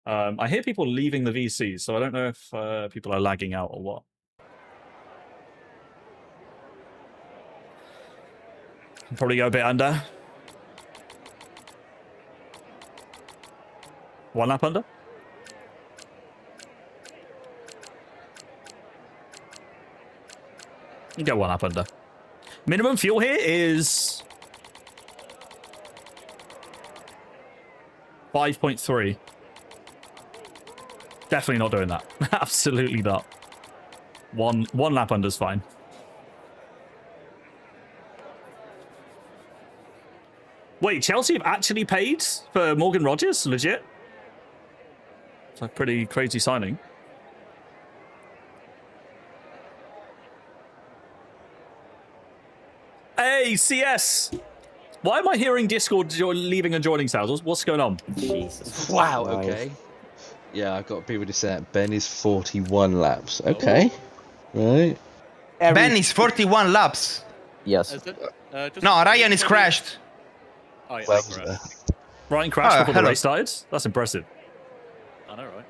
I hear people leaving the VC, so I don't know if people are lagging out or what. Probably go a bit under. 1 lap under. You go 1 lap under. Minimum fuel here is 5.3. Definitely not doing that. Absolutely not. One lap under is fine. Wait, Chelsea have actually paid for Morgan Rogers? Legit? It's a pretty crazy signing. Hey, CS! Why am I hearing Discord leaving and joining sounds? What's going on? Jesus. Wow, okay. Yeah, I've got people to say that. Ben is 41 laps. Okay. Right. Ben is 41 laps. Yes. No, Ryan is crashed. Oh, yeah, Ryan crashed before the race started? That's impressive. I know, right?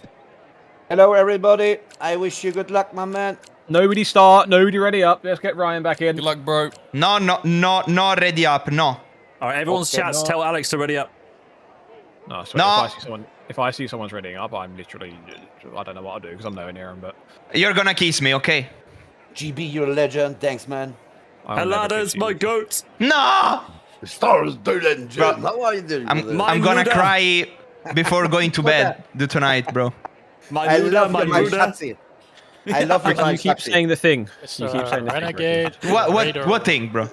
Hello, everybody. I wish you good luck, my man. Nobody start. Nobody ready up. Let's get Ryan back in. Good luck, bro. No, ready up. No. All right, everyone's chats. Tell Alex to ready up. No, sorry, no. If I see someone's readying up, I'm literally, I don't know what I'll do because I'm nowhere near him. But You're gonna kiss me, okay? GB, you're a legend. Thanks, man. Alada's my goat. No. Stars, dude, how are you doing? I'm gonna cry before going to bed tonight, bro. I love my Shatsy. I love you keep saying the thing. You keep saying the Renegade. What thing, bro?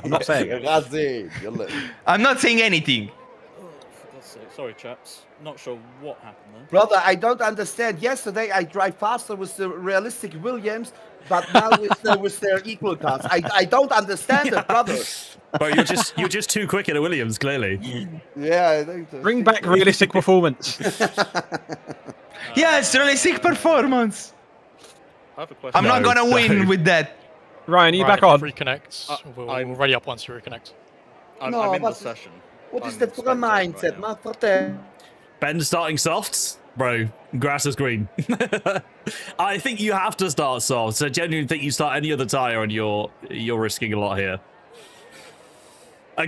I'm not saying. I'm not saying anything. For God's sake. Sorry, chaps. Not sure what happened there. Brother, I don't understand. Yesterday I drive faster with the realistic Williams, but now with their equal cars. I don't understand it, brother. But you're just too quick in a Williams, clearly. Yeah, I think so. Bring back realistic performance. Yes, realistic performance. I have a question. I'm not gonna win with that. Ryan, are you back on? Reconnect. We'll ready up once you reconnect. No, I'm in the what- session. What is that for a mindset, man? What the? Ben starting soft? Bro, grass is green. I think you have to start soft. So I genuinely think you start any other tire and you're risking a lot here.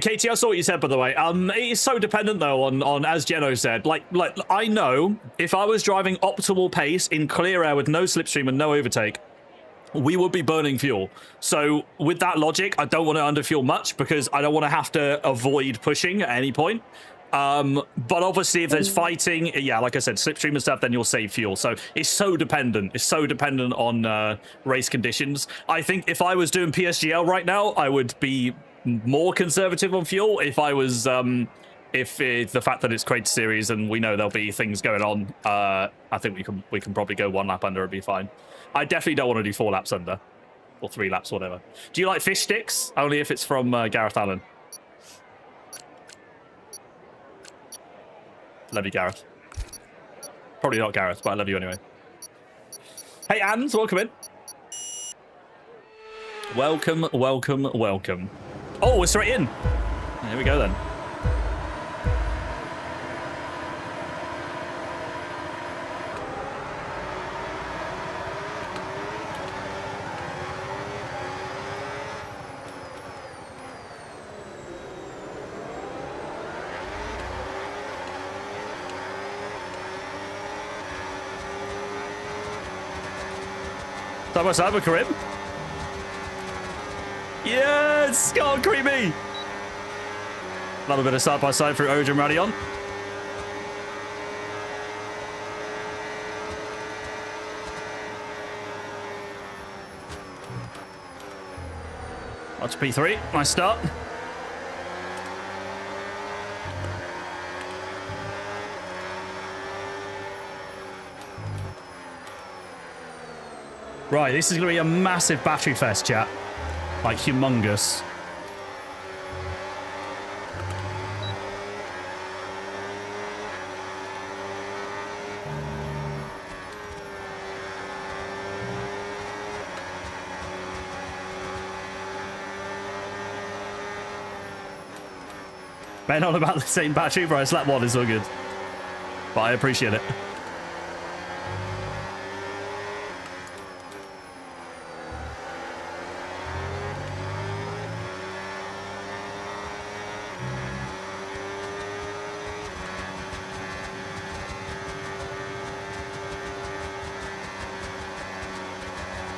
Katie, I saw what you said, by the way. It is so dependent, though, on as Jeno said. Like, I know if I was driving optimal pace in clear air with no slipstream and no overtake, we would be burning fuel. So with that logic, I don't want to underfuel much because I don't want to have to avoid pushing at any point. But obviously, if there's fighting, yeah, like I said, slipstream and stuff, then you'll save fuel. So it's so dependent. It's so dependent on race conditions. I think if I was doing PSGL right now, I would be more conservative on fuel. If I was, if it's the fact that it's Crate Series and we know there'll be things going on, I think we can probably go 1 lap under and be fine. I definitely don't want to do 4 laps under, or 3 laps, whatever. Do you like fish sticks? Only if it's from Gareth Allen. Love you, Gareth. Probably not Gareth, but I love you anyway. Hey, Ans, welcome in. Welcome, welcome, welcome. Oh, we're straight in. Here we go then. Side by side with Karim. Yes! Go on, creamy! Another bit of side by side for Ojo and Radion. Up to P3. Nice start. Right, this is going to be a massive battery fest, chat. Like, humongous. Ben on about the same battery, bro. Slap 1 is all good. but I appreciate it.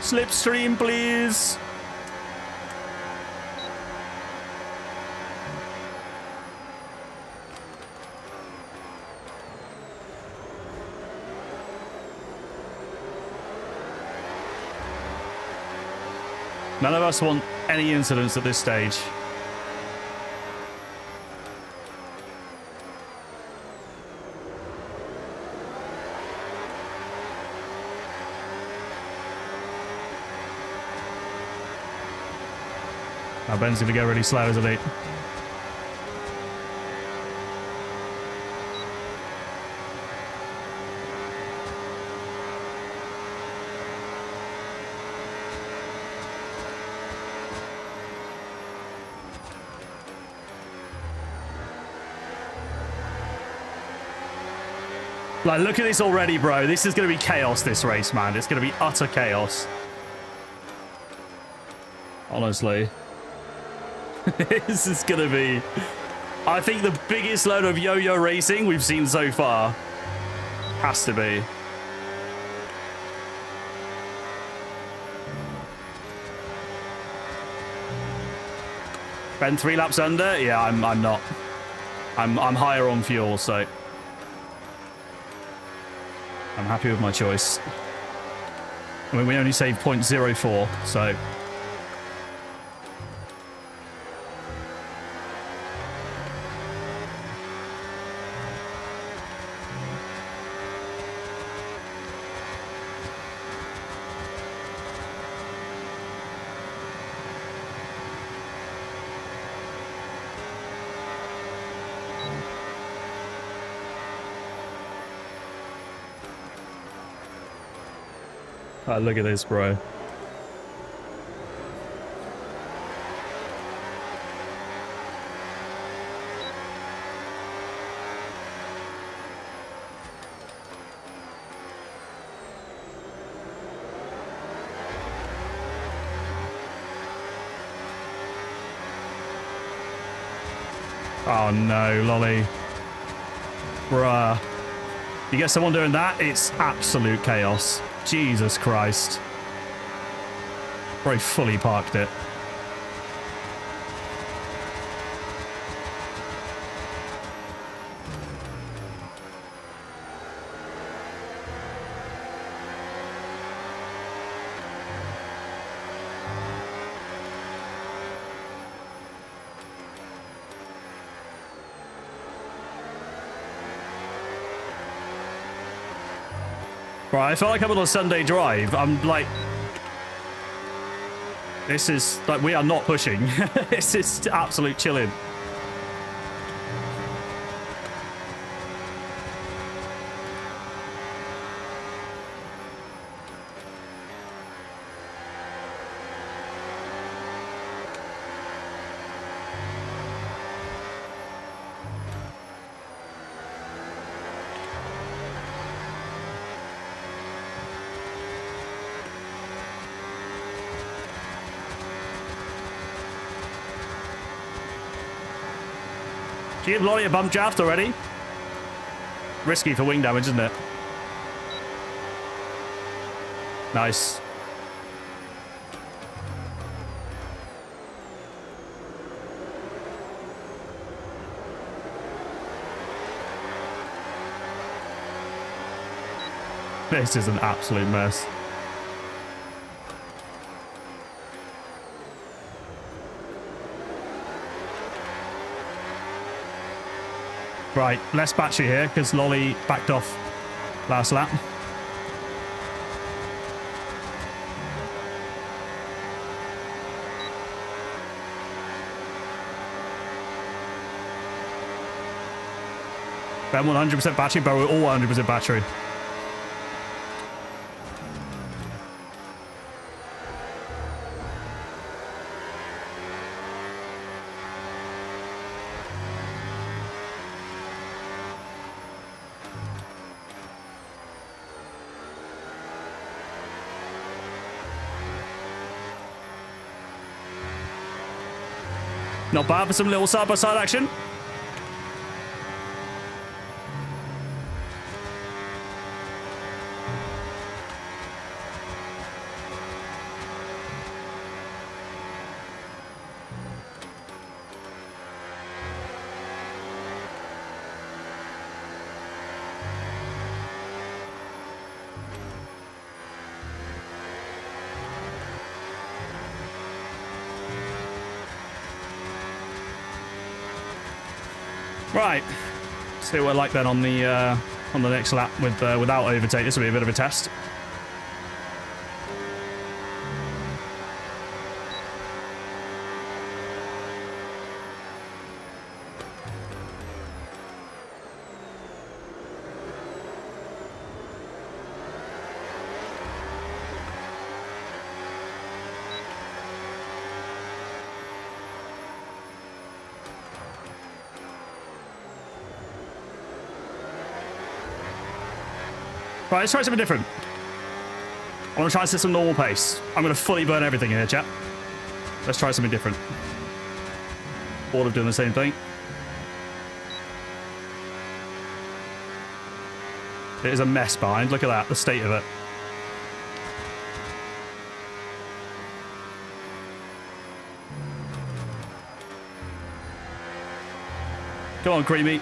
Slipstream, please. None of us want any incidents at this stage. Now Ben's going to go really slow, isn't he? Like, look at this already, bro. This is going to be chaos, this race, man. It's going to be utter chaos. Honestly. This is going to be, I think, the biggest load of yo-yo racing we've seen so far. Has to be. Ben 3 laps under? Yeah, I'm not. I'm higher on fuel, so I'm happy with my choice. I mean, we only saved 0.04, so look at this, bro. Oh no, Lolly. Bruh. You get someone doing that, it's absolute chaos. Jesus Christ. Probably fully parked it. Right, I felt like I'm on a Sunday drive. I'm like, this is like, we are not pushing. This is absolute chilling. Do you give Lolly a bump draft already? Risky for wing damage, isn't it? Nice. This is an absolute mess. Right, less battery here because Lolly backed off last lap. Ben 100% battery, but we're all 100% battery. Not bad for some little side-by-side action. Right, see what we're like then on the next lap with without overtake. This will be a bit of a test. Right, let's try something different. I want to try and set some normal pace. I'm going to fully burn everything here, chat. Let's try something different. All of doing the same thing. It is a mess behind. Look at that, the state of it. Come on, Creamy.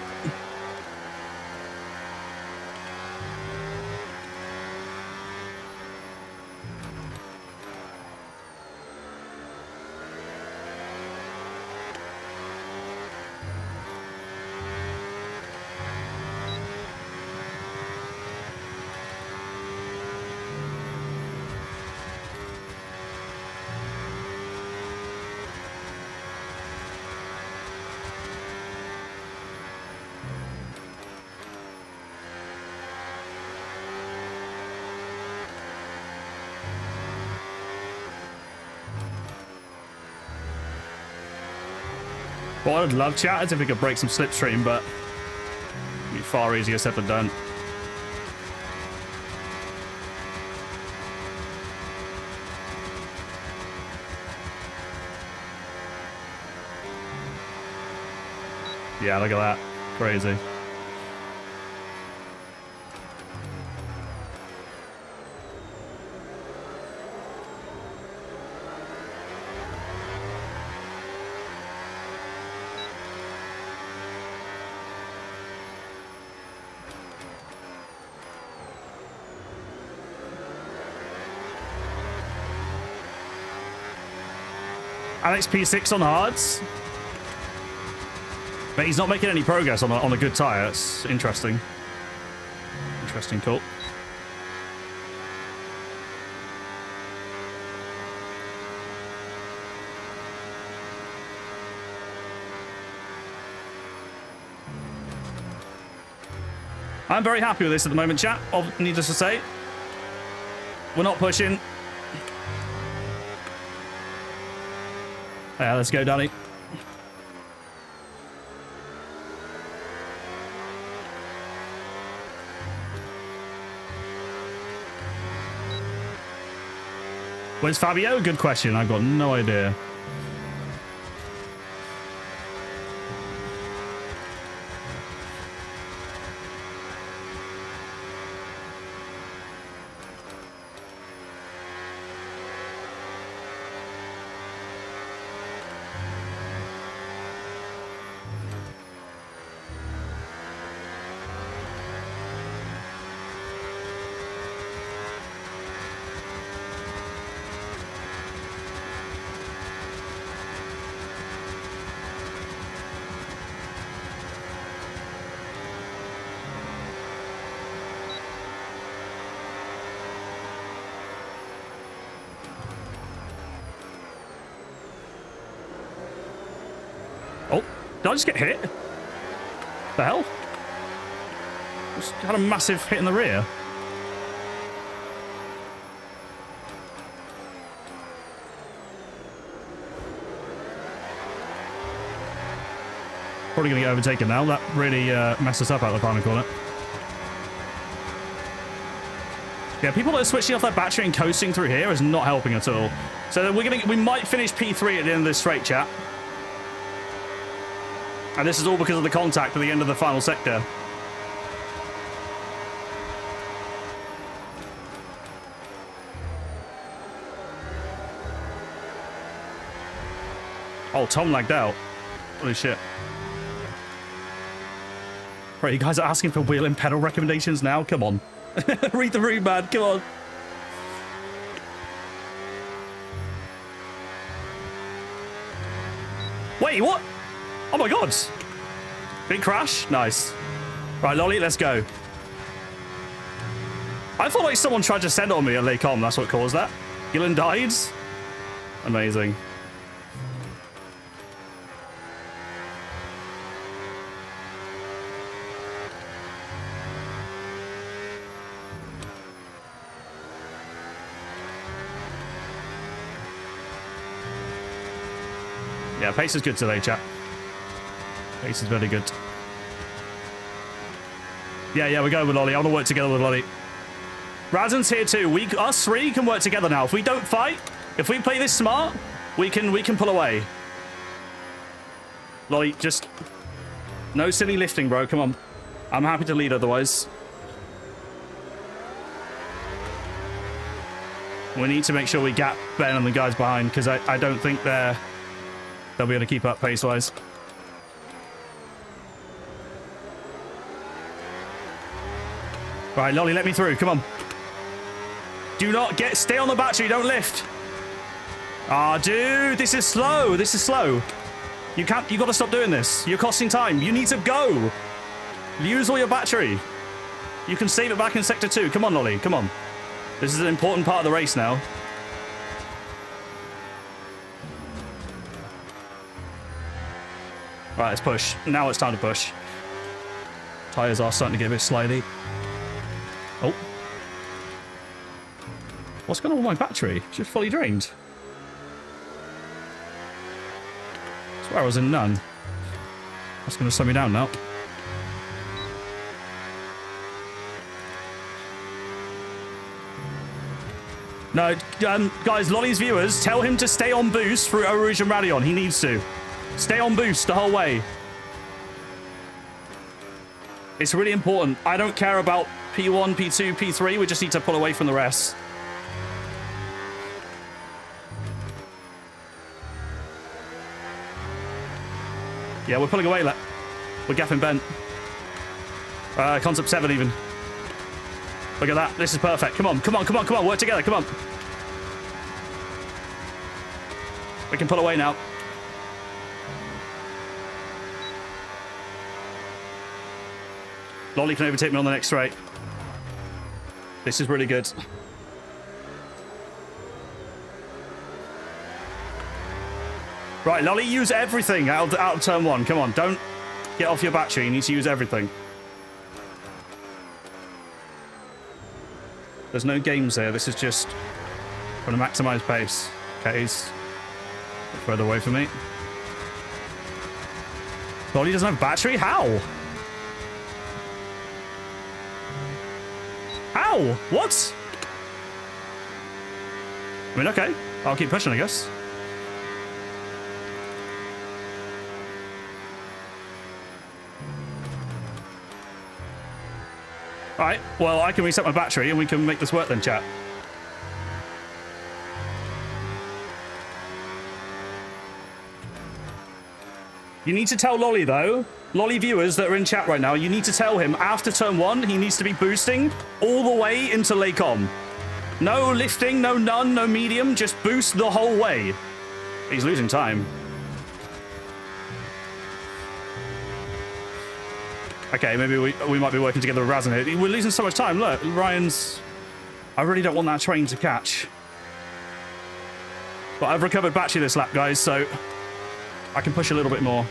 What I'd love, chat, is if we could break some slipstream, but it'd be far easier said than done. Yeah, look at that. Crazy. Alex P6 on hards. But he's not making any progress on a good tyre. That's interesting. Interesting call. I'm very happy with this at the moment, chat. Needless to say. We're not pushing. Yeah, let's go, Danny. Where's Fabio? Good question. I've got no idea. Oh, did I just get hit? The hell? Just had a massive hit in the rear. Probably going to get overtaken now. That really messed us up out of the final corner. Yeah, people that are switching off their battery and coasting through here is not helping at all. So we might finish P3 at the end of this straight, chat. And this is all because of the contact at the end of the final sector. Oh, Tom lagged out. Holy shit. Right, you guys are asking for wheel and pedal recommendations now? Come on. Read the room, man. Come on. Wait, what? Oh my god. Big crash? Nice. Right, Lolly, let's go. I thought like someone tried to send on me at Lake On. That's what caused that. Gillen died. Amazing. Yeah, pace is good today, chat. Pace is very good. Yeah, we're going with Lolly. I want to work together with Lolly. Razan's here too. Us three can work together now. If we don't fight, if we play this smart, we can pull away. Lolly, just no silly lifting, bro. Come on. I'm happy to lead otherwise. We need to make sure we gap Ben and the guys behind because I don't think they'll be able to keep up pace-wise. Right, Lolly, let me through. Come on. Do not stay on the battery. Don't lift. Ah, dude, this is slow. This is slow. You got to stop doing this. You're costing time. You need to go. Use all your battery. You can save it back in sector 2. Come on, Lolly. Come on. This is an important part of the race now. Right, let's push. Now it's time to push. Tires are starting to get a bit slidey. Oh. What's going on with my battery? It's just fully drained. I swear I was in none. That's going to slow me down now. No, guys, Lolly's viewers, tell him to stay on boost through Eau Rouge and Radion. He needs to. Stay on boost the whole way. It's really important. I don't care about P1, P2, P3. We just need to pull away from the rest. Yeah, we're pulling away. We're gapping Ben. Concept 7 even. Look at that. This is perfect. Come on, come on, come on, come on. Work together. Come on. We can pull away now. Lolly can overtake me on the next straight. This is really good. Right, Lolly, use everything out of turn 1. Come on, don't get off your battery. You need to use everything. There's no games here. This is just trying to maximize pace. Okay, he's a bit further away from me. Lolly doesn't have battery? How? How? What? I mean, okay. I'll keep pushing, I guess. Alright, well, I can reset my battery and we can make this work then, chat. You need to tell Lolly, though, Lolly viewers that are in chat right now, you need to tell him after turn 1, he needs to be boosting all the way into Lake On. No lifting, no none, no medium, just boost the whole way. He's losing time. Okay, maybe we might be working together with Razan here. We're losing so much time. Look, Ryan's... I really don't want that train to catch. But I've recovered battery this lap, guys, so I can push a little bit more.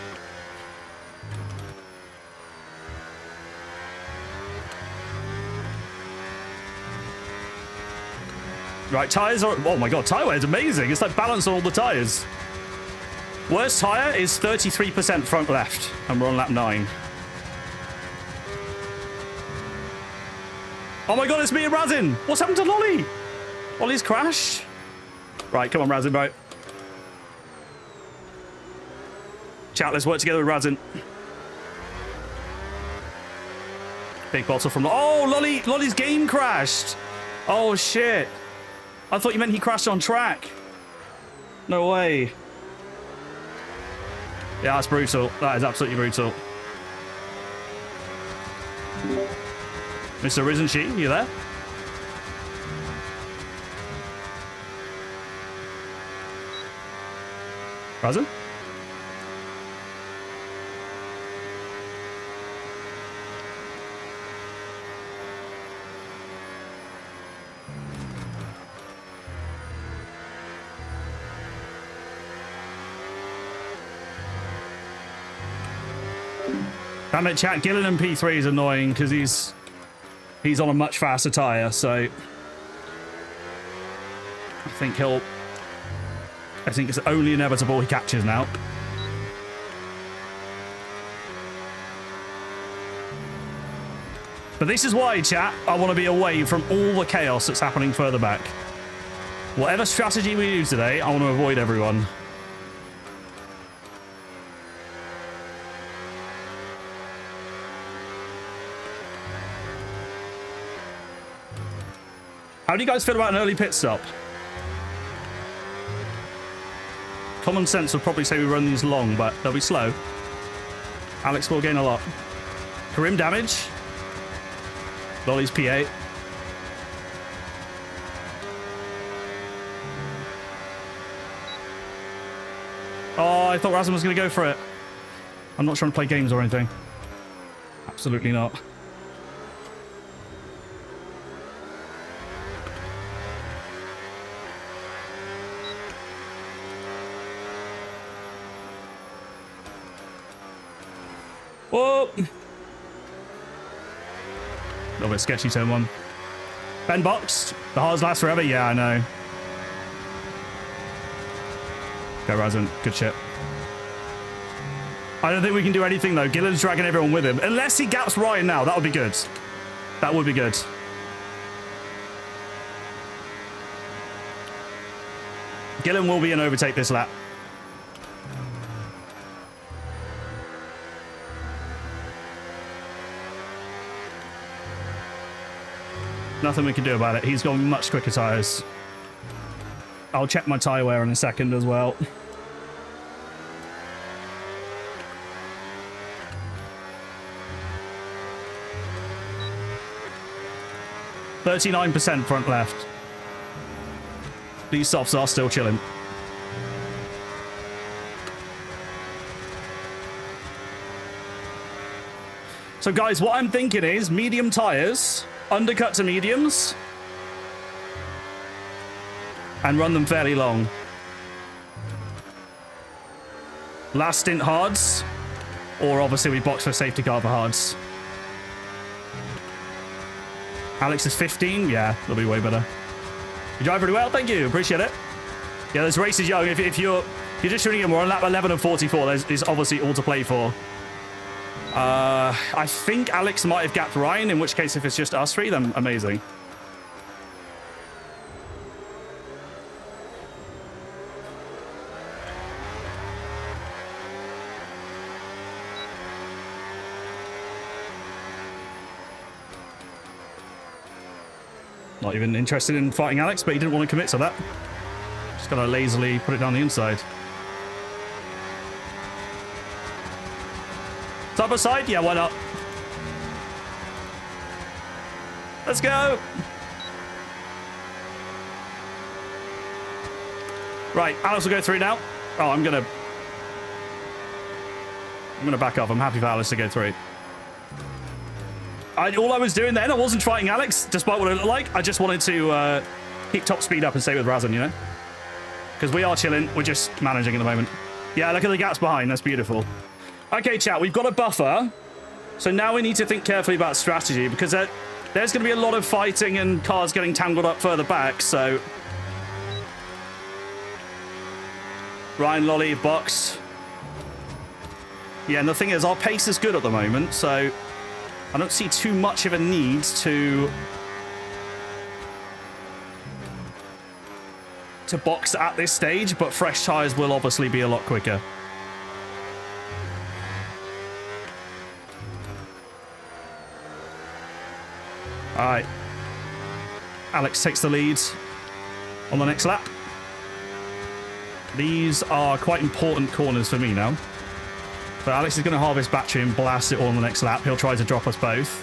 Right, tyres are... Oh my god, tyre wear is amazing. It's like balance on all the tyres. Worst tyre is 33% front left, and we're on lap 9. Oh my god, it's me and Razin! What's happened to Lolly? Lolly's crashed? Right, come on, Razin, bro. Chat, let's work together with Razin. Big bottle from... Oh, Lolly's game crashed. Oh, shit. I thought you meant he crashed on track. No way. Yeah, that's brutal. That is absolutely brutal. Mr. Risen She, you there? Razin? Damn it, chat. Gillinan P3 is annoying because he's on a much faster tyre, so I think it's only inevitable he catches now. But this is why, chat, I want to be away from all the chaos that's happening further back. Whatever strategy we use today, I want to avoid everyone. How do you guys feel about an early pit stop? Common sense would probably say we run these long, but they'll be slow. Alex will gain a lot. Karim damage. Lolly's P8. Oh, I thought Razin was going to go for it. I'm not trying to play games or anything. Absolutely not. Whoa! A little bit sketchy turn one. Ben boxed. The hards last forever. Yeah, I know. Go Razin. Good shit. I don't think we can do anything though. Gillen's dragging everyone with him. Unless he gaps Ryan now. That would be good. That would be good. Gillen will be an overtake this lap. Nothing we can do about it. He's got much quicker tyres. I'll check my tyre wear in a second as well. %39% front left. These softs are still chilling. So guys, what I'm thinking is medium tyres, undercut to mediums, and run them fairly long. Last stint hards, or obviously we box for safety car for hards. Alex is 15. Yeah, that'll be way better. You drive really well. Thank you. Appreciate it. Yeah, this race is young. If you're just tuning in, we're on lap 11 and 44. There's obviously all to play for. I think Alex might have gapped Ryan, in which case if it's just us three, then amazing. Not even interested in fighting Alex, but he didn't want to commit to that. Just gonna lazily put it down the inside. Side by side? Yeah, why not? Let's go! Right, Alex will go through now. Oh, I'm gonna back off. I'm happy for Alex to go through. All I was doing then, I wasn't fighting Alex, despite what it looked like. I just wanted to keep top speed up and stay with Razin, you know? Because we are chilling. We're just managing at the moment. Yeah, look at the gaps behind. That's beautiful. Okay, chat, we've got a buffer. So now we need to think carefully about strategy, because there's going to be a lot of fighting and cars getting tangled up further back, so... Ryan, Lolly, box. Yeah, and the thing is, our pace is good at the moment, so... I don't see too much of a need to box at this stage, but fresh tyres will obviously be a lot quicker. All right. Alex takes the lead on the next lap. These are quite important corners for me now. So Alex is going to harvest battery and blast it all on the next lap. He'll try to drop us both,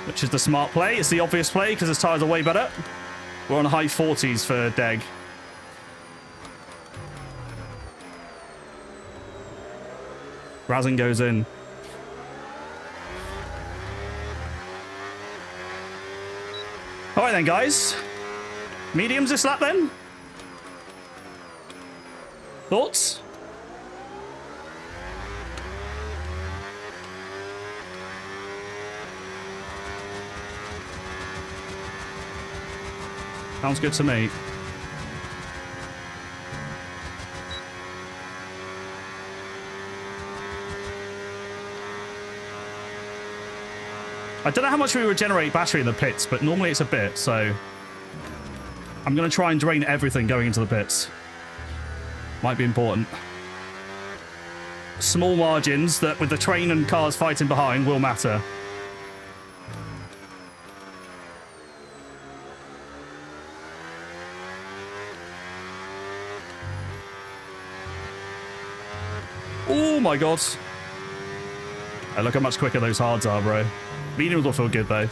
which is the smart play. It's the obvious play because his tyres are way better. We're on high 40s for Deg. Razin goes in. All right then, guys. Mediums this lap then? Thoughts? Sounds good to me. I don't know how much we regenerate battery in the pits, but normally it's a bit, so I'm going to try and drain everything going into the pits. Might be important. Small margins that with the train and cars fighting behind will matter. Oh my god. Hey, look how much quicker those hards are, bro. Mediums will feel good though.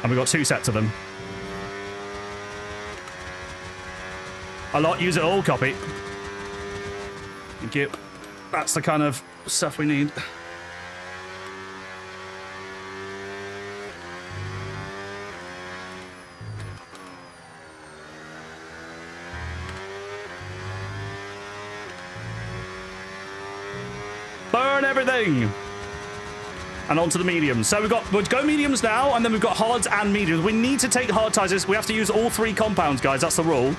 And we've got 2 sets of them. A lot, use it all, copy. Thank you. That's the kind of stuff we need. Burn everything! And onto the mediums. So we'll go mediums now, and then we've got hards and mediums. We need to take hard tires. We have to use all 3 compounds, guys. That's the rule.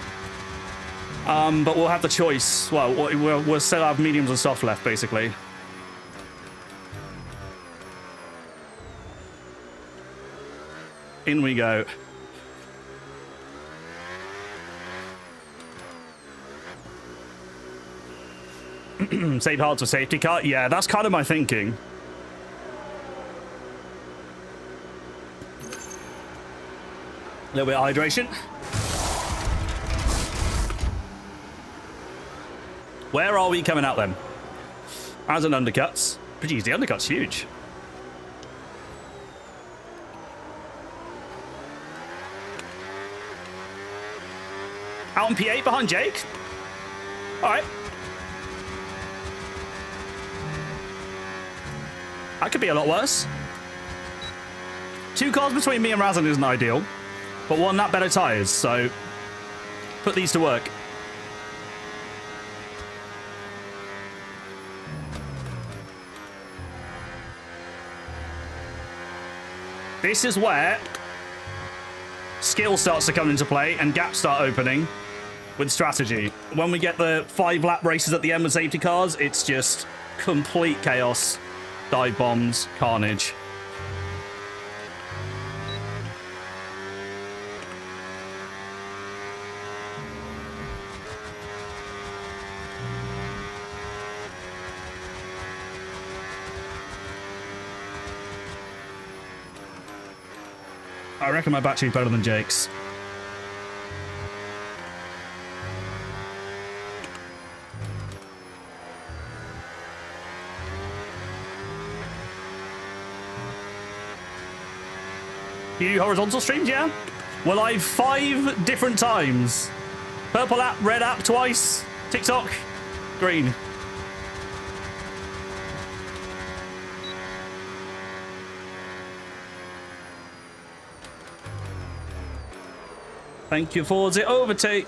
But we'll have the choice. Well, we'll still have mediums and soft left, basically. In we go. Save hards for safety car. Yeah, that's kind of my thinking. A little bit of hydration. Where are we coming out then? As an undercuts. But geez, the undercut's huge. Out in P8 behind Jake. All right. That could be a lot worse. 2 cars between me and Razin isn't ideal. But 1 lap better tyres, so put these to work. This is where skill starts to come into play and gaps start opening with strategy. When we get the 5-lap races at the end with safety cars, it's just complete chaos, dive bombs, carnage. I reckon my battery's better than Jake's. You do horizontal streams, yeah? Well, I've 5 different times. Purple app, red app twice, TikTok, green. Thank you for the overtake.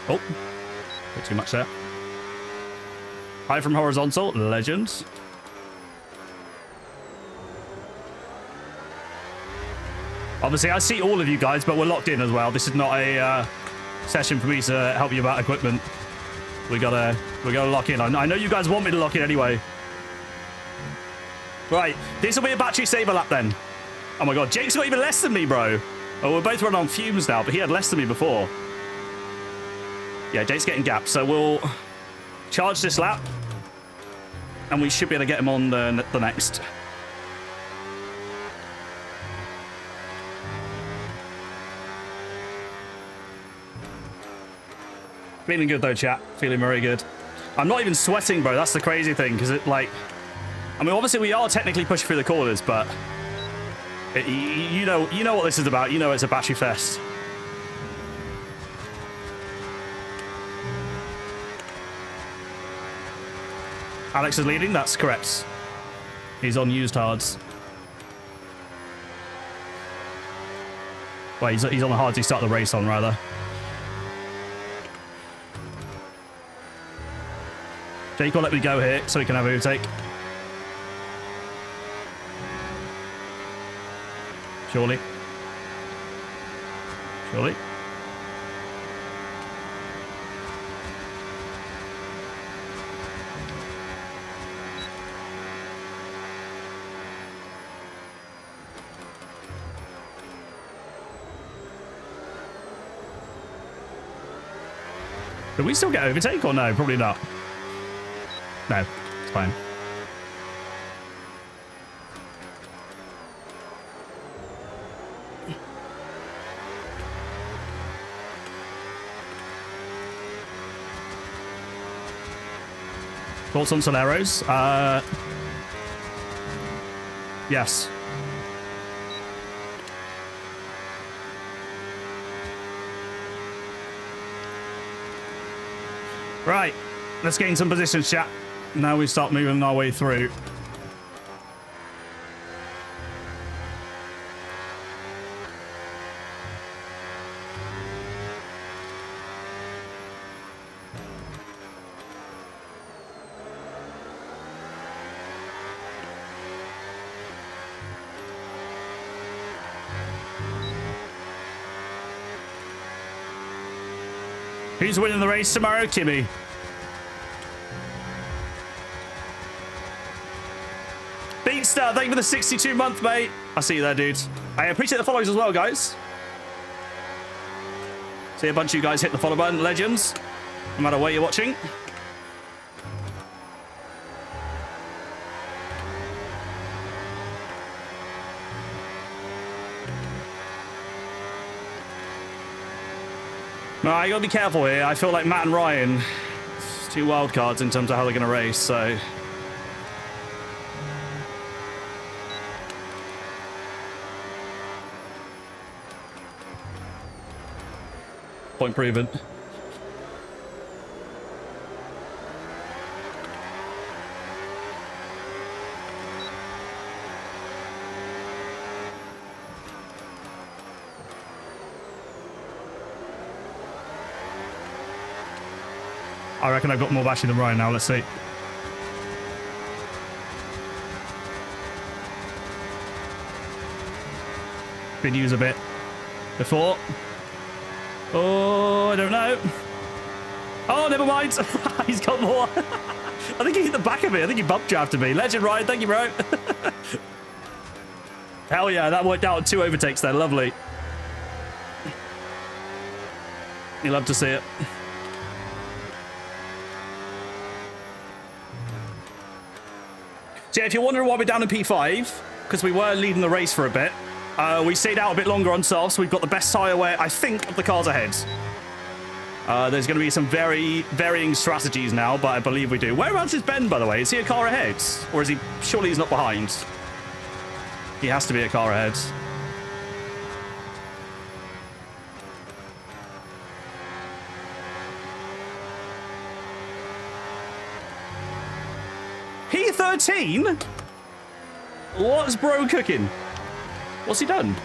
Oh, bit too much there. Hi from horizontal, legends. Obviously, I see all of you guys, but we're locked in as well. This is not a session for me to help you about equipment. We gotta lock in. I know you guys want me to lock in anyway. Right, this will be a battery saver lap then. Oh my god, Jake's got even less than me, bro. Oh, we're both running on fumes now, but he had less than me before. Yeah, Jake's getting gapped, so we'll charge this lap. and we should be able to get him on the next. Feeling good though, chat. Feeling very good. I'm not even sweating, bro. That's the crazy thing, because it, like, I mean, obviously we are technically pushing through the corners, but you know what this is about. You know it's a battery fest. Alex is leading. That's correct. He's on used hards. Well, he's on the hards he started the race on, rather. Jake will let me go here so we can have overtake. Surely. Surely. Do we still get overtake or no? Probably not. No, it's fine. Thoughts on Soleros? Yes. Right, let's gain some positions, chat. Now we start moving our way through. Who's winning the race tomorrow? Kimmy. Beatstar, thank you for the 62-month, mate. I see you there, dude. I appreciate the follows as well, guys. See a bunch of you guys hit the follow button, legends. No matter where you're watching. No, you gotta be careful here. I feel like Matt and Ryan, it's two wild cards in terms of how they're gonna race, so. Point proven. I reckon I've got more battery than Ryan now. Let's see. Been used a bit before. Oh, I don't know. Oh, never mind. He's got more. I think he hit the back of me. I think he bump drafted me. Legend Ryan, thank you, bro. Hell yeah, that worked out 2 overtakes there. Lovely. You love to see it. So yeah, if you're wondering why we're down in P5, because we were leading the race for a bit, we stayed out a bit longer on softs. We've got the best tyre wear, I think, of the cars ahead. There's going to be some varying strategies now, but I believe we do. Whereabouts is Ben, by the way? Is he a car ahead? Or is he... Surely he's not behind. He has to be a car ahead. P13? What's bro cooking? What's he done?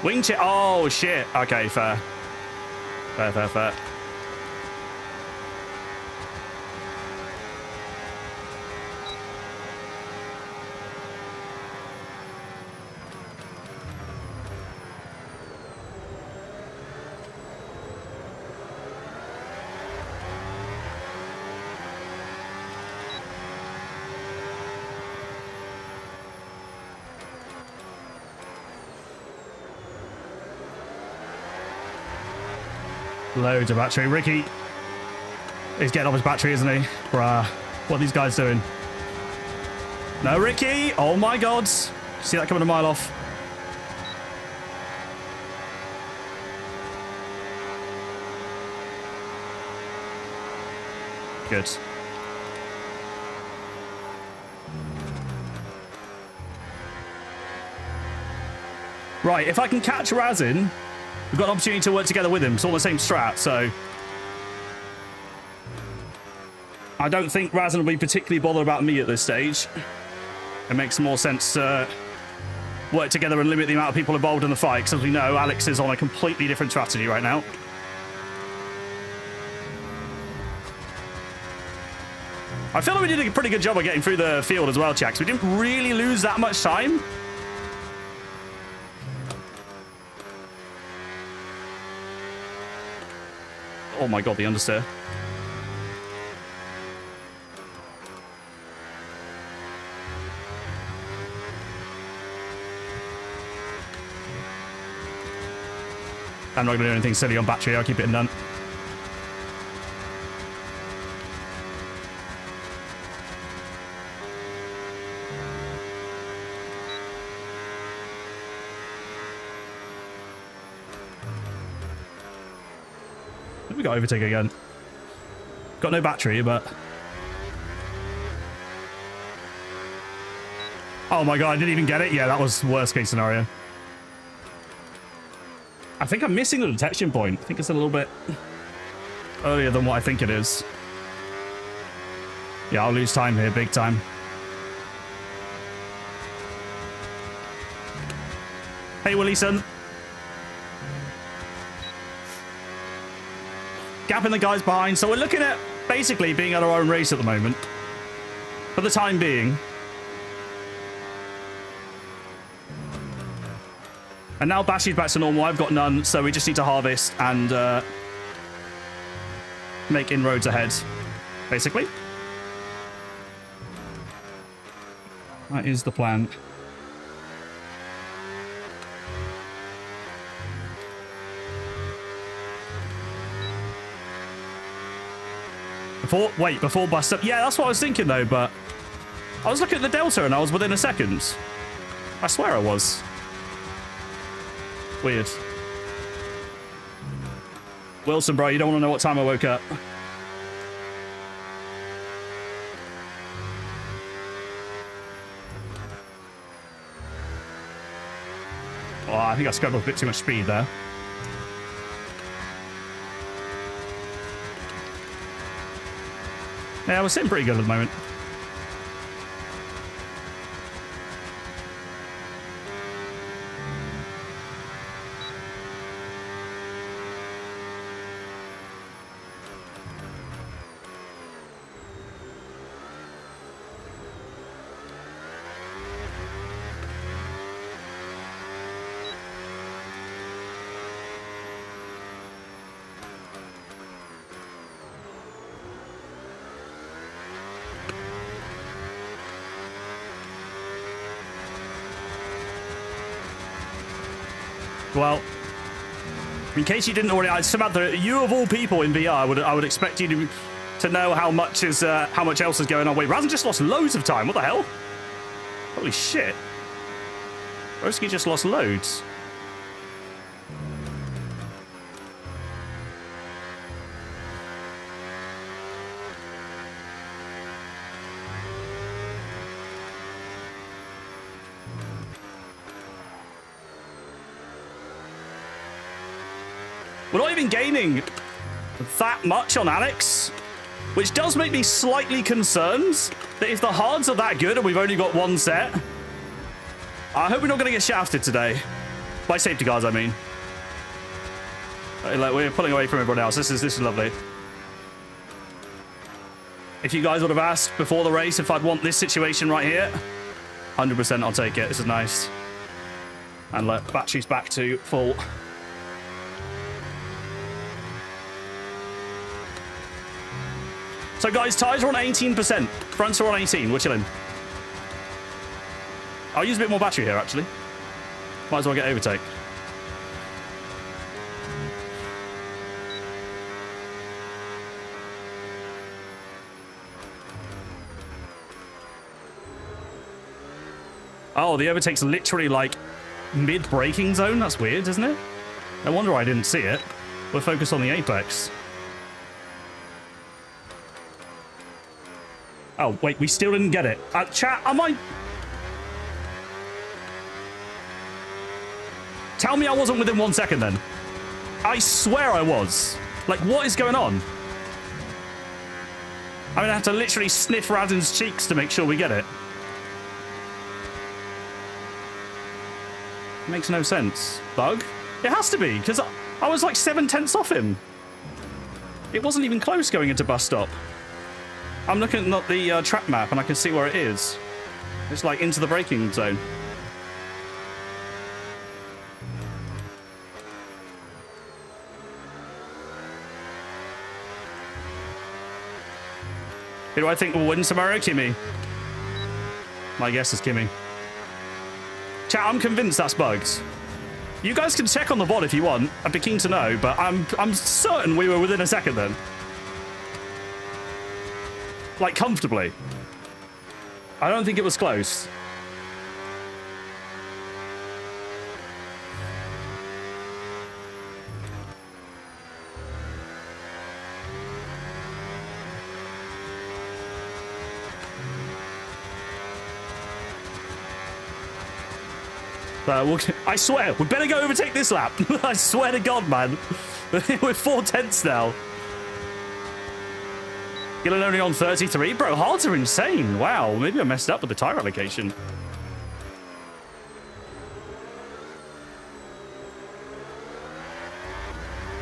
Wing chip. Oh, shit. Okay, fair. Fair. Loads of battery. Ricky is getting off his battery, isn't he? Bruh. What are these guys doing? No, Ricky! Oh my god! See that coming a mile off. Good. Right, if I can catch Razin, we've got an opportunity to work together with him. It's all the same strat, so... I don't think Razin will be particularly bothered about me at this stage. It makes more sense to work together and limit the amount of people involved in the fight, because as we know, Alex is on a completely different strategy right now. I feel like we did a pretty good job of getting through the field as well, Chax. We didn't really lose that much time. Oh my god, the understeer. I'm not going to do anything silly on battery. I'll keep it in none. We got overtake again. Got no battery, but... Oh my god, I didn't even get it? Yeah, that was worst case scenario. I think I'm missing the detection point. I think it's a little bit earlier than what I think it is. Yeah, I'll lose time here, big time. Hey, Willieson. Gapping the guys behind. So we're looking at basically being at our own race at the moment. For the time being. And now battery's back to normal. I've got none, so we just need to harvest and make inroads ahead, basically. That is the plan. Before bust up. Yeah, that's what I was thinking though, but I was looking at the delta and I was within a second. I swear I was. Weird. Wilson, bro, you don't want to know what time I woke up. Oh, I think I scrubbed up a bit too much speed there. Yeah, we're sitting pretty good at the moment. Well, in case you didn't already, Samantha, you of all people in VR, I would expect you to know how much else is going on. Wait, Razin just lost loads of time. What the hell? Holy shit! Broski just lost loads. We're not even gaining that much on Alex, which does make me slightly concerned that if the hards are that good and we've only got one set, I hope we're not going to get shafted today. By safety cars, I mean. Like, we're pulling away from everyone else. This is lovely. If you guys would have asked before the race if I'd want this situation right here, 100% I'll take it. This is nice. And look, battery's back to full. So guys, tyres are on 18%. Fronts are on 18. We're chilling. I'll use a bit more battery here, actually. Might as well get overtake. Oh, the overtake's literally like mid-braking zone. That's weird, isn't it? No wonder I didn't see it. We're focused on the apex. Oh, wait, we still didn't get it. Chat, am I... Tell me I wasn't within 1 second then. I swear I was. Like, what is going on? I'm gonna have to literally sniff Razin's cheeks to make sure we get it. Makes no sense. Bug? It has to be, because I was like 7/10 off him. It wasn't even close going into bus stop. I'm looking at the track map and I can see where it is. It's like into the braking zone. Who do I think will win tomorrow? Kimmy. My guess is Kimmy. Chat, I'm convinced that's bugs. You guys can check on the VOD if you want. I'd be keen to know, but I'm certain we were within a second then. Like, comfortably. I don't think it was close. I swear, we better go overtake this lap. I swear to God, man. We're 4/10 now. Gillen only on 33? Bro, hards are insane. Wow, maybe I messed up with the tire allocation.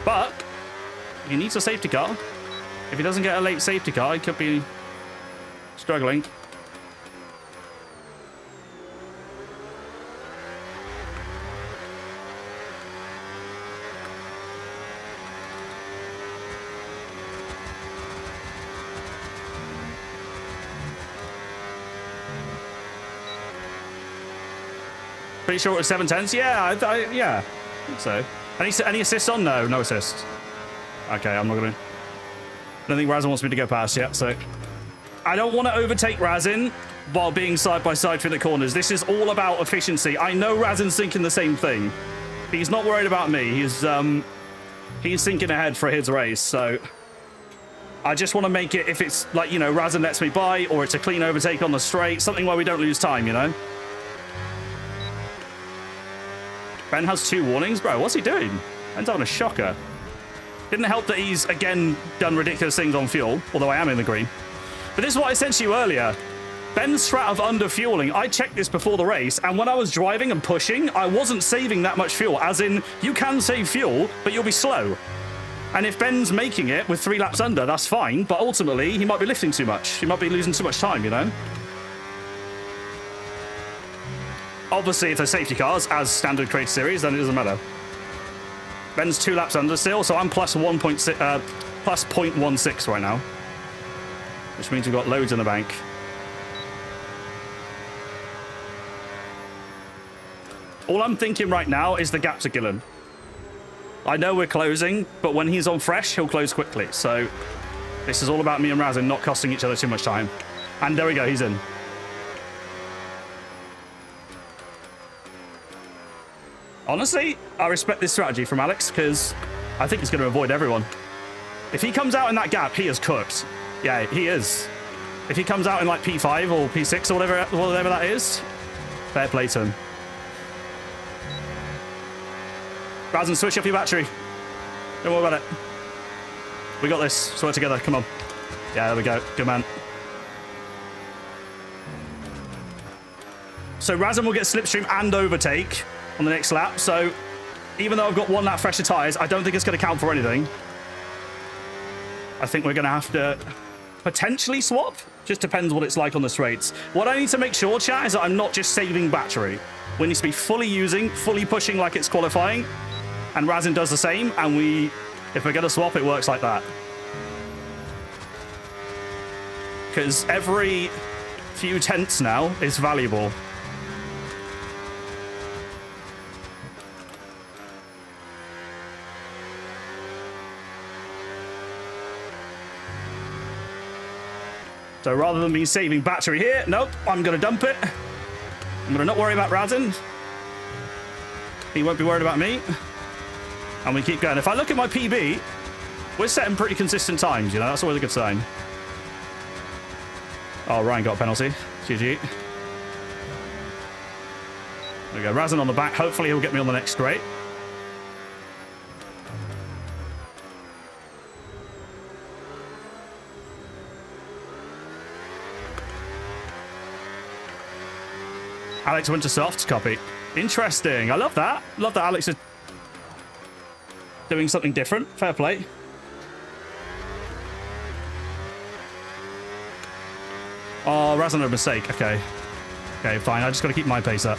But he needs a safety car. If he doesn't get a late safety car, he could be struggling. Pretty sure it was 7/10. Yeah, yeah, I think so. Any assists on? No, no assists. Okay, I'm not gonna. I don't think Razin wants me to go past yet, so I don't want to overtake Razin while being side by side through the corners. This is all about efficiency. I know Razin's thinking the same thing. He's not worried about me. He's thinking ahead for his race. So I just want to make it, if it's like, you know, Razin lets me by, or it's a clean overtake on the straight, something where we don't lose time, you know. Ben has 2 warnings. Bro, what's he doing? Ben's having a shocker. Didn't help that he's, again, done ridiculous things on fuel, although I am in the green. But this is what I said to you earlier. Ben's strat of under-fueling, I checked this before the race, and when I was driving and pushing, I wasn't saving that much fuel. As in, you can save fuel, but you'll be slow. And if Ben's making it with 3 laps under, that's fine, but ultimately, he might be lifting too much. He might be losing too much time, you know? Obviously, if they're safety cars, as standard Creator Series, then it doesn't matter. Ben's 2 laps under still, so I'm plus 0.16 right now. Which means we've got loads in the bank. All I'm thinking right now is the gap to Gillen. I know we're closing, but when he's on fresh, he'll close quickly. So this is all about me and Razin not costing each other too much time. And there we go, he's in. Honestly, I respect this strategy from Alex, because I think he's going to avoid everyone. If he comes out in that gap, he is cooked. Yeah, he is. If he comes out in like P5 or P6 or whatever that is, fair play to him. Razin, switch off your battery. Don't worry about it. We got this. Swear together. Come on. Yeah, there we go. Good man. So Razin will get slipstream and overtake on the next lap. So even though I've got 1 lap fresher tyres, I don't think it's going to count for anything. I think we're going to have to potentially swap. Just depends what it's like on the straights. What I need to make sure, chat, is that I'm not just saving battery. We need to be fully using, fully pushing like it's qualifying. And Razin does the same. And if we're going to swap, it works like that. Because every few tenths now is valuable. So rather than me saving battery here, nope, I'm going to dump it. I'm going to not worry about Razin. He won't be worried about me. And we keep going. If I look at my PB, we're setting pretty consistent times, you know, that's always a good sign. Oh, Ryan got a penalty. GG. There we go. Razin on the back. Hopefully he'll get me on the next straight. Alex went to soft. Copy. Interesting. I love that. Love that Alex is doing something different. Fair play. Oh, Razin had a mistake. Okay. Okay, fine. I just got to keep my pace up.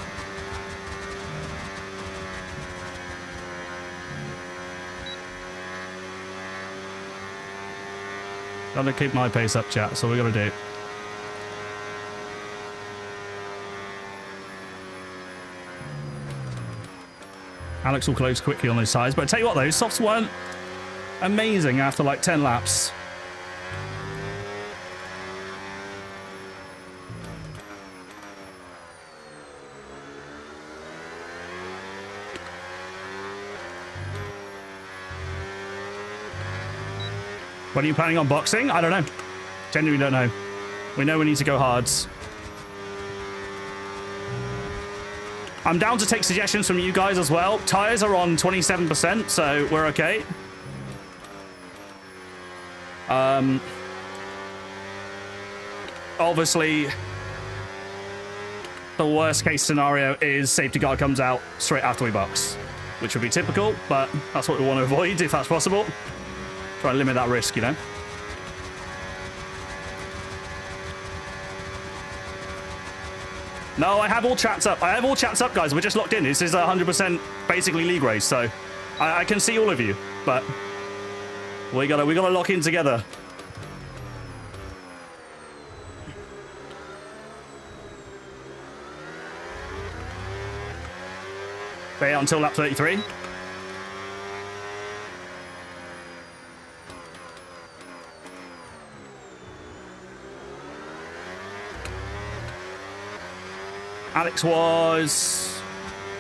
Got to keep my pace up, chat. That's all we got to do. Alex will close quickly on those sides. But I tell you what, those softs weren't amazing after like 10 laps. When are you planning on boxing? I don't know. Genuinely don't know. We know we need to go hards. I'm down to take suggestions from you guys as well. Tires are on 27%, so we're okay. Obviously, the worst case scenario is safety car comes out straight after we box, which would be typical, but that's what we want to avoid if that's possible. Try and limit that risk, you know. No, I have all chats up. I have all chats up, guys. We're just locked in. This is 100% basically league race, so I can see all of you, but we gotta lock in together. Stay out until lap 33. Alex was,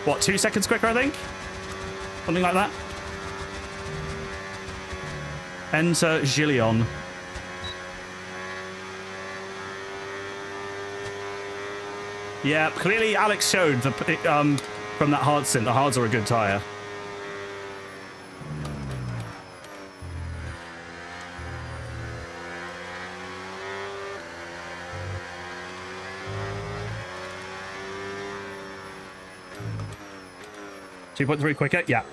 what, 2 seconds quicker, I think? Something like that. Enter Gillion. Yeah, clearly Alex showed the, from that hard stint, the hards are a good tyre. .3 quicker, yeah.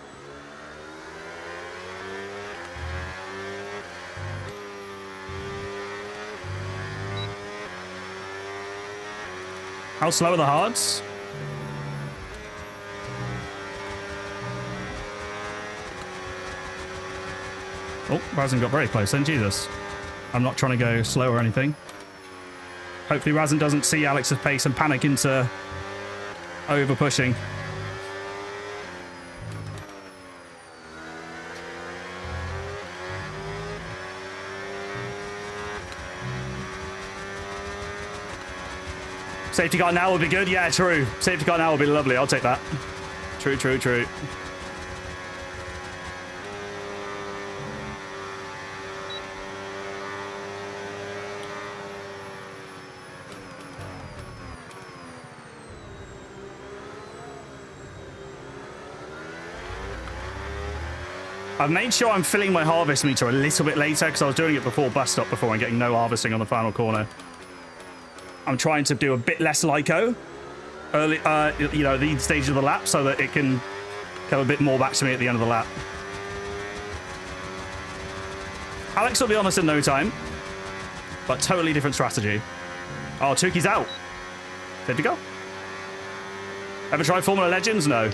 How slow are the hards? Oh, Razin got very close then, Jesus. I'm not trying to go slow or anything. Hopefully Razin doesn't see Alex's pace and panic into over pushing. Safety car now will be good. Yeah, true. Safety car now will be lovely. I'll take that. True, true, true. I've made sure I'm filling my harvest meter a little bit later because I was doing it before bus stop before and getting no harvesting on the final corner. I'm trying to do a bit less Lyco early, you know, the stage of the lap so that it can come a bit more back to me at the end of the lap. Alex will be on us in no time, but totally different strategy. Oh, Tuki's out. Good to go. Ever tried Formula Legends? No.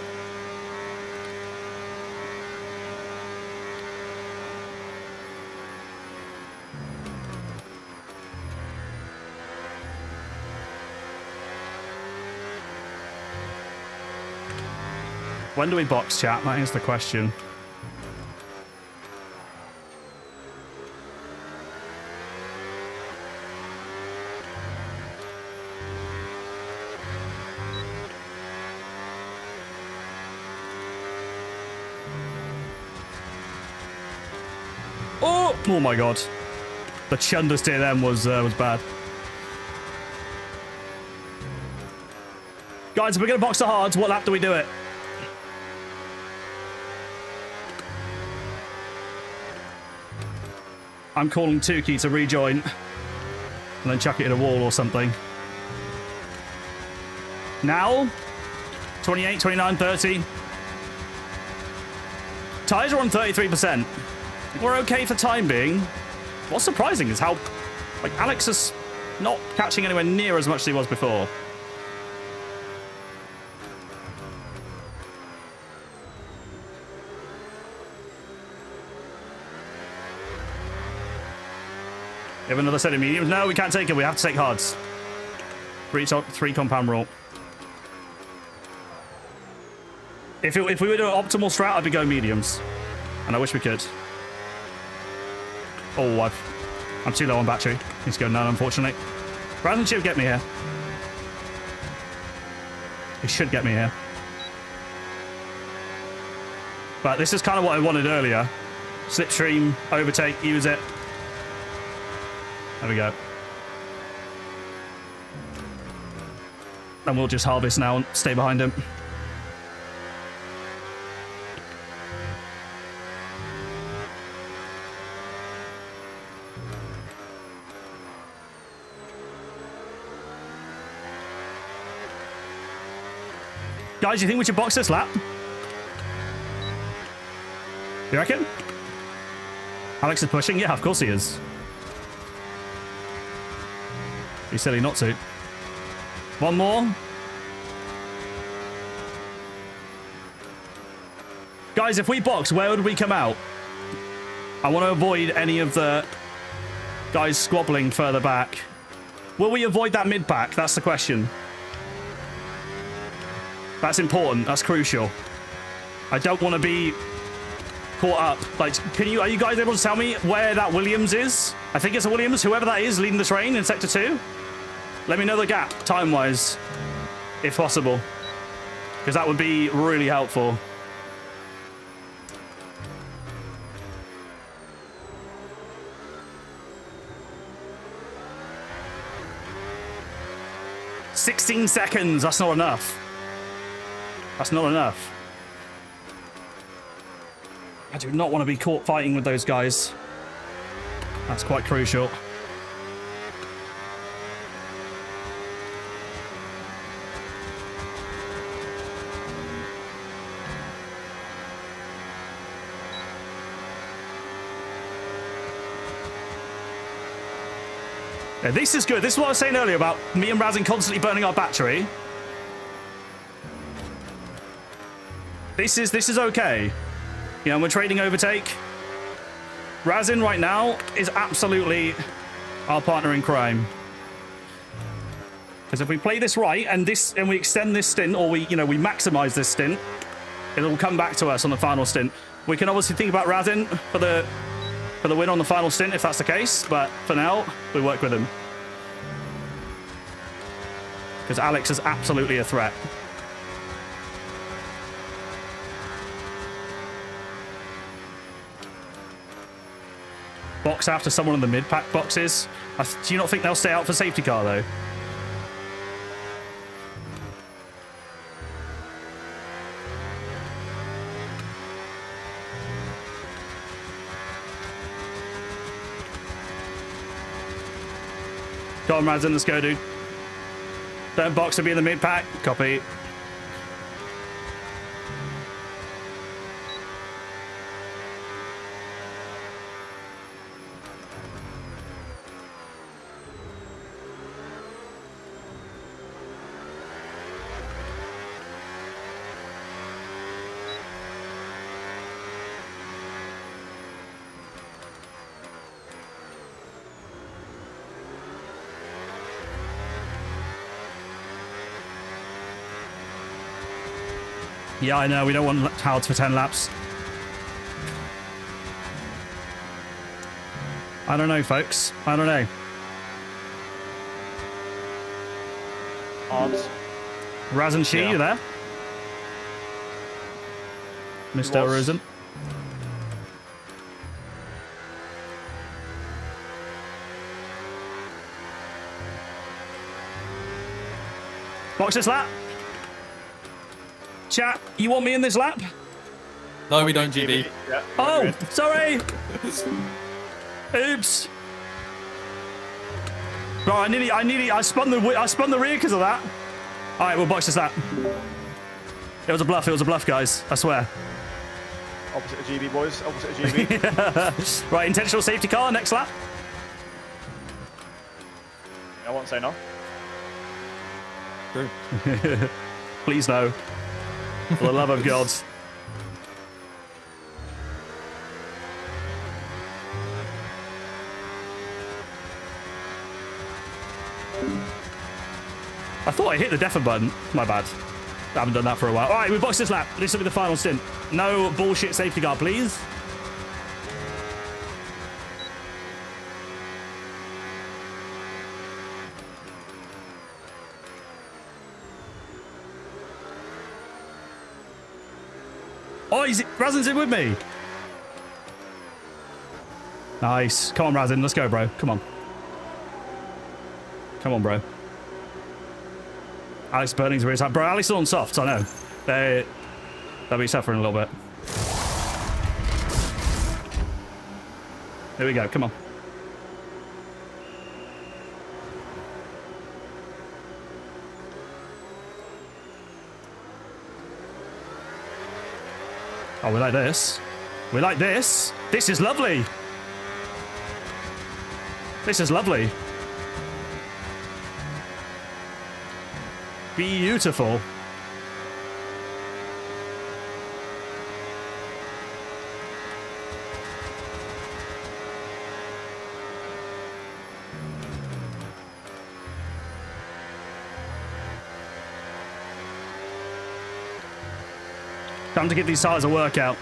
When do we box, chat? That is the question. Oh my god. The chunder steer then was bad. Guys, if we're going to box the hards, what lap do we do it? I'm calling Tukey to rejoin. And then chuck it in a wall or something. Now? 28, 29, 30. Tyres are on 33%. We're okay for time being. What's surprising is how, like, Alex is not catching anywhere near as much as he was before. You have another set of mediums? No, we can't take it. We have to take hards. Three compound rule. If we were doing an optimal strat, I'd be going mediums. And I wish we could. Oh, I'm too low on battery. Need to go none, unfortunately. Brandon should get me here. He should get me here. But this is kind of what I wanted earlier. Slipstream, overtake, use it. There we go. And we'll just harvest now and stay behind him. Guys, you think we should box this lap? You reckon? Alex is pushing? Yeah, of course he is. Be silly not to. One more. Guys, if we box, where would we come out? I want to avoid any of the guys squabbling further back. Will we avoid that mid-pack? That's the question. That's important. That's crucial. I don't want to be caught up. Like, are you guys able to tell me where that Williams is? I think it's a Williams, whoever that is leading the train in Sector 2. Let me know the gap, time-wise, if possible. Because that would be really helpful. "16 seconds, that's not enough. That's not enough. I do not want to be caught fighting with those guys. That's quite crucial. Yeah, this is good. This is what I was saying earlier about me and Razin constantly burning our battery. This is okay. You know, we're trading overtake. Razin right now is absolutely our partner in crime. Because if we play this right and we extend this stint, or we maximize this stint, it'll come back to us on the final stint. We can obviously think about Razin for the win on the final stint if that's the case, but for now we work with him. Because Alex is absolutely a threat. Box after someone in the mid-pack boxes. Do you not think they'll stay out for safety car, though? Go on, Razin, let's go, dude. Don't box to be in the mid-pack. Copy. Yeah, I know. We don't want hards for 10 laps. I don't know, folks. I don't know. Hards. Razin Shi, Yeah. you there? Mr. Razin. Box this lap. Chat, you want me in this lap? No, we don't, GB. Yeah. Oh, sorry. Oops. Right, I spun the rear because of that. All right, we'll box this lap. It was a bluff, guys. I swear. Opposite of GB, boys. Opposite of GB. Right, intentional safety car, next lap. I won't say no. True. Please no. For the love of God. I thought I hit the deafen button. My bad. I haven't done that for a while. All right, we boxed this lap. This will be the final stint. No bullshit safety car, please. Oh, Razin's in with me. Nice. Come on, Razin. Let's go, bro. Come on. Come on, bro. Alex Burning's really tight. Bro, Alex is on softs, I know. They'll be suffering a little bit. Here we go. Come on. Oh, we like this. We like this. This is lovely. This is lovely. Beautiful. Time to give these tires a workout.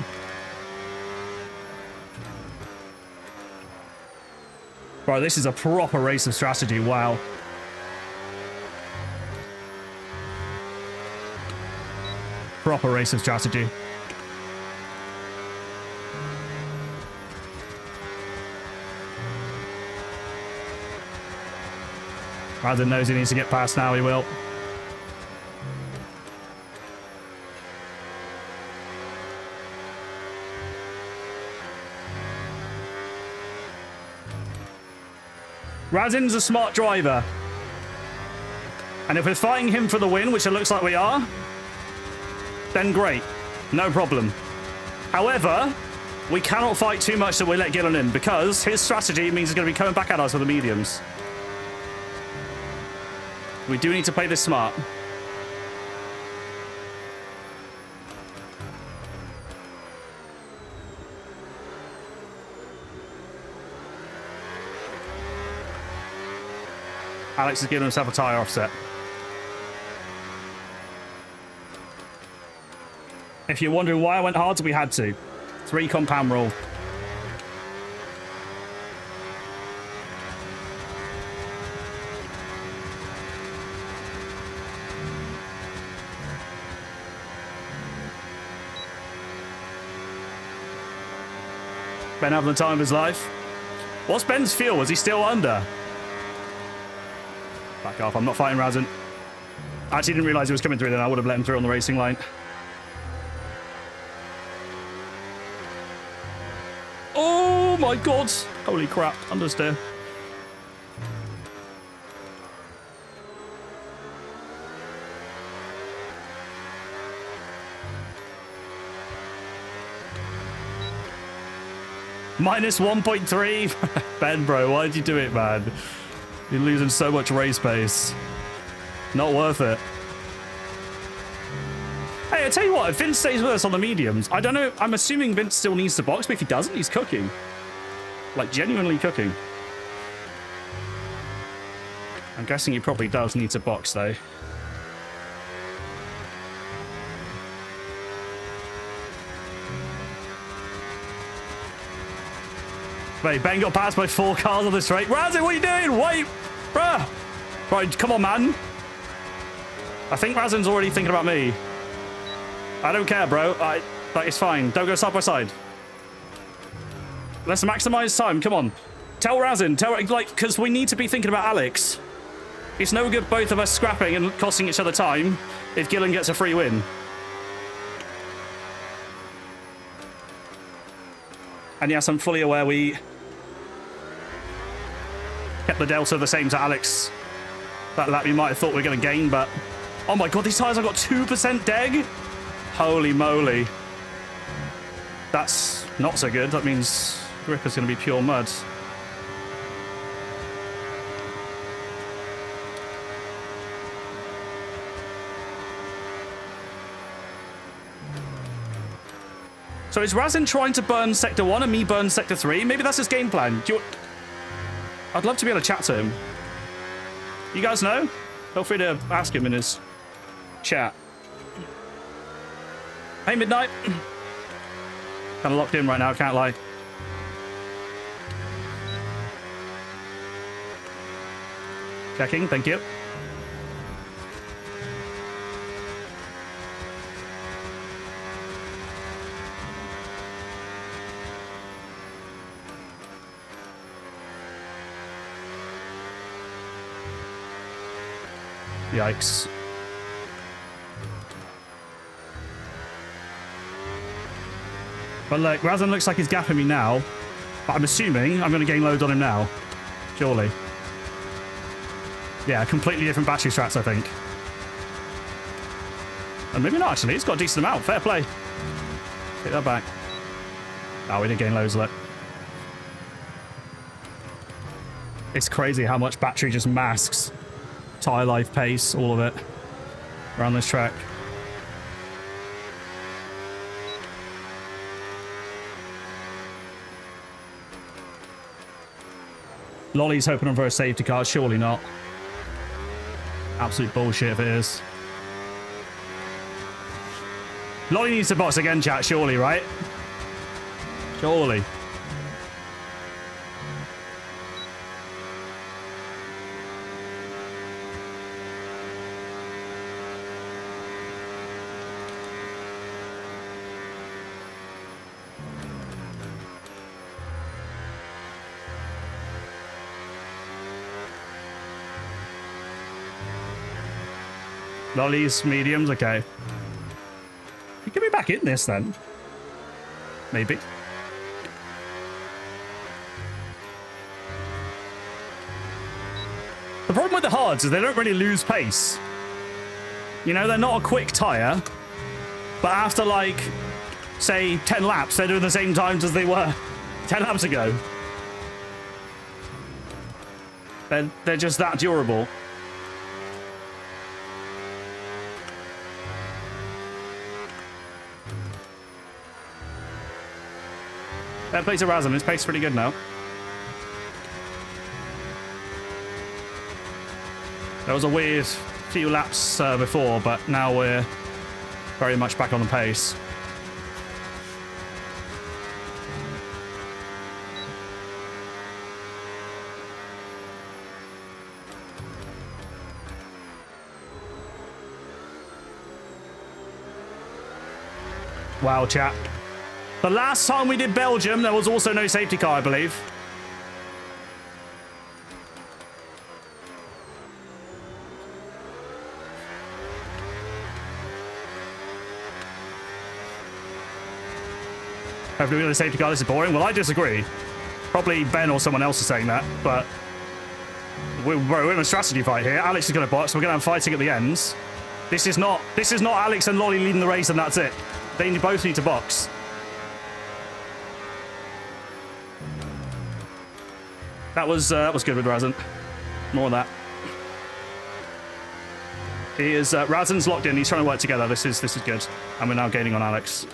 Bro, this is a proper race of strategy. Wow. Proper race of strategy. Razin knows he needs to get past now, he will. Razin's a smart driver. And if we're fighting him for the win, which it looks like we are, then great. No problem. However, we cannot fight too much that we let Gillen in, because his strategy means he's going to be coming back at us with the mediums. We do need to play this smart. Alex is giving himself a tyre offset. If you're wondering why I went hard, we had to. 3 compound rule. Ben having the time of his life. What's Ben's fuel? Is he still under? Back off, I'm not fighting Razin. I actually didn't realise he was coming through then. I would have let him through on the racing line. Oh my god! Holy crap, understeer. Minus 1.3. Ben, bro, why did you do it, man? You're losing so much race pace. Not worth it. Hey, I tell you what, if Vince stays with us on the mediums, I don't know, I'm assuming Vince still needs to box, but if he doesn't, he's cooking. Like, genuinely cooking. I'm guessing he probably does need to box, though. Wait, Ben got passed by 4 cars on this straight. Razin, what are you doing? Wait! Bruh! Right, come on, man. I think Razin's already thinking about me. I don't care, bro. Like, it's fine. Don't go side by side. Let's maximize time. Come on. Tell Razin. Tell, like, because we need to be thinking about Alex. It's no good both of us scrapping and costing each other time if Gillen gets a free win. And yes, I'm fully aware we kept the delta the same to Alex. That lap you might have thought we were going to gain, but... Oh my god, these tyres have got 2% deg? Holy moly. That's not so good. That means grip is going to be pure mud. So is Razin trying to burn Sector 1 and me burn Sector 3? Maybe that's his game plan. I'd love to be able to chat to him. You guys know? Feel free to ask him in his chat. Hey, Midnight. Kind of locked in right now, can't lie. Checking, thank you. Yikes. But look, Razin looks like he's gapping me now. But I'm assuming I'm going to gain load on him now. Surely. Yeah, completely different battery strats, I think. And maybe not, actually. It's got a decent amount. Fair play. Take that back. Oh, we did gain loads, look. It's crazy how much battery just masks tyre life, pace, all of it around this track. Lolly's hoping for a safety car. Surely not. Absolute bullshit if it is. Lolly needs to box again, chat. Surely, right? Surely. Lollies, mediums, okay. You can be back in this then. Maybe. The problem with the hards is they don't really lose pace. You know, they're not a quick tyre, but after like, say, 10 laps, they're doing the same times as they were 10 laps ago. They're just that durable. Fair play to Razin. His pace is pretty good now. There was a weird few laps before, but now we're very much back on the pace. Wow, chat. The last time we did Belgium, there was also no safety car, I believe. Hopefully we get a safety car. This is boring. Well, I disagree. Probably Ben or someone else is saying that, but we're in a strategy fight here. Alex is going to box. We're going to have fighting at the ends. This is not Alex and Lolly leading the race, and that's it. They both need to box. That was good with Razin. More of that. He is Razin's locked in. He's trying to work together. This is good, and we're now gaining on Alex.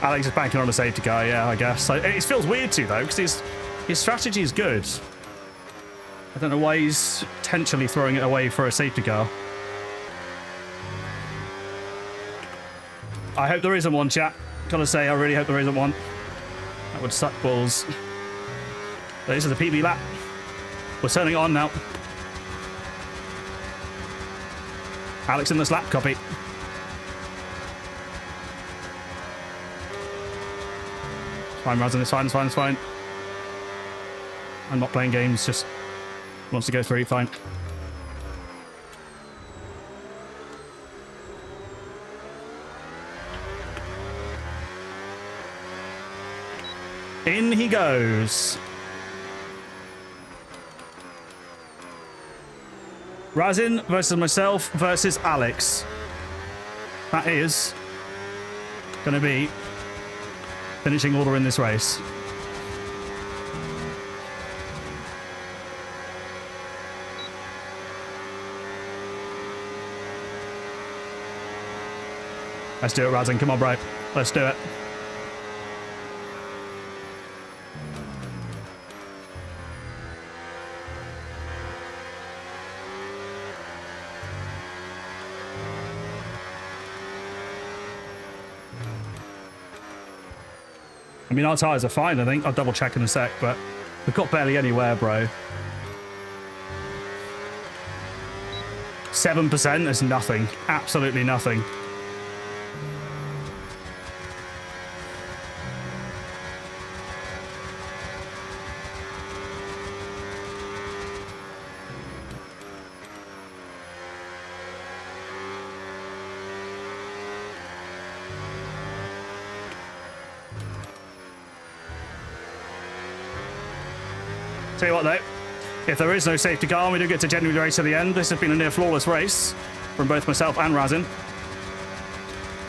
Alex is banking on a safety car, yeah, I guess. It feels weird too, though, because his strategy is good. I don't know why he's potentially throwing it away for a safety car. I hope there isn't one, chat. Gotta say, I really hope there isn't one. That would suck balls. This is a PB lap. We're turning it on now. Alex in the slap copy. It's fine, Razin, it's fine, it's fine, it's fine. I'm not playing games, just wants to go through, fine. In he goes. Razin versus myself versus Alex. That is going to be finishing order in this race. Let's do it, Razin. Come on, bro. Let's do it. I mean, our tyres are fine, I think. I'll double check in a sec, but we've got barely anywhere, bro. 7% is nothing. Absolutely nothing. Tell you what, though, if there is no safety car and we do get to genuinely race to the end, this has been a near flawless race from both myself and Razin.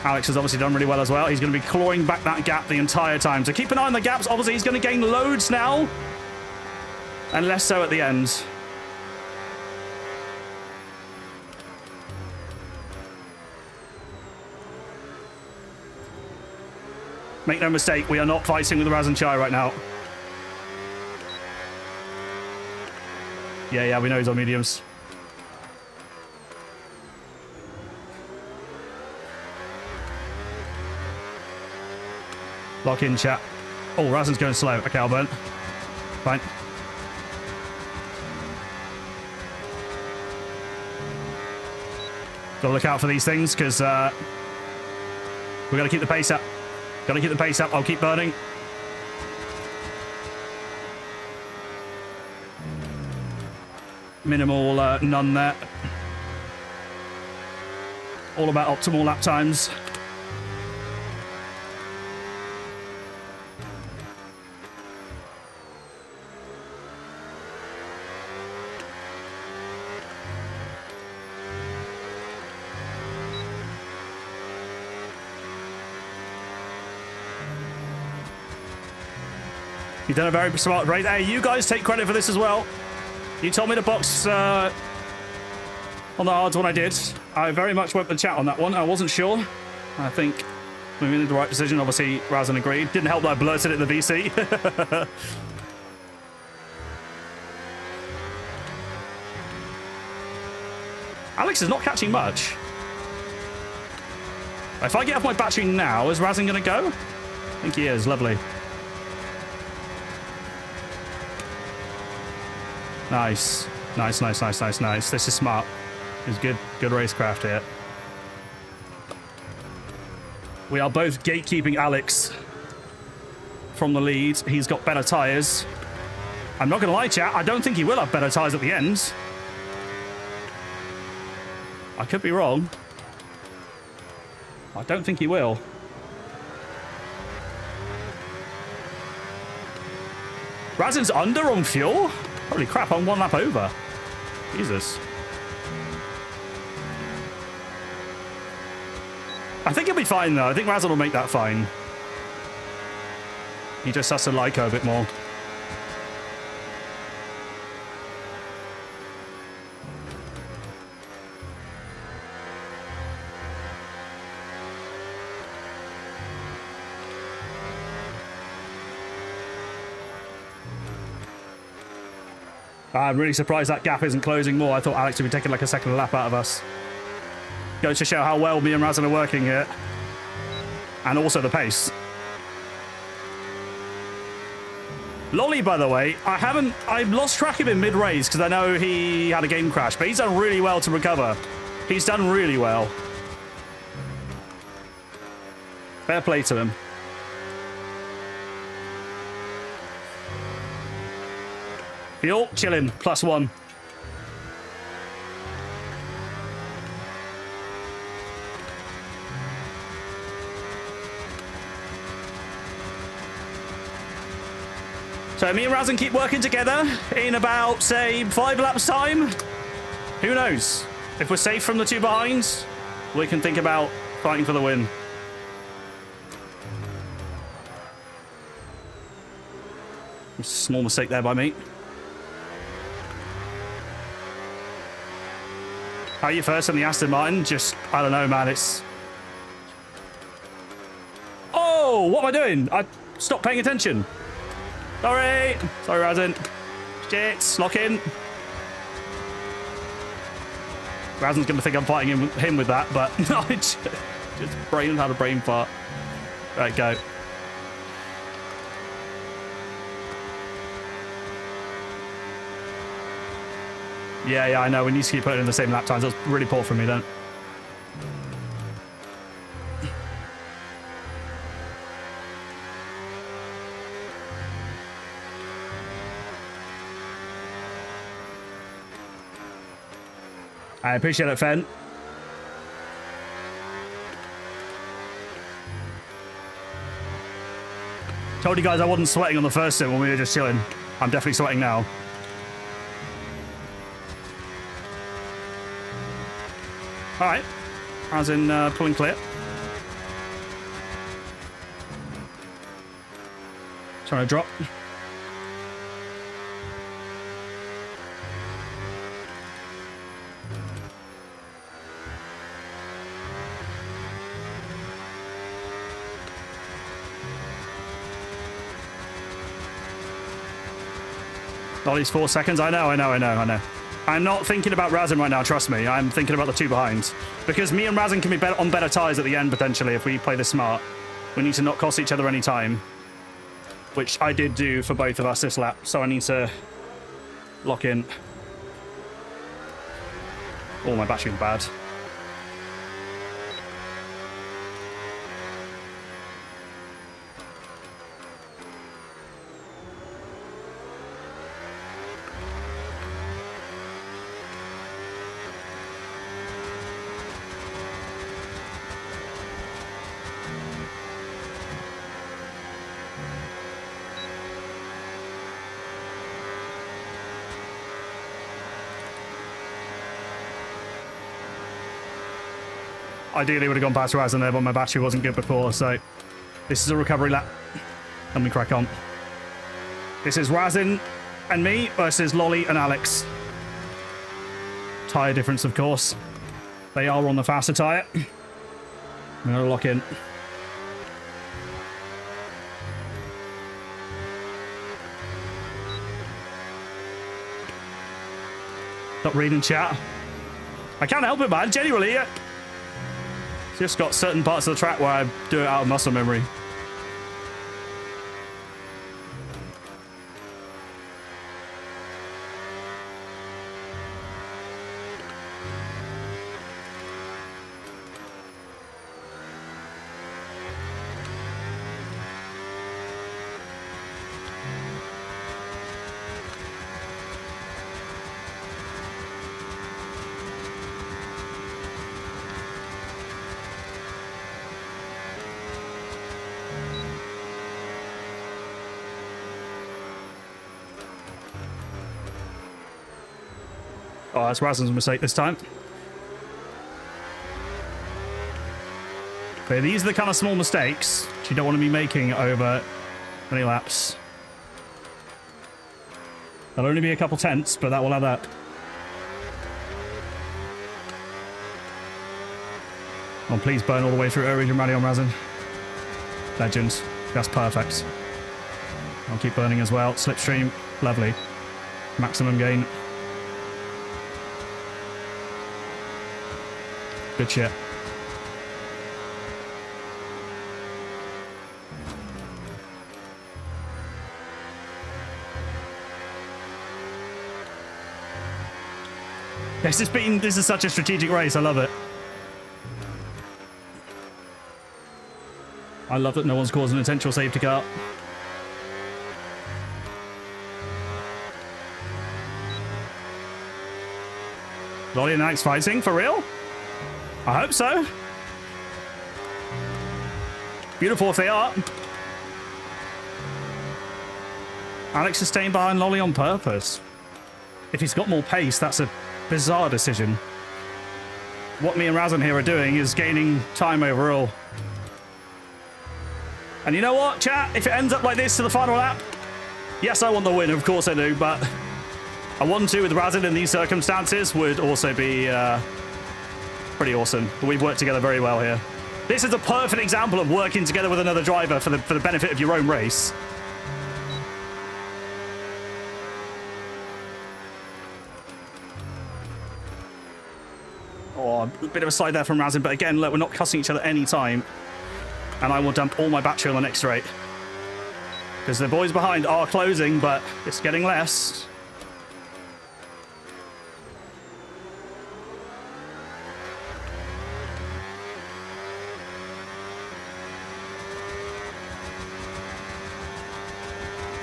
Alex has obviously done really well as well. He's going to be clawing back that gap the entire time. So keep an eye on the gaps. Obviously, he's going to gain loads now, and less so at the end. Make no mistake, we are not fighting with Razin Chai right now. Yeah, we know he's on mediums. Lock in, chat. Oh, Razin's going slow. Okay, I'll burn. Fine. Gotta look out for these things, because we gotta keep the pace up. Gotta keep the pace up. I'll keep burning. Minimal none there. All about optimal lap times. You've done a very smart race. Hey, you guys take credit for this as well. You told me to box on the hards when I did. I very much went for the chat on that one. I wasn't sure. I think we made the right decision. Obviously, Razin agreed. Didn't help that I blurted it in the VC. Alex is not catching much. If I get off my battery now, is Razin going to go? I think he is. Lovely. Nice. Nice. This is smart. It's good racecraft here. We are both gatekeeping Alex from the lead. He's got better tyres. I'm not going to lie, chat. I don't think he will have better tyres at the end. I could be wrong. I don't think he will. Razin's under on fuel? Holy crap, I'm one lap over. Jesus. I think he'll be fine, though. I think Razin will make that fine. He just has to like her a bit more. I'm really surprised that gap isn't closing more. I thought Alex would be taking like a second lap out of us. Goes to show how well me and Razin are working here. And also the pace. Lolly, by the way, I lost track of him mid-race because I know he had a game crash, but he's done really well to recover. He's done really well. Fair play to him. Fuel, chilling, +1. So me and Razin keep working together in about, say, 5 laps time. Who knows? If we're safe from the 2 behinds, we can think about fighting for the win. Small mistake there by me. How are you first in the Aston Martin? Just, I don't know, man. It's... Oh, what am I doing? I stopped paying attention. Sorry, Razin. Shit, lock in. Razin's going to think I'm fighting him with that, but no, I just had a brain fart. Right, go. Yeah, I know. We need to keep putting in the same lap times. That's really poor from me, then. I appreciate it, Fen. Told you guys I wasn't sweating on the first sim when we were just chilling. I'm definitely sweating now. All right, as in pulling clear. Trying to drop. All these 4 seconds. I know. I'm not thinking about Razin right now, trust me. I'm thinking about the 2 behinds. Because me and Razin can be on better tyres at the end, potentially, if we play this smart. We need to not cost each other any time. Which I did do for both of us this lap, so I need to lock in. Oh, my battery's bad. Ideally, would have gone past Razin there, but my battery wasn't good before, so this is a recovery lap, and we crack on. This is Razin and me versus Lolly and Alex. Tyre difference, of course. They are on the faster tyre. I'm going to lock in. Stop reading chat. I can't help it, man. Genuinely, yeah. Just got certain parts of the track where I do it out of muscle memory. Oh, that's Razin's mistake this time. Okay, these are the kind of small mistakes you don't want to be making over many laps. There'll only be a couple tenths, but that will add up. Oh, please burn all the way through Origin Rally on Razin. Legend. That's perfect. I'll keep burning as well. Slipstream. Lovely. Maximum gain. Good shit. This is such a strategic race. I love it. I love that no one's causing an intentional safety car. Lolly and Alex fighting for real? I hope so. Beautiful if they are. Alex is staying behind Lolly on purpose. If he's got more pace, that's a bizarre decision. What me and Razan here are doing is gaining time overall. And you know what, chat? If it ends up like this to the final lap, yes, I want the win, of course I do, but a 1-2 with Razan in these circumstances would also be pretty awesome. We've worked together very well here. This is a perfect example of working together with another driver for the benefit of your own race. Oh, a bit of a slide there from Razan, but again, look, we're not cussing each other any time. And I will dump all my battery on the next straight. Because the boys behind are closing, but it's getting less.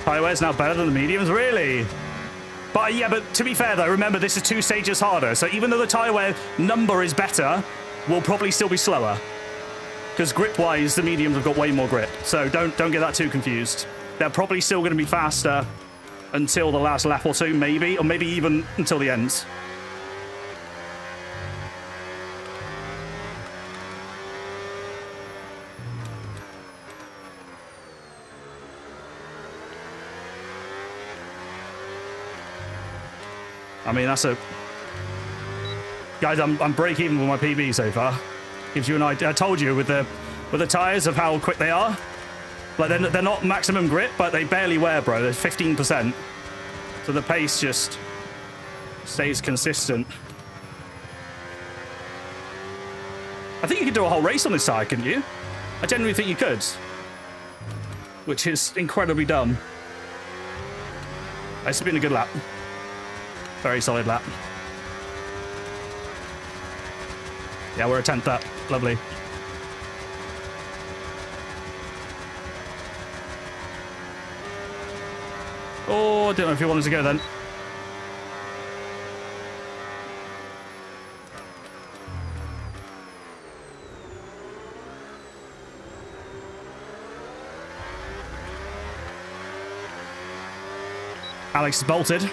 Highway's now better than the mediums, really? But yeah, but to be fair though, remember this is 2 stages harder, so even though the tyre wear number is better, we'll probably still be slower. Because grip-wise, the mediums have got way more grip, so don't get that too confused. They're probably still going to be faster until the last lap or two, maybe, or maybe even until the end. I mean, that's a... Guys, I'm break even with my PB so far. Gives you an idea. I told you with the tyres of how quick they are. Like, they're not maximum grip, but they barely wear, bro. They're 15%. So the pace just stays consistent. I think you could do a whole race on this side, couldn't you? I genuinely think you could. Which is incredibly dumb. It's been a good lap. Very solid lap. Yeah, we're a 10th up. Lovely. Oh, I don't know if you wanted to go then. Alex is bolted.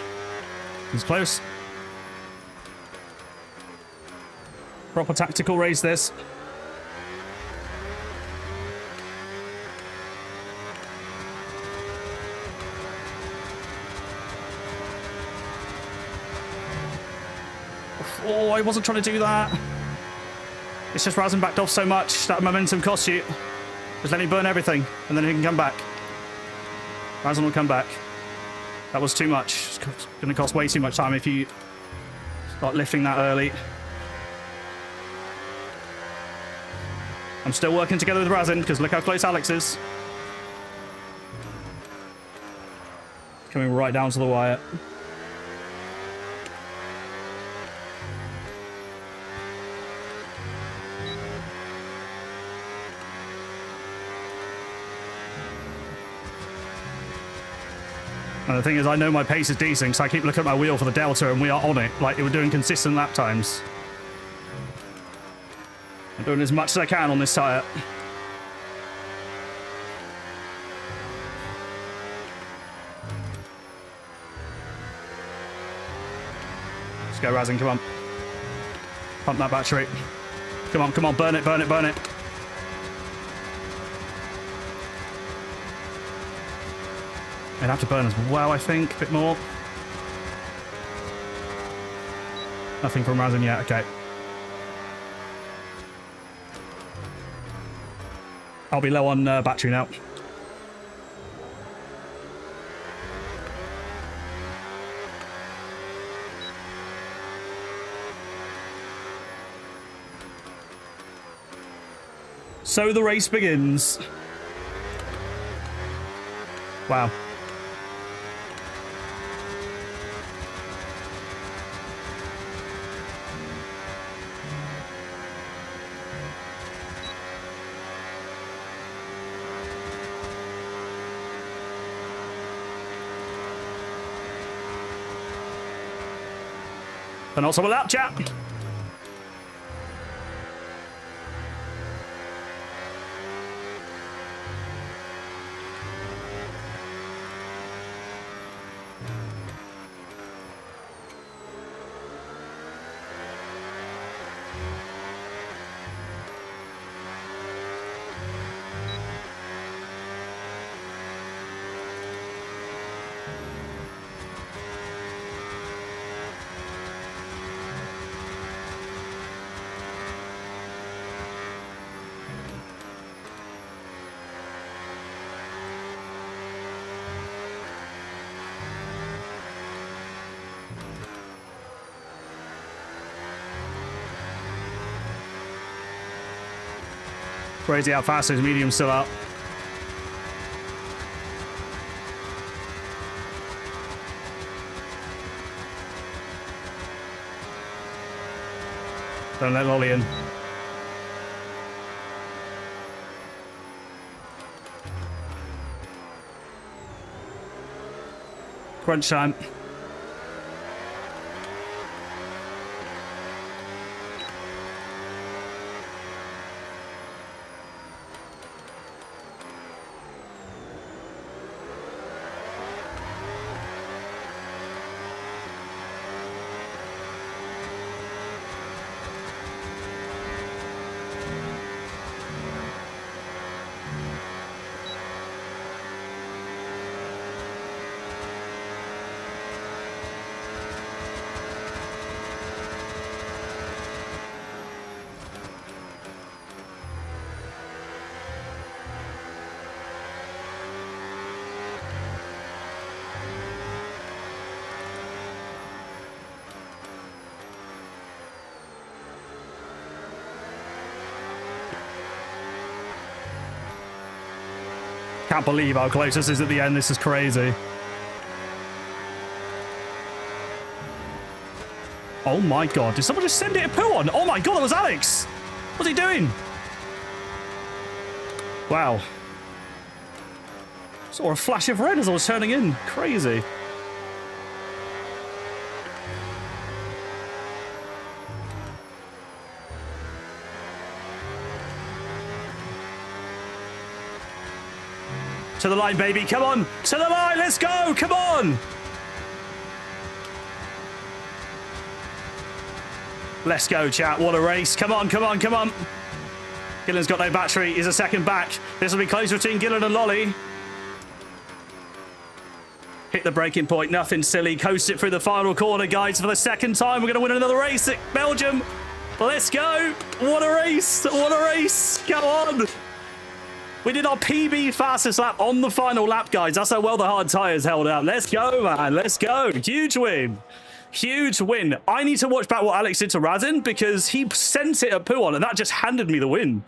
He's close. Proper tactical race this. Oh, I wasn't trying to do that. It's just Razan backed off so much that momentum costs you. Just let me burn everything and then he can come back. Razan will come back. That was too much. It's going to cost way too much time if you start lifting that early. I'm still working together with Razan because look how close Alex is. Coming right down to the wire. And the thing is, I know my pace is decent, so I keep looking at my wheel for the delta, and we are on it. Like, we're doing consistent lap times. I'm doing as much as I can on this tyre. Let's go, Razan, come on. Pump that battery. Come on, come on, burn it, burn it, burn it. I'd have to burn as well, I think, a bit more. Nothing from Razan yet, okay. I'll be low on battery now. So the race begins. Wow. Penultimate lap, chat. Crazy how fast his medium's still out. Don't let Lolly in. Crunch time. Can't believe how close this is at the end. This is crazy. Oh my god. Did someone just send it a poo on? Oh my god, that was Alex. What's he doing? Wow. Saw a flash of red as I was turning in. Crazy. To the line, baby. Come on. To the line. Let's go. Come on. Let's go, chat. What a race. Come on, come on, come on. Gillen's got no battery. He's a second back. This will be close between Gillen and Lolly. Hit the breaking point. Nothing silly. Coast it through the final corner, guys. For the second time, we're going to win another race at Belgium. Let's go. What a race. What a race. Come on. We did our PB fastest lap on the final lap, guys. That's how well the hard tyres held out. Let's go, man. Let's go. Huge win. Huge win. I need to watch back what Alex did to Razin because he sent it a poo on and that just handed me the win.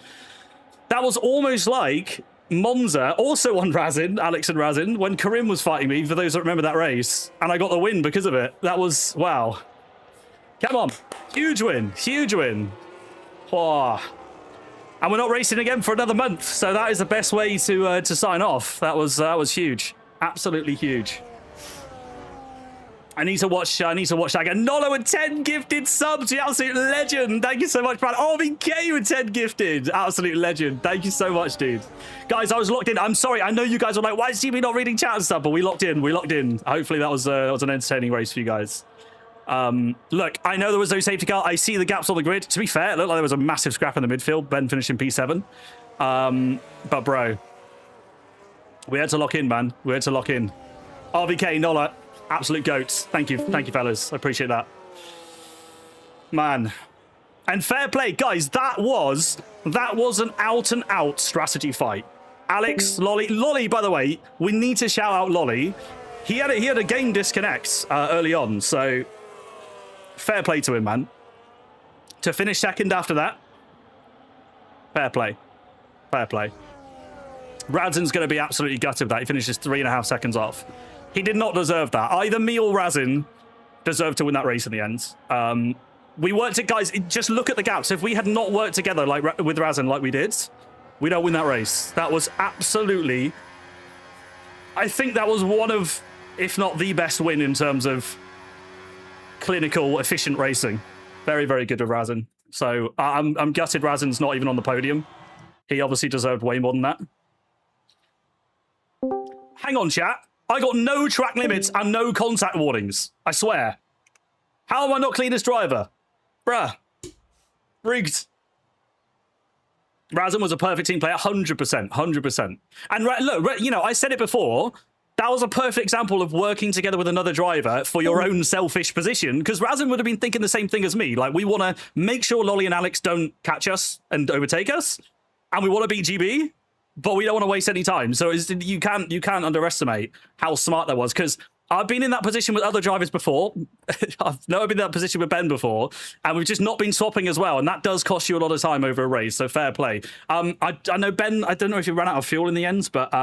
That was almost like Monza, also on Razin, Alex and Razin, when Karim was fighting me, for those that remember that race. And I got the win because of it. That was, wow. Come on. Huge win. Huge win. Oh. And we're not racing again for another month, so that is the best way to sign off. That was huge, absolutely huge. I need to watch that again. Nolo with 10 gifted subs, you absolute legend. Thank you so much, Brad. RBK with 10 gifted, absolute legend. Thank you so much, dude. Guys, I was locked in. I'm sorry. I know you guys were like, why is Jimmy not reading chat and stuff? But we locked in. We locked in. Hopefully that was an entertaining race for you guys. Look, I know there was no safety car. I see the gaps on the grid. To be fair, it looked like there was a massive scrap in the midfield. Ben finishing P7. But bro, we had to lock in, man. We had to lock in. RVK, Nola, absolute goats. Thank you, fellas. I appreciate that, man. And fair play, guys. That was an out and out strategy fight. Alex, Lolly. By the way, we need to shout out Lolly. He had a game disconnect early on, so. Fair play to him, man. To finish second after that. Fair play. Fair play. Razin's going to be absolutely gutted with that. He finishes 3.5 seconds off. He did not deserve that. Either me or Razin deserved to win that race in the end. We worked it, guys. Just look at the gaps. If we had not worked together like with Razin like we did, we don't win that race. That was absolutely... I think that was one of, if not the best win in terms of clinical, efficient racing. Very, very good with Razin. So I'm gutted Razin's not even on the podium. He obviously deserved way more than that. Hang on, chat. I got no track limits and no contact warnings. I swear. How am I not cleanest driver? Bruh. Rigged. Razin was a perfect team player, 100%, 100%. And look, you know, I said it before, that was a perfect example of working together with another driver for your own selfish position, because Razin would have been thinking the same thing as me. Like, we want to make sure Lolly and Alex don't catch us and overtake us, and we want to beat GB, but we don't want to waste any time. So you can't underestimate how smart that was, because I've been in that position with other drivers before. I've never been in that position with Ben before, and we've just not been swapping as well, and that does cost you a lot of time over a race, so fair play. I know Ben, I don't know if he ran out of fuel in the end, but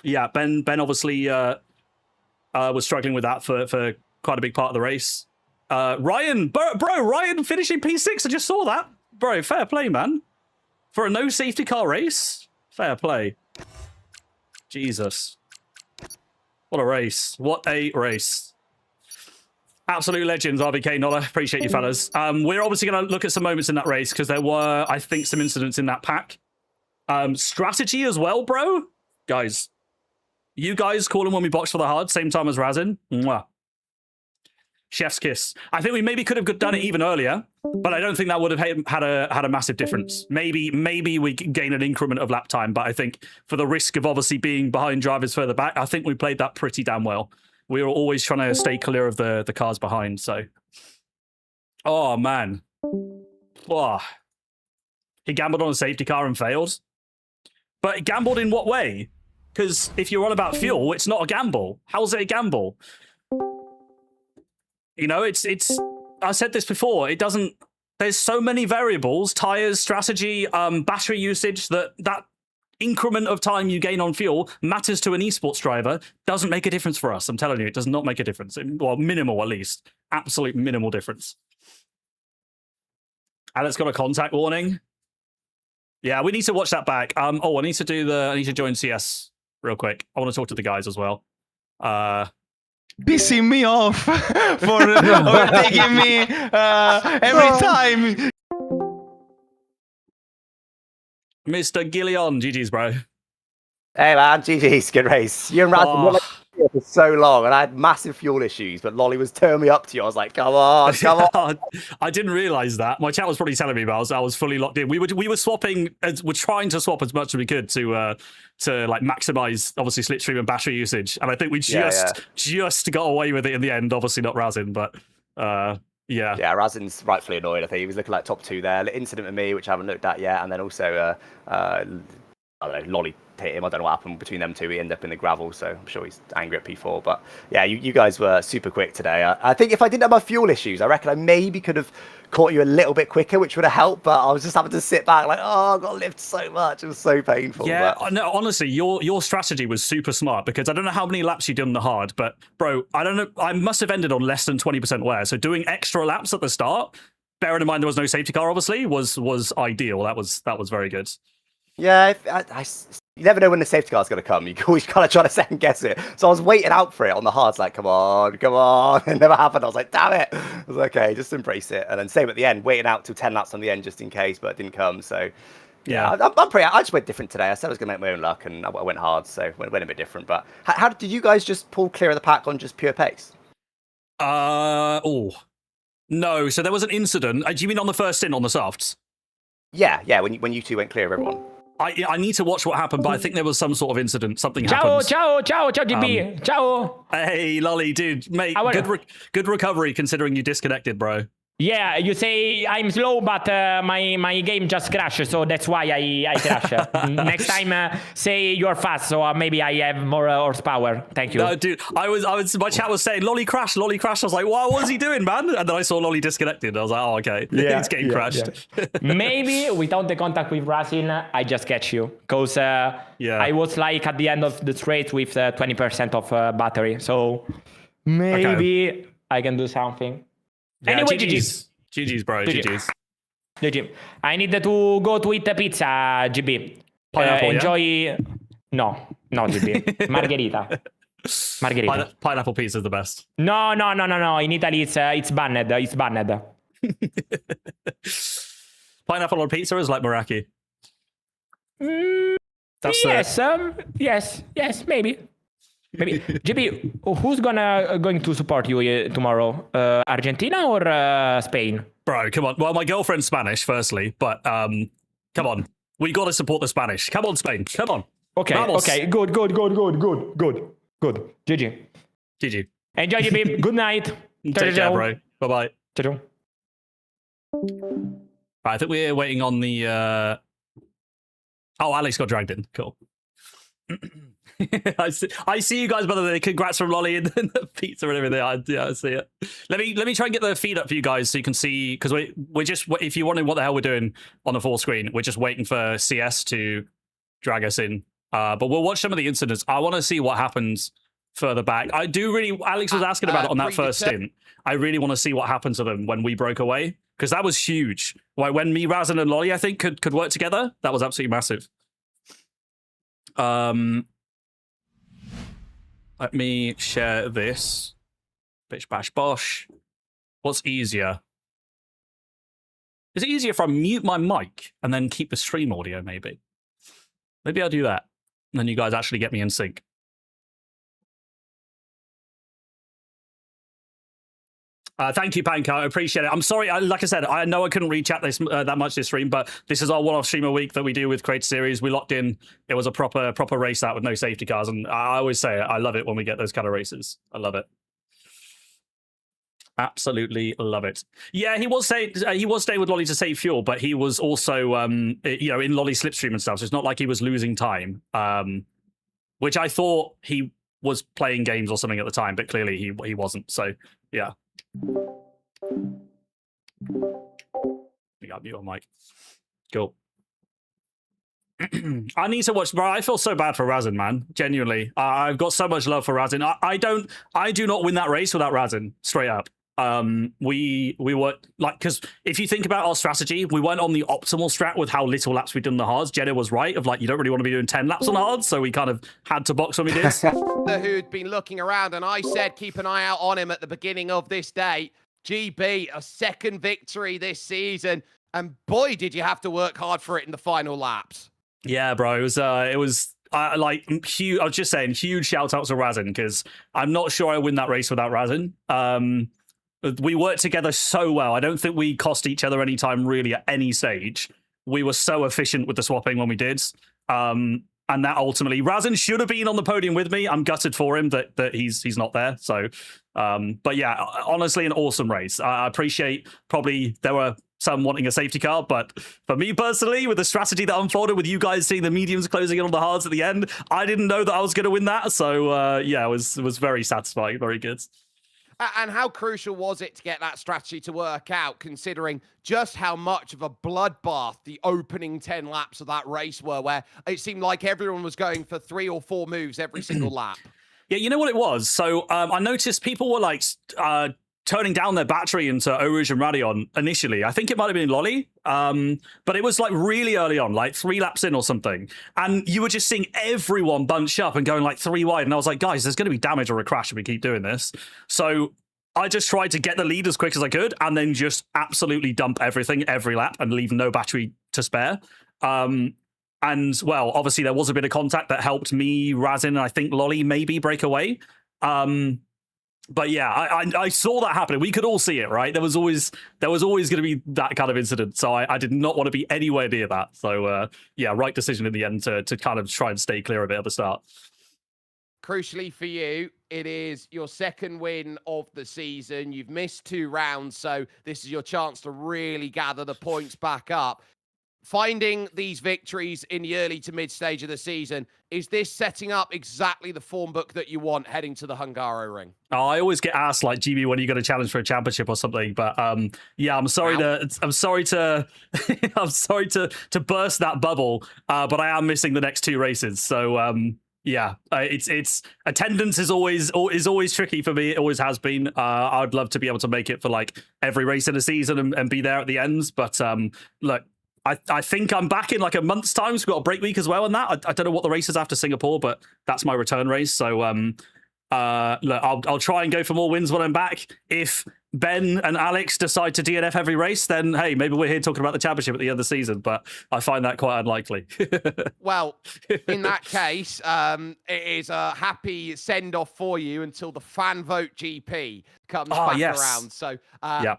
yeah, Ben obviously was struggling with that for quite a big part of the race. Ryan, bro, Ryan finishing P6, I just saw that. Bro, fair play, man. For a no safety car race, fair play. Jesus. What a race. What a race. Absolute legends, RBK, Nola. Appreciate you, fellas. We're obviously going to look at some moments in that race because there were, I think, some incidents in that pack. Strategy as well, bro. Guys, you guys call him when we box for the hard, same time as Razin. Mwah. Chef's kiss. I think we maybe could have done it even earlier, but I don't think that would have had a massive difference. Maybe we gain an increment of lap time, but I think for the risk of obviously being behind drivers further back, I think we played that pretty damn well. We were always trying to stay clear of the cars behind, so. Oh, man. Oh. He gambled on a safety car and failed. But gambled in what way? Because if you're on about fuel, it's not a gamble. How's it a gamble? You know, it's. I said this before. It doesn't. There's so many variables: tires, strategy, battery usage. That increment of time you gain on fuel matters to an esports driver. Doesn't make a difference for us. I'm telling you, it does not make a difference. Well, minimal at least. Absolute minimal difference. Alex got a contact warning. Yeah, we need to watch that back. I need to join CS real quick. I want to talk to the guys as well. Pissing me off for overtaking me every time. Mr. Gillion, GG's, bro. Hey man, GG's, good race. You and Razin were here for so long, and I had massive fuel issues, but Lolly was turning me up to you. I was like, come on, come on. I didn't realize that. My chat was probably telling me, but I was fully locked in. We were swapping, we're trying to swap as much as we could to like maximize obviously slipstream and battery usage, and I think we just got away with it in the end. Obviously not Razin, but yeah. Yeah, Razin's rightfully annoyed. I think he was looking like top two there. Incident with me, which I haven't looked at yet, and then also I don't know, Lolly hit him. I don't know what happened between them two. He ended up in the gravel, so I'm sure he's angry at P4. But yeah, you guys were super quick today. I think if I didn't have my fuel issues, I reckon I maybe could have caught you a little bit quicker, which would have helped. But I was just having to sit back like, oh, I got to lift so much. It was so painful. Yeah, no, honestly, your strategy was super smart because I don't know how many laps you did on the hard, but bro, I don't know. I must have ended on less than 20% wear. So doing extra laps at the start, bearing in mind there was no safety car, obviously, was ideal. That was very good. Yeah, you never know when the safety car's going to come. You always kind of try to second guess it. So I was waiting out for it on the hards, like, come on. It never happened. I was like, damn it. I was like, okay, just embrace it. And then same at the end, waiting out till 10 laps on the end just in case, but it didn't come. So yeah, I just went different today. I said I was going to make my own luck, and I went hard, so went a bit different. But how did you guys just pull clear of the pack on just pure pace? No. So there was an incident. Do you mean on the first stint on the softs? Yeah. When you two went clear of everyone. I need to watch what happened, but I think there was some sort of incident. Something happened. Ciao, GB. Ciao. Hey, Lolly, dude, mate, good recovery considering you disconnected, bro. Yeah, you say I'm slow, but my game just crashed, so that's why I crash. Next time, say you're fast, so maybe I have more horsepower. Thank you. No, dude, my chat was saying Lolly crashed. I was like, what was he doing, man? And then I saw Lolly disconnected. I was like, oh, okay, his game crashed. Yeah. Maybe without the contact with Razin, I just catch you, because I was like at the end of the straight with 20% of battery, so maybe I can do something. Yeah, anyway, GG's, bro. GG's. I need to go to eat a pizza, GB. Pineapple, enjoy. No, GB. Margherita. Margherita. Pineapple pizza is the best. No. In Italy, it's banned. It's banned. Pineapple on pizza is like Meraki. Yes, maybe. JP, who's going to support you tomorrow? Argentina or Spain? Bro, come on. Well, my girlfriend's Spanish, firstly, but come on. We got to support the Spanish. Come on, Spain. Come on. Okay, Vamos. okay. Good. GG. GG. Enjoy, JP. Good night. Take care, bro. Bye-bye. Ciao. Right, I think we're waiting on the... Oh, Alex got dragged in. Cool. I see you guys, by the way. Congrats from Lolly and the pizza and everything. I see it. Let me try and get the feed up for you guys so you can see, because we're just, if you're wondering what the hell we're doing on the full screen, we're just waiting for CS to drag us in. But we'll watch some of the incidents. I want to see what happens further back. I do really. Alex was asking about it on that first stint. I really want to see what happened to them when we broke away, because that was huge. Like when me, Razin, and Lolly, I think, could work together. That was absolutely massive. Let me share this. Bitch bash bosh. What's easier? Is it easier if I mute my mic and then keep the stream audio, maybe? Maybe I'll do that. And then you guys actually get me in sync. Thank you, Panko. I appreciate it. I'm sorry. Like I said, I know I couldn't re-chat this that much this stream, but this is our one-off stream a week that we do with Creator Series. We locked in. It was a proper race out with no safety cars, and I always say it. I love it when we get those kind of races. I love it. Absolutely love it. Yeah, he was staying with Lolly to save fuel, but he was also in Lolly slipstream and stuff. So it's not like he was losing time, which I thought he was playing games or something at the time, but clearly he wasn't. So yeah. We got you on mic. Cool. I need to watch, bro. I feel so bad for Razin, man. Genuinely, I've got so much love for Razin. I do not win that race without Razin. Straight up. We were like, because if you think about our strategy, we went on the optimal strat with how little laps we did on the hards. Jenna was right of like, you don't really want to be doing 10 laps on the hards, so we kind of had to box when we did. Who'd been looking around, and I said keep an eye out on him at the beginning of this day. GB, a second victory this season, and boy, did you have to work hard for it in the final laps. Yeah, bro, it was like huge. I was just saying, huge shout out to Razin, because I'm not sure I win that race without Razin. We worked together so well. I don't think we cost each other any time really at any stage. We were so efficient with the swapping when we did. And that ultimately, Razin should have been on the podium with me. I'm gutted for him that he's not there. So, but yeah, honestly, an awesome race. I appreciate probably there were some wanting a safety car, but for me personally, with the strategy that unfolded, with you guys seeing the mediums closing in on the hards at the end, I didn't know that I was going to win that. So yeah, it was very satisfying. Very good. And how crucial was it to get that strategy to work out, considering just how much of a bloodbath the opening 10 laps of that race were, where it seemed like everyone was going for 3 or 4 moves every single lap? Yeah, you know what it was? So I noticed people were like turning down their battery into Eau Rouge and Radion initially. I think it might have been Lolly, but it was like really early on, like 3 laps in or something. And you were just seeing everyone bunch up and going like 3 wide. And I was like, guys, there's going to be damage or a crash if we keep doing this. So I just tried to get the lead as quick as I could and then just absolutely dump everything every lap and leave no battery to spare. And well, obviously there was a bit of contact that helped me, Razin, and I think Lolly maybe break away. But yeah, I saw that happening. We could all see it, right? There was always going to be that kind of incident. So I did not want to be anywhere near that. So yeah, right decision in the end to kind of try and stay clear of it at the start. Crucially for you, it is your second win of the season. You've missed 2 rounds, so this is your chance to really gather the points back up. Finding these victories in the early to mid stage of the season, is this setting up exactly the form book that you want heading to the Hungaro ring? Oh, I always get asked like, GB, when are you going to challenge for a championship or something? But yeah, I'm sorry to I'm sorry to burst that bubble, but I am missing the next 2 races. So yeah, it's attendance is always tricky for me. It always has been. I'd love to be able to make it for like every race in a season and be there at the ends. But look, I think I'm back in like a month's time. So we've got a break week as well. And that I don't know what the race is after Singapore, but that's my return race. So Look, I'll try and go for more wins when I'm back. If Ben and Alex decide to DNF every race, then hey, maybe we're here talking about the championship at the end of the season, but I find that quite unlikely. Well, in that case, it is a happy send-off for you until the fan vote GP comes back around. So yeah.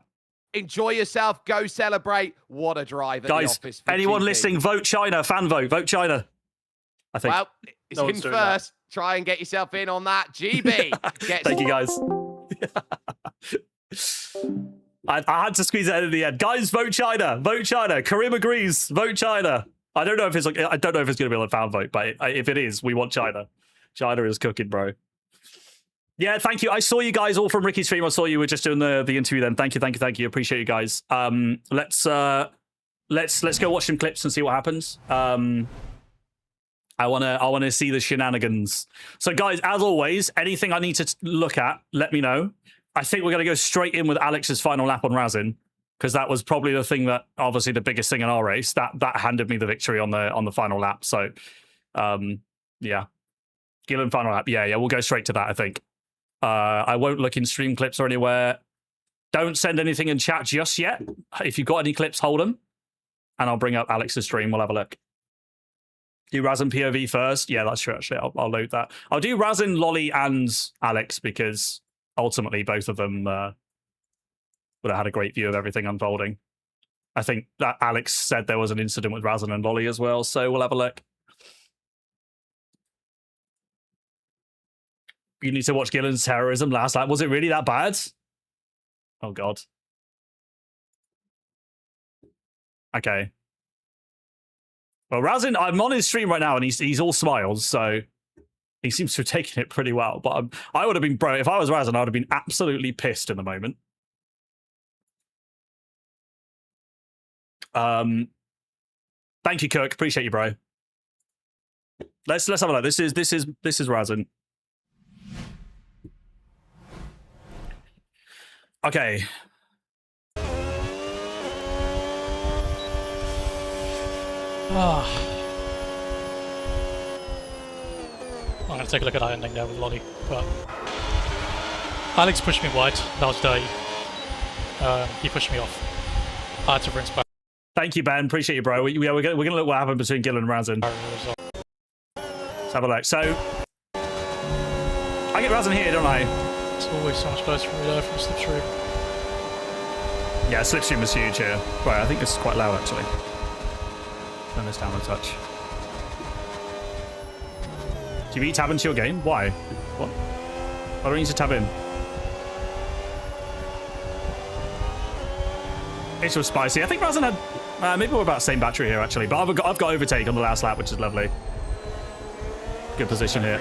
Enjoy yourself. Go celebrate. What a drive at Guys, the office for anyone GP. listening, vote China. Fan vote. Vote China. I think. Well, it's in first. Try and get yourself in on that. GB. Thank you, guys. I had to squeeze that in the end. Guys, vote China. Vote China. Karim agrees. Vote China. I don't know if it's going to be a fan vote, but if it is, we want China. China is cooking, bro. Yeah, thank you. I saw you guys all from Ricky's stream. I saw you were just doing the interview then. Thank you. Appreciate you guys. Let's go watch some clips and see what happens. I wanna see the shenanigans. So guys, as always, anything I need to look at, let me know. I think we're gonna go straight in with Alex's final lap on Razin, because that was probably the thing that obviously the biggest thing in our race. That handed me the victory on the final lap. So yeah. Gillen final lap. Yeah, we'll go straight to that, I think. I won't look in stream clips or anywhere. Don't send anything in chat just yet. If you've got any clips, hold them. And I'll bring up Alex's stream. We'll have a look. Do Razin POV first. Yeah, that's true, actually. I'll load that. I'll do Razin, Lolly, and Alex, because ultimately both of them would have had a great view of everything unfolding. I think that Alex said there was an incident with Razin and Lolly as well, so we'll have a look. You need to watch Gillen's terrorism last night. Was it really that bad? Oh, God. Okay. Well, Razin, I'm on his stream right now, and he's all smiles, so he seems to have taken it pretty well. But I would have been, bro, if I was Razin, I would have been absolutely pissed in the moment. Thank you, Kirk. Appreciate you, bro. Let's have a look. This is Razin. Okay. I'm going to take a look at that ending there with Lolly, but Alex pushed me wide. That was dirty. He pushed me off. I had to rinse back. Thank you, Ben. Appreciate you, bro. We're gonna look what happened between Gillen and Razin. Let's have a look. So I get Razin here, don't I? It's always so much closer from the slipstream. Yeah, slipstream is huge here. Right, I think this is quite loud actually. Turn this down a touch. Do you tab into your game? Why? What? I don't need to tab in. It was spicy. I think Razin had... maybe we're about the same battery here, actually. But I've got overtake on the last lap, which is lovely. Good position here.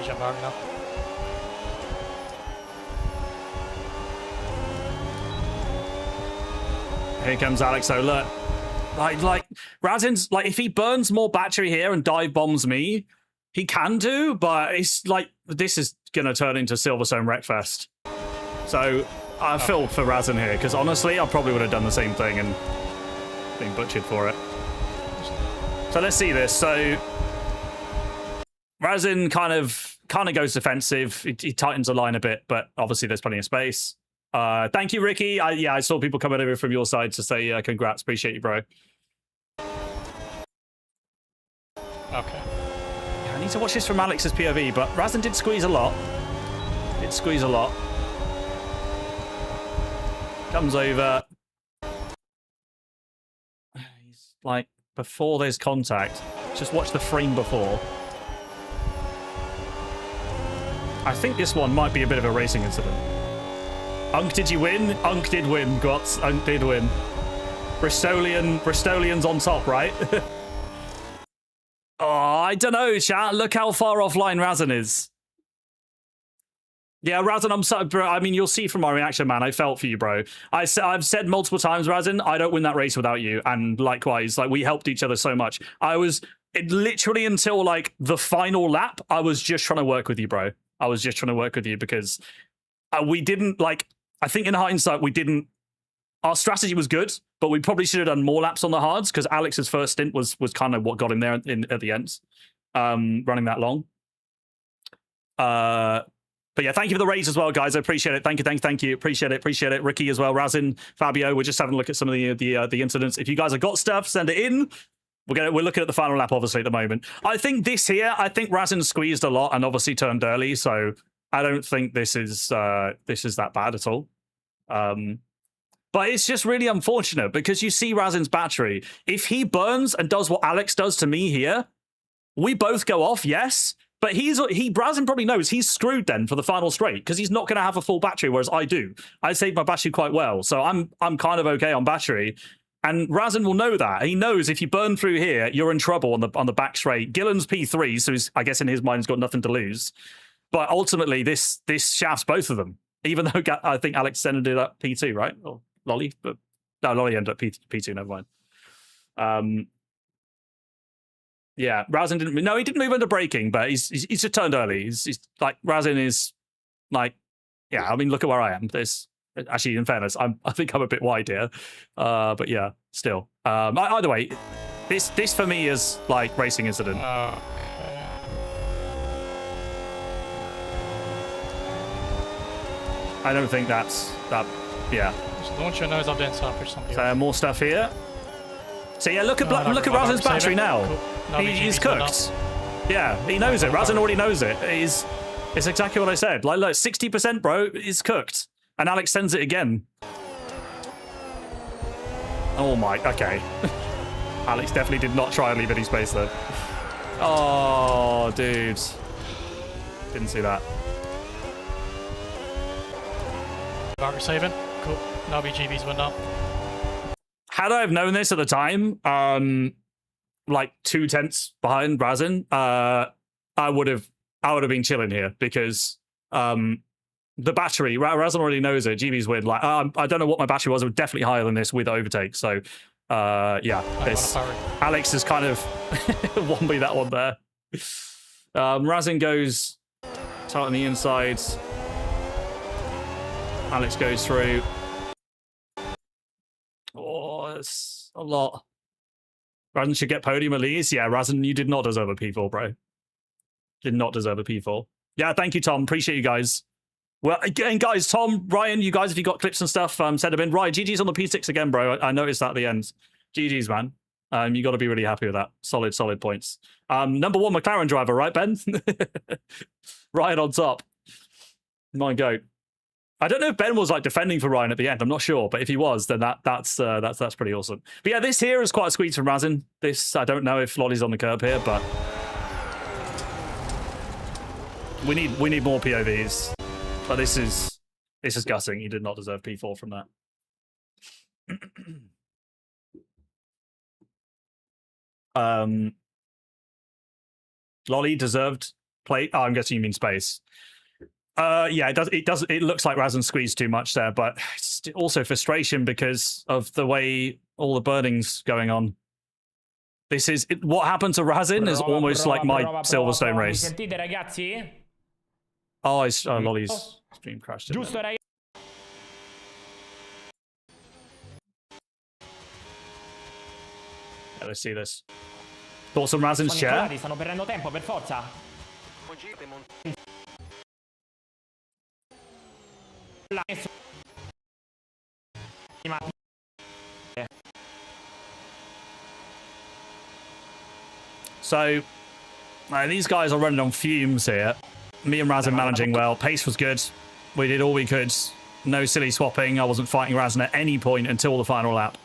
Here comes Alex. So look, like Razin's like, if he burns more battery here and dive bombs me, he can do. But it's like, this is gonna turn into Silverstone Wreckfest. So I feel for Razin here, because honestly, I probably would have done the same thing and been butchered for it. So let's see this. So Razin kind of goes defensive. He tightens the line a bit, but obviously there's plenty of space. Thank you, Ricky. I saw people coming over from your side to say congrats. Appreciate you, bro. Okay. Yeah, I need to watch this from Alex's POV, but Razin did squeeze a lot. Comes over. He's like, before there's contact, just watch the frame before. I think this one might be a bit of a racing incident. Unk, did you win? Unk did win, Gots. Unk did win. Bristolian's on top, right? Oh, I don't know, chat. Look how far offline Razin is. Yeah, Razin, I'm sorry, bro. I mean, you'll see from my reaction, man. I felt for you, bro. I've said multiple times, Razin, I don't win that race without you. And likewise, like, we helped each other so much. Literally until, like, the final lap, I was just trying to work with you, bro. I was just trying to work with you because we didn't, like, I think in hindsight, our strategy was good, but we probably should have done more laps on the hards because Alex's first stint was kind of what got him there at the end, running that long. But But yeah, thank you for the raise as well, guys. I appreciate it. Thank you. Appreciate it. Ricky as well. Razin, Fabio. We're just having a look at some of the incidents. If you guys have got stuff, send it in. We're looking at the final lap, obviously, at the moment. I think Razin squeezed a lot and obviously turned early, so I don't think this is that bad at all. But it's just really unfortunate because you see Razin's battery. If he burns and does what Alex does to me here, we both go off, yes. But Razin probably knows he's screwed then for the final straight because he's not going to have a full battery, whereas I do. I saved my battery quite well, so I'm kind of okay on battery. And Razin will know that. He knows if you burn through here, you're in trouble on the back straight. Gillen's P3, so I guess in his mind he's got nothing to lose. But ultimately, this shafts both of them. Even though I think Alex ended up P2, right? Or Lolly, but no, Lolly ended up P2. Never mind. Yeah, Razin didn't. No, he didn't move under braking, but he's just turned early. He's like Razin is like, yeah. I mean, look at where I am. Actually, in fairness, I think I'm a bit wide here, but yeah, still. Either way, this for me is like racing incident. I don't think that's that. Yeah. Just launch your nose up the inside, push something. So more stuff here. So yeah, look at Razin's battery now. Cool. He's cooked. Yeah, he knows it. Razin already knows it. It's exactly what I said. Like, look, 60%, bro, is cooked. And Alex sends it again. Oh my, okay. Alex definitely did not try and leave any space there. Oh, dude. Didn't see that. Battery saving. Cool. Now BGB's went up. Had I have known this at the time, like 2 tenths behind Razin, I would have been chilling here because the battery, Razin already knows it. GB's weird. Like, I don't know what my battery was. It was definitely higher than this with overtake. So, yeah, Alex has kind of won me that one there. Razin goes tight on the inside. Alex goes through. Oh, that's a lot. Razin should get podium at least. Yeah, Razin, you did not deserve a P4, bro. Did not deserve a P4. Yeah, thank you, Tom. Appreciate you guys. Well, again, guys, Tom, Ryan, you guys, if you got clips and stuff, send them in. Ryan, GG's on the P6 again, bro. I noticed that at the end. GG's, man. You got to be really happy with that. Solid points. Number 1 McLaren driver, right, Ben? Ryan on top. My goat. I don't know if Ben was like defending for Ryan at the end. I'm not sure, but if he was, then that's pretty awesome. But yeah, this here is quite a squeeze from Razin. This, I don't know if Lolly's on the curb here, but we need more POVs. But this is gutting. He did not deserve P4 from that. Lolly deserved plate. Oh, I'm guessing you mean space. Yeah, it looks like Razin squeezed too much there, but it's also frustration because of the way all the burning's going on. What happened to Razin is almost like my Silverstone race. Oh, Lolly's stream crashed. Yeah, let's see this. Thoughts on Razin's chair? So, these guys are running on fumes here. Me and Razin managing well. Pace was good. We did all we could. No silly swapping. I wasn't fighting Razin at any point until the final lap.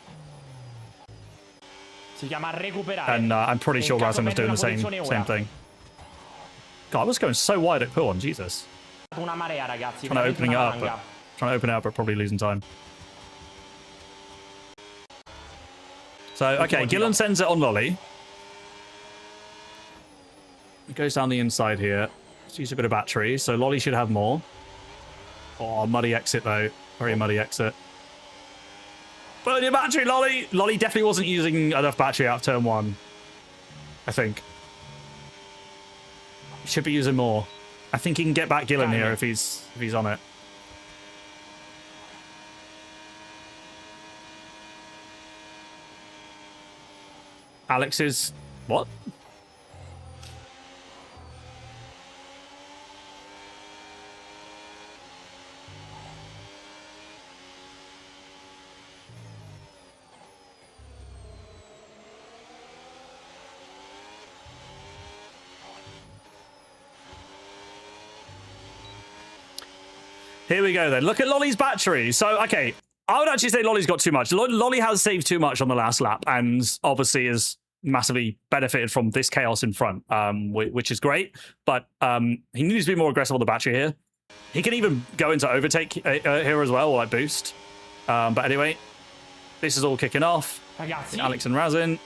And I'm pretty sure Razin was doing the same thing. God, I was going so wide at Pullman, Jesus. Trying to open it up, but probably losing time. So, okay, Gillen sends it on Lolly. It goes down the inside here. Let's use a bit of battery, so Lolly should have more. Oh, muddy exit, though. Very muddy exit. Burn your battery, Lolly! Lolly definitely wasn't using enough battery out of turn 1. I think. Should be using more. I think he can get back Gillen here if he's on it. Alex is... What? Here we go then. Look at Lolly's battery. So, okay, I would actually say Lolly's got too much. Lolly has saved too much on the last lap and obviously is massively benefited from this chaos in front, which is great. But he needs to be more aggressive on the battery here. He can even go into overtake here as well, or like boost. But anyway, this is all kicking off. Alex and Razin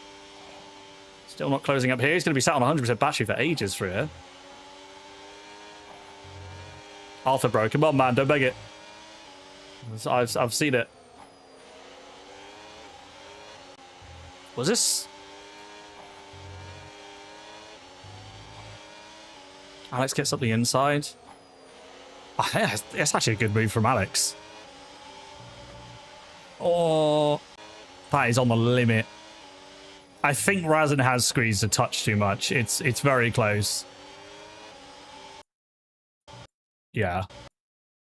still not closing up here. He's going to be sat on 100% battery for ages through here. Arthur, bro, come on, man, don't beg it. I've seen it. Was this? Alex gets up the inside. Oh, that's actually a good move from Alex. Oh, that is on the limit. I think Razin has squeezed a touch too much. It's very close. Yeah.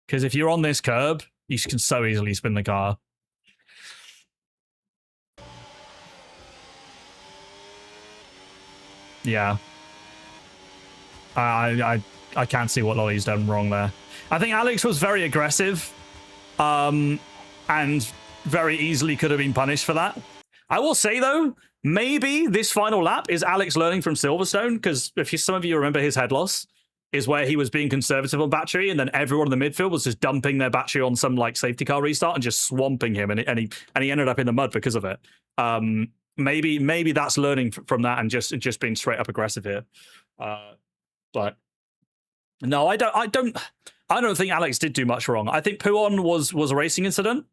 Because if you're on this curb, you can so easily spin the car. Yeah. I can't see what Lolly's done wrong there. I think Alex was very aggressive. And very easily could have been punished for that. I will say, though, maybe this final lap is Alex learning from Silverstone, because if some of you remember his head loss, is where he was being conservative on battery, and then everyone in the midfield was just dumping their battery on some like safety car restart and just swamping him, and he ended up in the mud because of it. Maybe that's learning from that and just being straight up aggressive here. But no, I don't think Alex did do much wrong. I think Puon was a racing incident.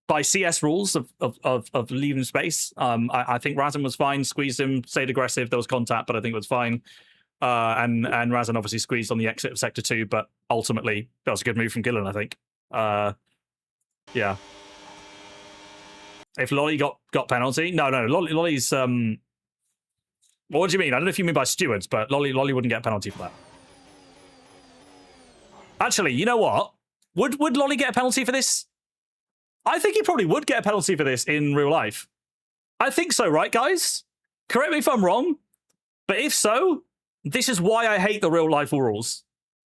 By CS rules of leaving space. I think Razin was fine, squeezed him, stayed aggressive, there was contact, but I think it was fine. And Razin obviously squeezed on the exit of Sector 2, but ultimately, that was a good move from Gillen, I think. Yeah. If Lolly got penalty? No, Lolly's... What do you mean? I don't know if you mean by stewards, but Lolly wouldn't get a penalty for that. Actually, you know what? Would Lolly get a penalty for this? I think he probably would get a penalty for this in real life. I think so, right, guys? Correct me if I'm wrong. But if so, this is why I hate the real life rules.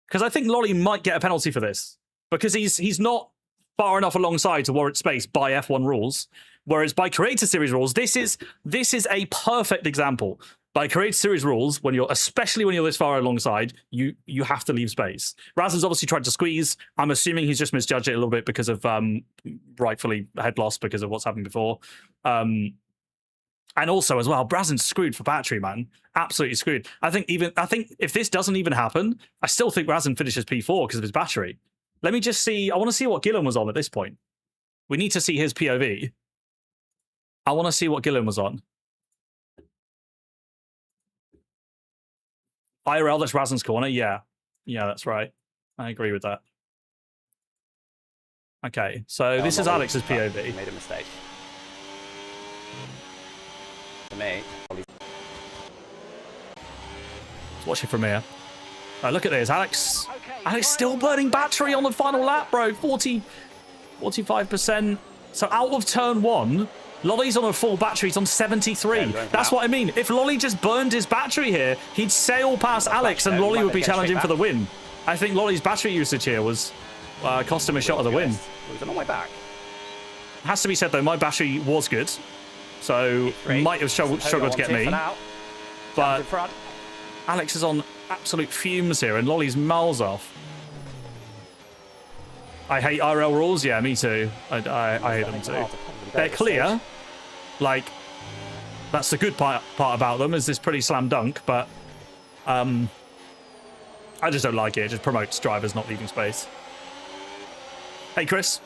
Because I think Lolly might get a penalty for this. Because he's not far enough alongside to warrant space by F1 rules. Whereas by Creator Series rules, this is a perfect example. By Creator Series rules, especially when you're this far alongside, you have to leave space. Razin's obviously tried to squeeze. I'm assuming he's just misjudged it a little bit because of rightfully head loss because of what's happened before. And also as well, Razin's screwed for battery, man. Absolutely screwed. I think if this doesn't even happen, I still think Razin finishes P4 because of his battery. Let me just see. I want to see what Gillen was on at this point. We need to see his POV. I want to see what Gillen was on. IRL, that's Razin's corner. Yeah, that's right. I agree with that. Okay, so this is Alex's POV. He made a mistake. For me. Let's watch it from here. Look at this, Alex. Alex still burning battery on the final lap, bro. 45%. So out of turn 1, Lolly's on a full battery. He's on 73. Yeah, that's what I mean. If Lolly just burned his battery here, he'd sail past Alex and Lolly would be challenging for the win. I think Lolly's battery usage here was cost him a shot at the win. Was it on my back? Has to be said, though, my battery was good. So might have struggled to get me. But Alex is on absolute fumes here and Lolly's miles off. I hate IRL rules. Yeah, me too. I hate them too. They're clear. Like, that's the good part about them, is this pretty slam dunk, but I just don't like it. It just promotes drivers not leaving space. Hey, Chris.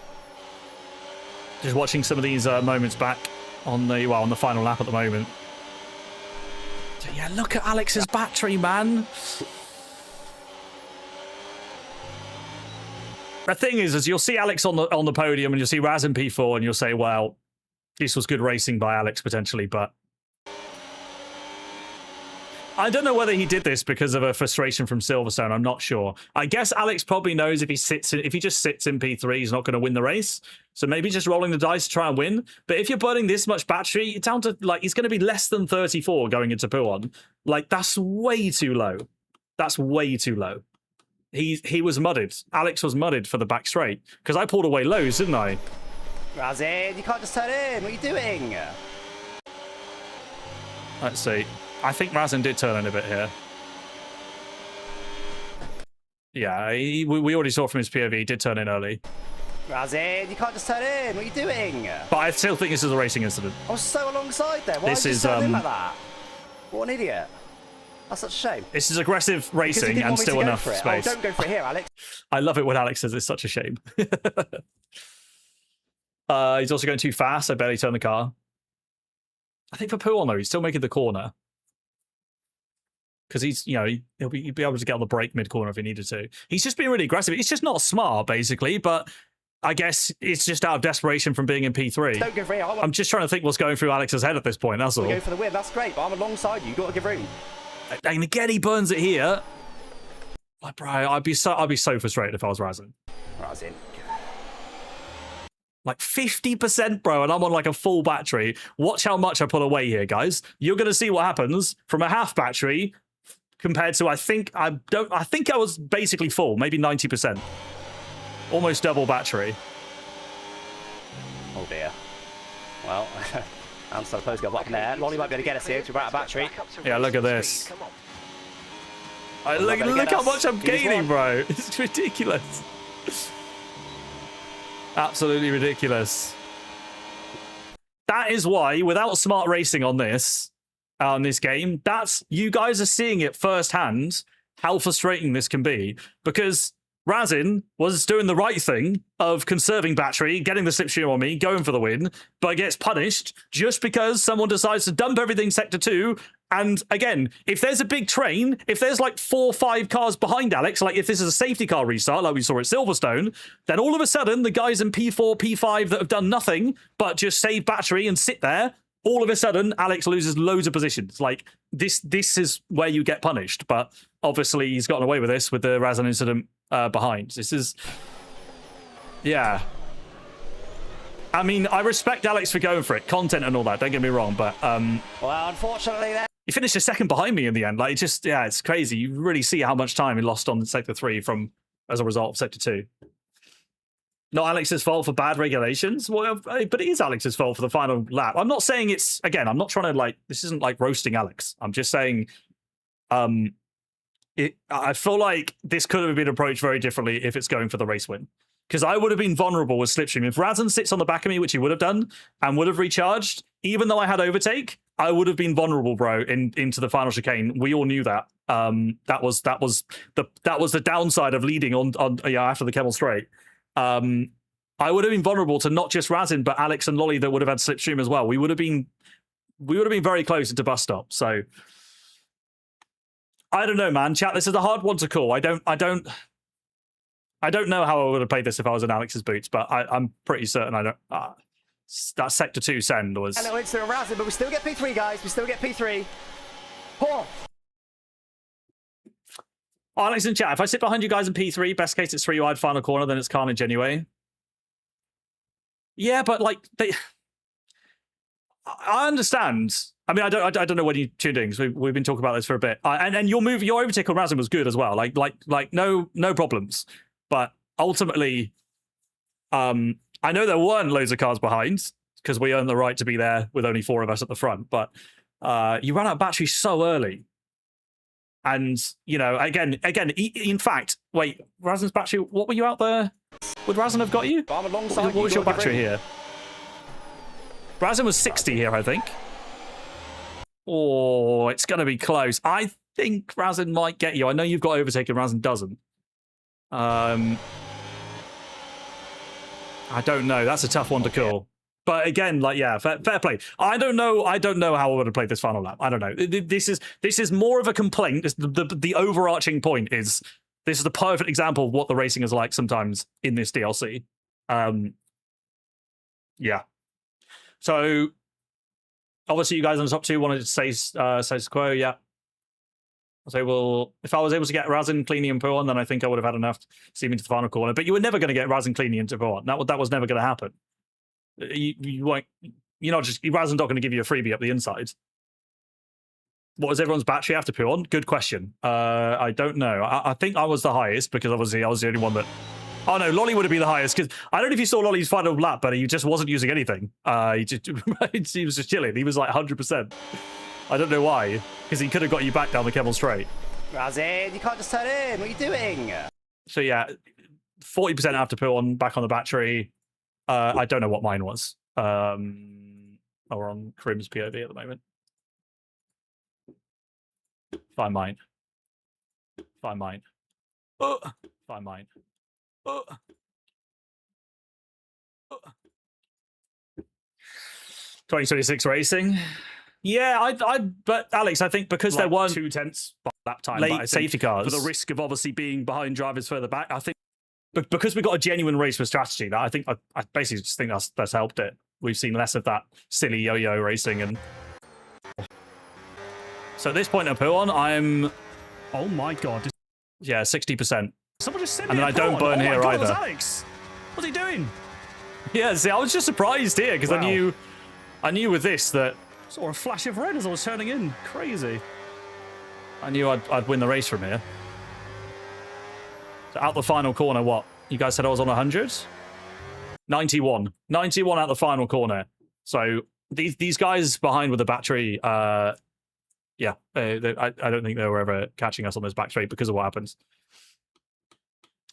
Just watching some of these moments back on the final lap at the moment. So, yeah, look at Alex's battery, man. The thing is you'll see Alex on the podium and you'll see Razin P4 and you'll say, well, this was good racing by Alex potentially, but I don't know whether he did this because of a frustration from Silverstone. I'm not sure. I guess Alex probably knows if he just sits in P3, he's not going to win the race. So maybe just rolling the dice to try and win. But if you're burning this much battery, you're down to he's going to be less than 34 going into Puon. That's way too low. That's way too low. he was mudded. Alex was mudded for the back straight because I pulled away lows, didn't I? Razin, you can't just turn in. What are you doing? Let's see. I think Razin did turn in a bit here. Yeah, we already saw from his POV, he did turn in early. Razin, you can't just turn in. What are you doing? But I still think this is a racing incident. I was so alongside there. Why This did you is, turn in like that? What an idiot. That's such a shame. This is aggressive Because he racing didn't and want me to still go enough for it. space. Oh, don't go for it here, Alex. I love it when Alex says it's such a shame. He's also going too fast. I barely turned the car. I think for Puon, though, he's still making the corner. Because he's, you know, he'll be able to get on the brake mid-corner if he needed to. He's just being really aggressive. It's just not smart, basically, but I guess it's just out of desperation from being in P3. Don't go for it. I'm just trying to think what's going through Alex's head at this point, that's all. Go for the win. That's great, but I'm alongside you. You've got to give room. And again, he burns it here. Like, bro, I'd be so frustrated if I was Razin. Razin. Like 50%, bro, and I'm on like a full battery. Watch how much I put away here, guys. You're gonna see what happens from a half battery compared to I think I was basically full, maybe 90%. Almost double battery. Oh dear. Well, I'm supposed to go up there. Lonnie might be able to get us here to out of battery. Yeah, look at this. Look how much I'm gaining, bro. It's ridiculous. Absolutely ridiculous. That is why, without smart racing on this game, you guys are seeing it firsthand how frustrating this can be. Because Razin was doing the right thing of conserving battery, getting the slipstream on me, going for the win, but gets punished just because someone decides to dump everything Sector 2. And again, if there's a big train, if there's like 4 or 5 cars behind Alex, like if this is a safety car restart like we saw at Silverstone, then all of a sudden the guys in P4, P5 that have done nothing but just save battery and sit there, all of a sudden Alex loses loads of positions. Like this is where you get punished. But obviously he's gotten away with this with the Razin incident behind. This is, yeah. I mean, I respect Alex for going for it, content and all that. Don't get me wrong, but well, unfortunately, he finished a second behind me in the end. Like, it's crazy. You really see how much time he lost on Sector 3 as a result of Sector 2. Not Alex's fault for bad regulations, well, but it is Alex's fault for the final lap. I'm not saying it's, again, I'm not trying to this isn't like roasting Alex. I'm just saying, I feel like this could have been approached very differently if it's going for the race win. Because I would have been vulnerable with slipstream. If Razin sits on the back of me, which he would have done, and would have recharged, even though I had overtake, I would have been vulnerable, bro, into the final chicane. We all knew that. That was the downside of leading on after the Kemmel straight. I would have been vulnerable to not just Razin, but Alex and Lolly that would have had slipstream as well. We would have been very close into bus stop. So I don't know, man. Chat, this is a hard one to call. I don't know how I would have played this if I was in Alex's boots, but I'm pretty certain I don't. That Sector 2 send was. Hello, it's still Razin, but we still get P3, guys. We still get P3. Oh. Alex in chat, if I sit behind you guys in P3, best case it's 3 wide final corner, then it's carnage anyway. Yeah, but I understand. I mean, I don't know when you tuned in, because we've been talking about this for a bit. And your overtake on Razin was good as well. Like no problems. But ultimately, I know there weren't loads of cars behind because we earned the right to be there with only 4 of us at the front. But you ran out of battery so early. And, you know, again, in fact, wait, Razin's battery, what were you out there? Would Razin have got you? I'm alongside what was your battery here? Razin was 60 here, I think. Oh, it's going to be close. I think Razin might get you. I know you've got overtaken, Razin doesn't. I don't know. That's a tough one to call. But again, fair play. I don't know how I would have played this final lap. I don't know. This is more of a complaint. The overarching point is this is the perfect example of what the racing is like sometimes in this DLC. Yeah. So obviously, you guys on the top 2 wanted to say status quo. Yeah. So, well, if I was able to get Razin, Cleany, and Puon, then I think I would have had enough to see me into the final corner. But you were never going to get Razin, Cleany, and Puon. That was never going to happen. You won't. You're not just Razin's not going to give you a freebie up the inside. What was everyone's battery after P1? Good question. I don't know. I think I was the highest because obviously I was the only one that... Oh no, Lolly would have been the highest because I don't know if you saw Lolly's final lap, but he just wasn't using anything. He was just chilling. He was like 100%. I don't know why, because he could have got you back down the Kemmel Straight. Razin, you can't just turn in. What are you doing? So yeah, 40% after P1 back on the battery. I don't know what mine was. Or on Krim's POV at the moment. Find mine. Find mine. Find mine. 2026 racing. Yeah, but Alex, I think because there weren't 2/10 lap time late safety cars, for the risk of obviously being behind drivers further back, I think because we got a genuine race with strategy, that I think I basically just think that's helped it. We've seen less of that silly yo-yo racing, and so at this point in P1, I'm, oh my god, yeah, 60%. Someone just sent me, and then I don't burn here either. It was Alex. What's he doing? Yeah, see, I was just surprised here because I knew with this that saw a flash of red as I was turning in. Crazy. I knew I'd win the race from here. So out the final corner, what? You guys said I was on 100? 91. 91 out the final corner. So these guys behind with the battery, yeah, I don't think they were ever catching us on this back straight because of what happens.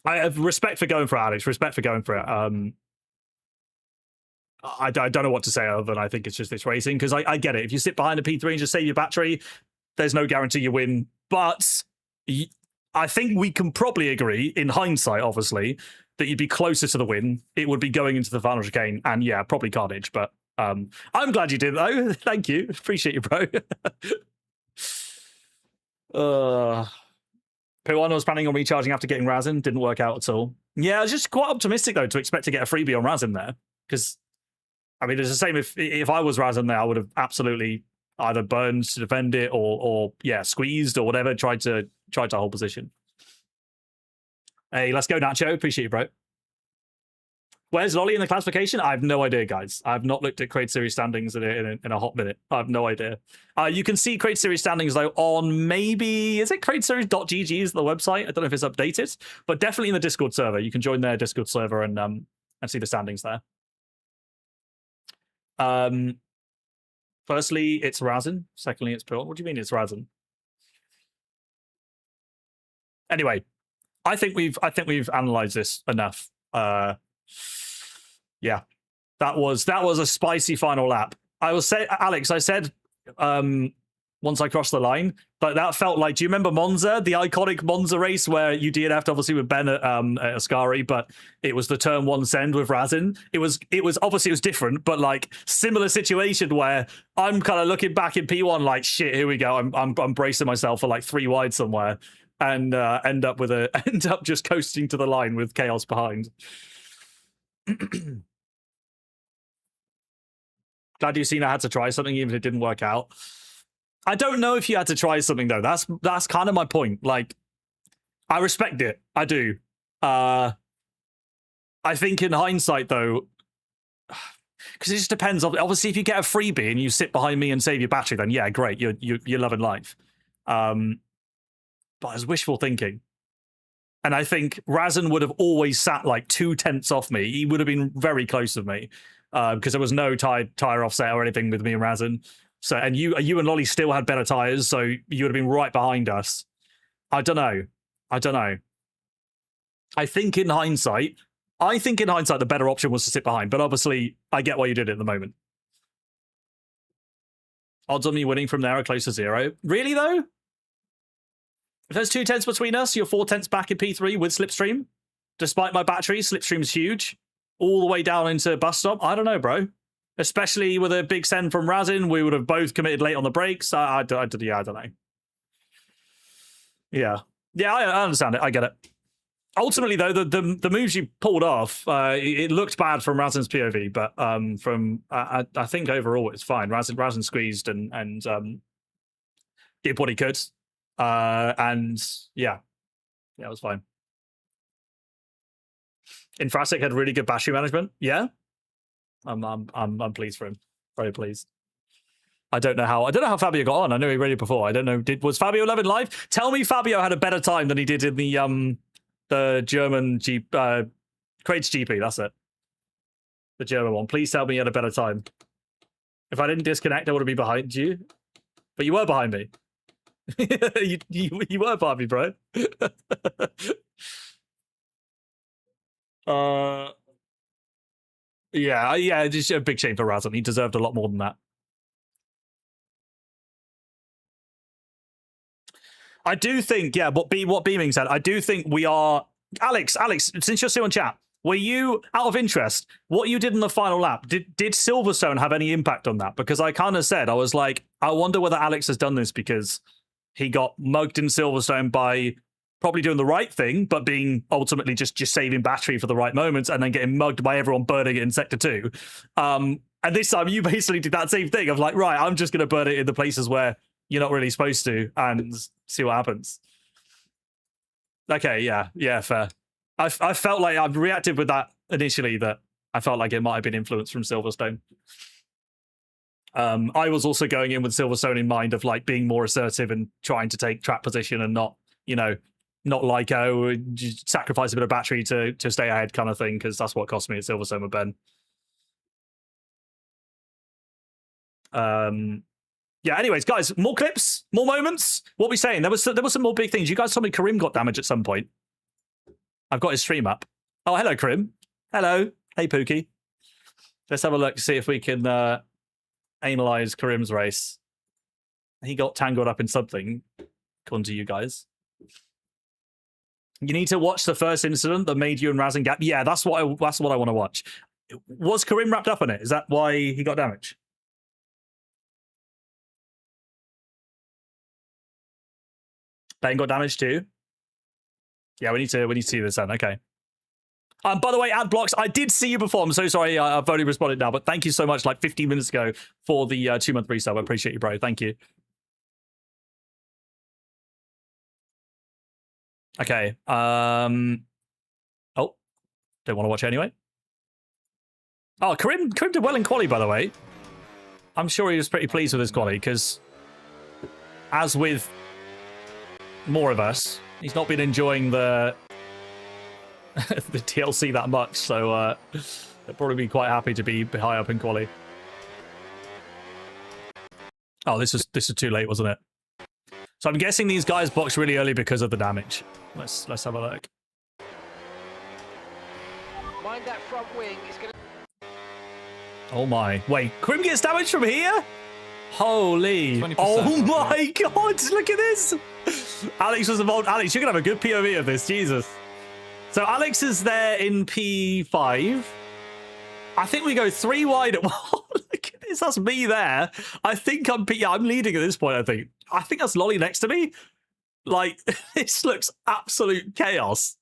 I have respect for going for it, Alex. Respect for going for it. I don't know what to say other than I think it's just this racing, because I get it. If you sit behind a P3 and just save your battery, there's no guarantee you win. But I think we can probably agree, in hindsight, obviously, that you'd be closer to the win. It would be going into the final chicane, and yeah, probably carnage. But I'm glad you did, though. Thank you. Appreciate you, bro. P1 was planning on recharging after getting Razin. Didn't work out at all. Yeah, I was just quite optimistic, though, to expect to get a freebie on Razin there. Because, I mean, it's the same if I was Razin there, I would have absolutely either burned to defend it or yeah, squeezed or whatever, tried to hold position. Hey, let's go, Nacho. Appreciate you, bro. Where's Lolly in the classification? I have no idea, guys. I've not looked at Crate Series standings in a hot minute. I have no idea. You can see Crate Series standings, though, on maybe... Is it crateseries.gg is the website? I don't know if it's updated, but definitely in the Discord server. You can join their Discord server and see the standings there. Firstly, it's Razin. Secondly, it's P1. What do you mean it's Razin? Anyway, I think we've analysed this enough. Yeah, that was a spicy final lap. I will say, Alex, I said once I crossed the line, but that felt like, do you remember Monza, the iconic Monza race where you DNF'd obviously with Ben at Ascari, but it was the turn one send with Razin? It was obviously it was different, but like similar situation where I'm kind of looking back in P1 like, shit, here we go. I'm bracing myself for like 3 wide somewhere and end up just coasting to the line with chaos behind. Glad you've seen I had to try something even if it didn't work out. I don't know if you had to try something though. That's kind of my point. Like, I respect it. I do. I think in hindsight though, because it just depends. Obviously, if you get a freebie and you sit behind me and save your battery, then yeah, great. You're loving life. But it's wishful thinking. And I think Razin would have always sat like 2/10 off me. He would have been very close with me because there was no tire offset or anything with me and Razin. So, and you and Lolly still had better tires, so you would have been right behind us. I don't know. I think in hindsight, the better option was to sit behind. But obviously, I get why you did it at the moment. Odds on me winning from there are close to 0. Really though? If there's 2/10 between us, you're 4/10 back in P3 with Slipstream. Despite my battery, Slipstream's huge. All the way down into bus stop. I don't know, bro. Especially with a big send from Razin, we would have both committed late on the brakes. I don't know. Yeah, I understand it. I get it. Ultimately, though, the moves you pulled off, it looked bad from Razin's POV, but I think overall it's fine. Razin squeezed and did what he could. And yeah, it was fine. Infrastic had really good battery management. Yeah, I'm pleased for him. Very pleased. I don't know how Fabio got on. I know he read it before. I don't know. Was Fabio 11 live? Tell me Fabio had a better time than he did in the German Crates GP. That's it. The German one. Please tell me you had a better time. If I didn't disconnect, I would have been behind you. But you were behind me. you were behind me, bro. Yeah, just a big shame for Razan. He deserved a lot more than that. I do think, yeah, what Beaming said, I do think we are... Alex, since you're still in chat, were you, out of interest, what you did in the final lap, did Silverstone have any impact on that? Because I kind of said, I was like, I wonder whether Alex has done this because he got mugged in Silverstone by probably doing the right thing, but being ultimately just saving battery for the right moments and then getting mugged by everyone burning it in Sector 2. And this time you basically did that same thing of like, right, I'm just going to burn it in the places where you're not really supposed to and see what happens. Okay, yeah, fair. I felt like I reacted with that initially that I felt like it might have been influenced from Silverstone. I was also going in with Silverstone in mind of like being more assertive and trying to take track position and not, not like, sacrifice a bit of battery to stay ahead kind of thing, because that's what cost me at Silverstone with Ben. Yeah, anyways, guys, more clips, more moments. What are we saying? There was some more big things. You guys told me Karim got damage at some point. I've got his stream up. Oh, hello, Karim. Hello. Hey, Pookie. Let's have a look, see if we can analyze Karim's race. He got tangled up in something, according to you guys. You need to watch the first incident that made you and Razan gap. Yeah, that's what I want to watch. Was Karim wrapped up in it? Is that why he got damage? Ben got damage too. Yeah, we need to see this then. Okay. By the way, Adblocks, I did see you before. I'm so sorry I've only responded now, but thank you so much, like 15 minutes ago, for the 2-month resub. I appreciate you, bro. Thank you. Okay. Oh, don't want to watch it anyway. Oh, Karim did well in quali, by the way. I'm sure he was pretty pleased with his quali, because as with more of us, he's not been enjoying the the DLC that much, so they'll probably be quite happy to be high up in quali. Oh, this is too late, wasn't it? So I'm guessing these guys boxed really early because of the damage. Let's have a look. Mind that front wing. It's gonna... Oh my! Wait, Krim gets damage from here? Holy! 20%, oh my God! Look at this. Alex was involved. Alex, you're gonna have a good POV of this. Jesus. So Alex is there in P5. I think we go 3 wide at look at this. That's me there. I think I'm leading at this point. I think that's Lolly next to me. Like, this looks absolute chaos.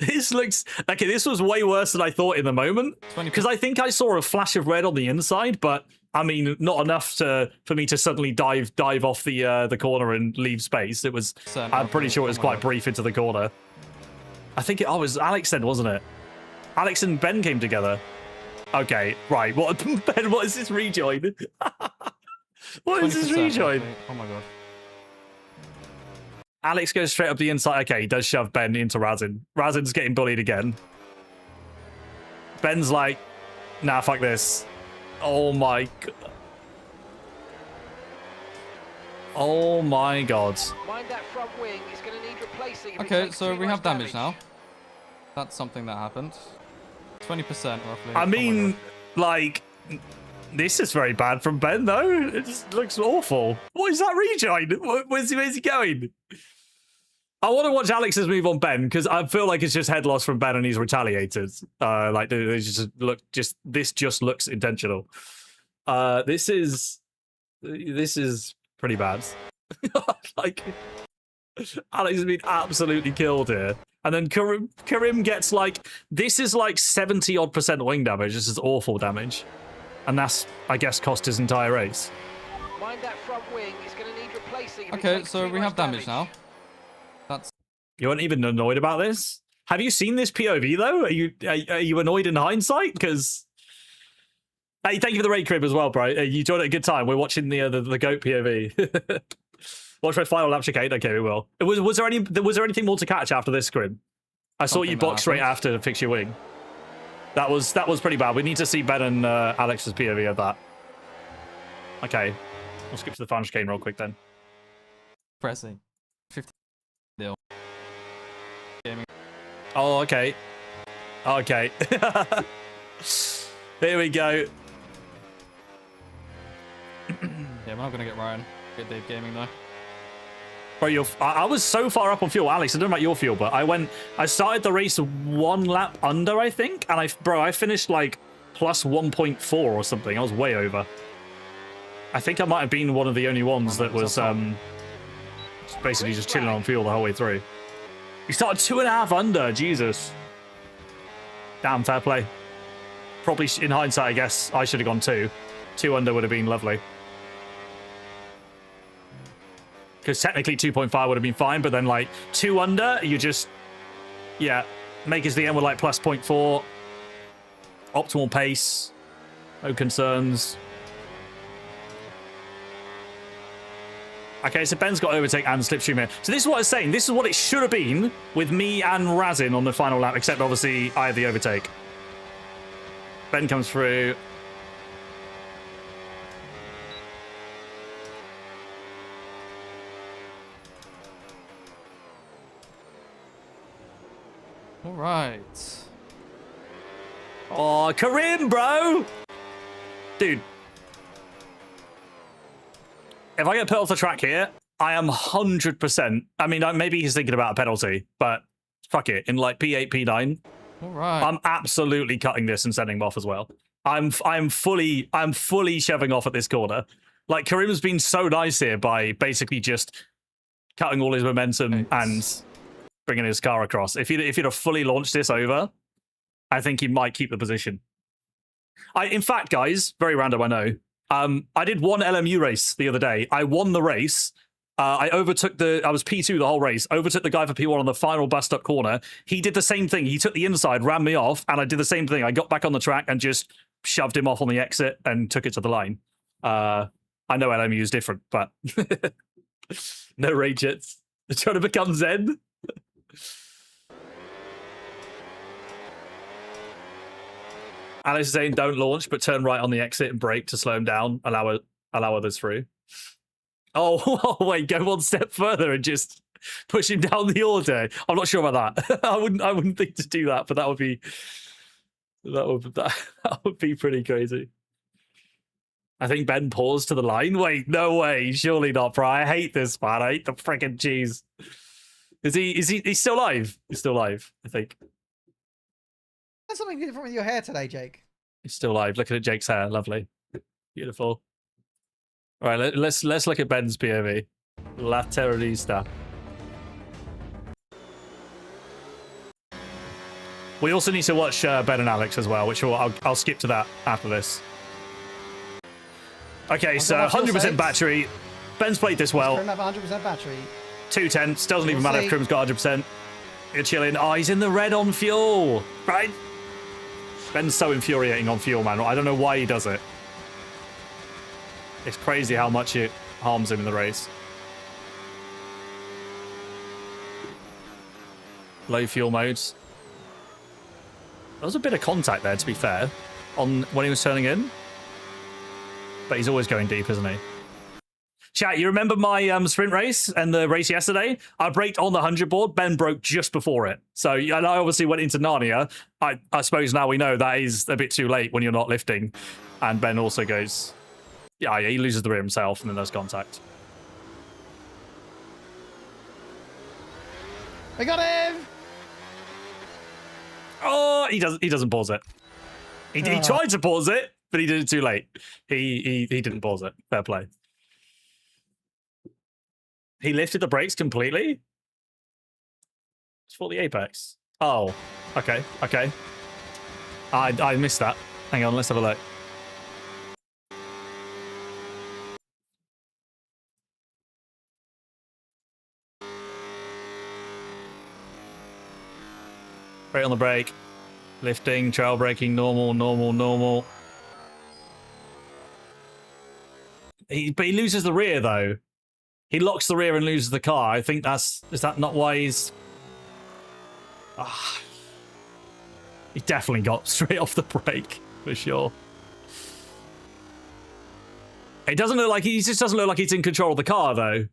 This looks okay. This was way worse than I thought in the moment, because I think I saw a flash of red on the inside, but I mean, not enough for me to suddenly dive off the corner and leave space. It was. I'm pretty sure it was quite brief into the corner. I think it was Alex then, wasn't it? Alex and Ben came together. Okay, right. What Ben? What is this rejoin? What is this rejoin? Oh my God. Alex goes straight up the inside. Okay, he does shove Ben into Razan. Razan's getting bullied again. Ben's like, nah, fuck this. Oh my God. Oh my God. Mind that front wing. It's going to need replacing. Okay, so we have damage now. That's something that happened. 20% roughly. I mean, like, this is very bad from Ben, though. It just looks awful. What is that rejoin? Where's he going? I want to watch Alex's move on Ben, because I feel like it's just head loss from Ben and he's retaliated. Like, this just looks intentional. This is pretty bad. Like, Alex has been absolutely killed here. And then Karim gets like, this is like 70-odd% wing damage. This is awful damage. And that's, I guess, cost his entire race. Mind that front wing. It's going to need replacing. Okay, so we have damage now. You weren't even annoyed about this? Have you seen this POV though? Are you annoyed in hindsight? Because Hey, thank you for the raid crib as well, bro. You joined at a good time. We're watching the goat POV. Watch my final lap chicane. Okay, we will. Was there anything more to catch after this crib? I saw you box straight after to fix your wing. That was pretty bad. We need to see Ben and Alex's POV of that. Okay, we'll skip to the final chicane real quick then. Pressing. 50 deal. Gaming. Oh, okay. Okay. Here we go. Yeah, we're not gonna get Ryan. Get Dave Gaming though. Bro, I was so far up on fuel, Alex. I don't know about your fuel, but I started the race 1 lap under, I think, and I finished like plus 1.4 or something. I was way over. I think I might have been one of the only ones that was basically just chilling on fuel the whole way through. You started 2.5 under, Jesus. Damn, fair play. Probably in hindsight, I guess I should have gone 2. 2 under would have been lovely. Because technically 2.5 would have been fine, but then like 2 under, you just, yeah, make it to the end with like plus 0.4. Optimal pace. No concerns. Okay, so Ben's got overtake and slipstream here. So this is what I was saying. This is what it should have been with me and Razin on the final lap, except obviously I had the overtake. Ben comes through. All right. Oh, Karim, bro! Dude. If I get put off the track here, I am 100%. I mean, maybe he's thinking about a penalty, but fuck it. In like P8, P9, all right. I'm absolutely cutting this and sending him off as well. I'm fully shoving off at this corner. Like, Karim's been so nice here by basically just cutting all his momentum and bringing his car across. If he'd have fully launched this over, I think he might keep the position. In fact, guys, very random, I know. I did one LMU race the other day. I won the race. I overtook I was P2 the whole race, overtook the guy for P1 on the final bust-up corner. He did the same thing. He took the inside, ran me off, and I did the same thing. I got back on the track and just shoved him off on the exit and took it to the line. I know LMU is different, but no rage hits. Trying to become Zen. Alex is saying don't launch, but turn right on the exit and brake to slow him down. Allow others through. Oh, wait, go one step further and just push him down the order. I'm not sure about that. I wouldn't think to do that, but that would be pretty crazy. I think Ben paused to the line. Wait, no way, surely not, bro. I hate this, man. I hate the freaking cheese. He's still live? He's still live, I think. That's something different with your hair today, Jake. He's still live. Looking at Jake's hair, lovely, beautiful. All right, let's look at Ben's POV. La Terrorista. We also need to watch Ben and Alex as well, which I'll skip to that after this. Okay, so 100% battery. Ben's played this well. 100% battery. 210. Doesn't even matter if Crim's got 100%. You're chilling. Oh, he's in the red on fuel. Right? Ben's so infuriating on fuel, man. I don't know why he does it. It's crazy how much it harms him in the race. Low fuel modes. There was a bit of contact there, to be fair, on when he was turning in. But he's always going deep, isn't he? Chat, you remember my sprint race and the race yesterday? I braked on the 100 board. Ben broke just before it. So, and I obviously went into Narnia. I suppose now we know that is a bit too late when you're not lifting. And Ben also goes... Yeah, he loses the rear himself and then there's contact. I got him! Oh, he doesn't pause it. He tried to pause it, but he did it too late. He didn't pause it. Fair play. He lifted the brakes completely? It's for the apex. Oh, okay. I missed that. Hang on, let's have a look. Brake on the brake. Lifting, trail braking, normal. But he loses the rear though. He locks the rear and loses the car. I think is that not why he's... He definitely got straight off the brake, for sure. It doesn't look like he just doesn't look like he's in control of the car though.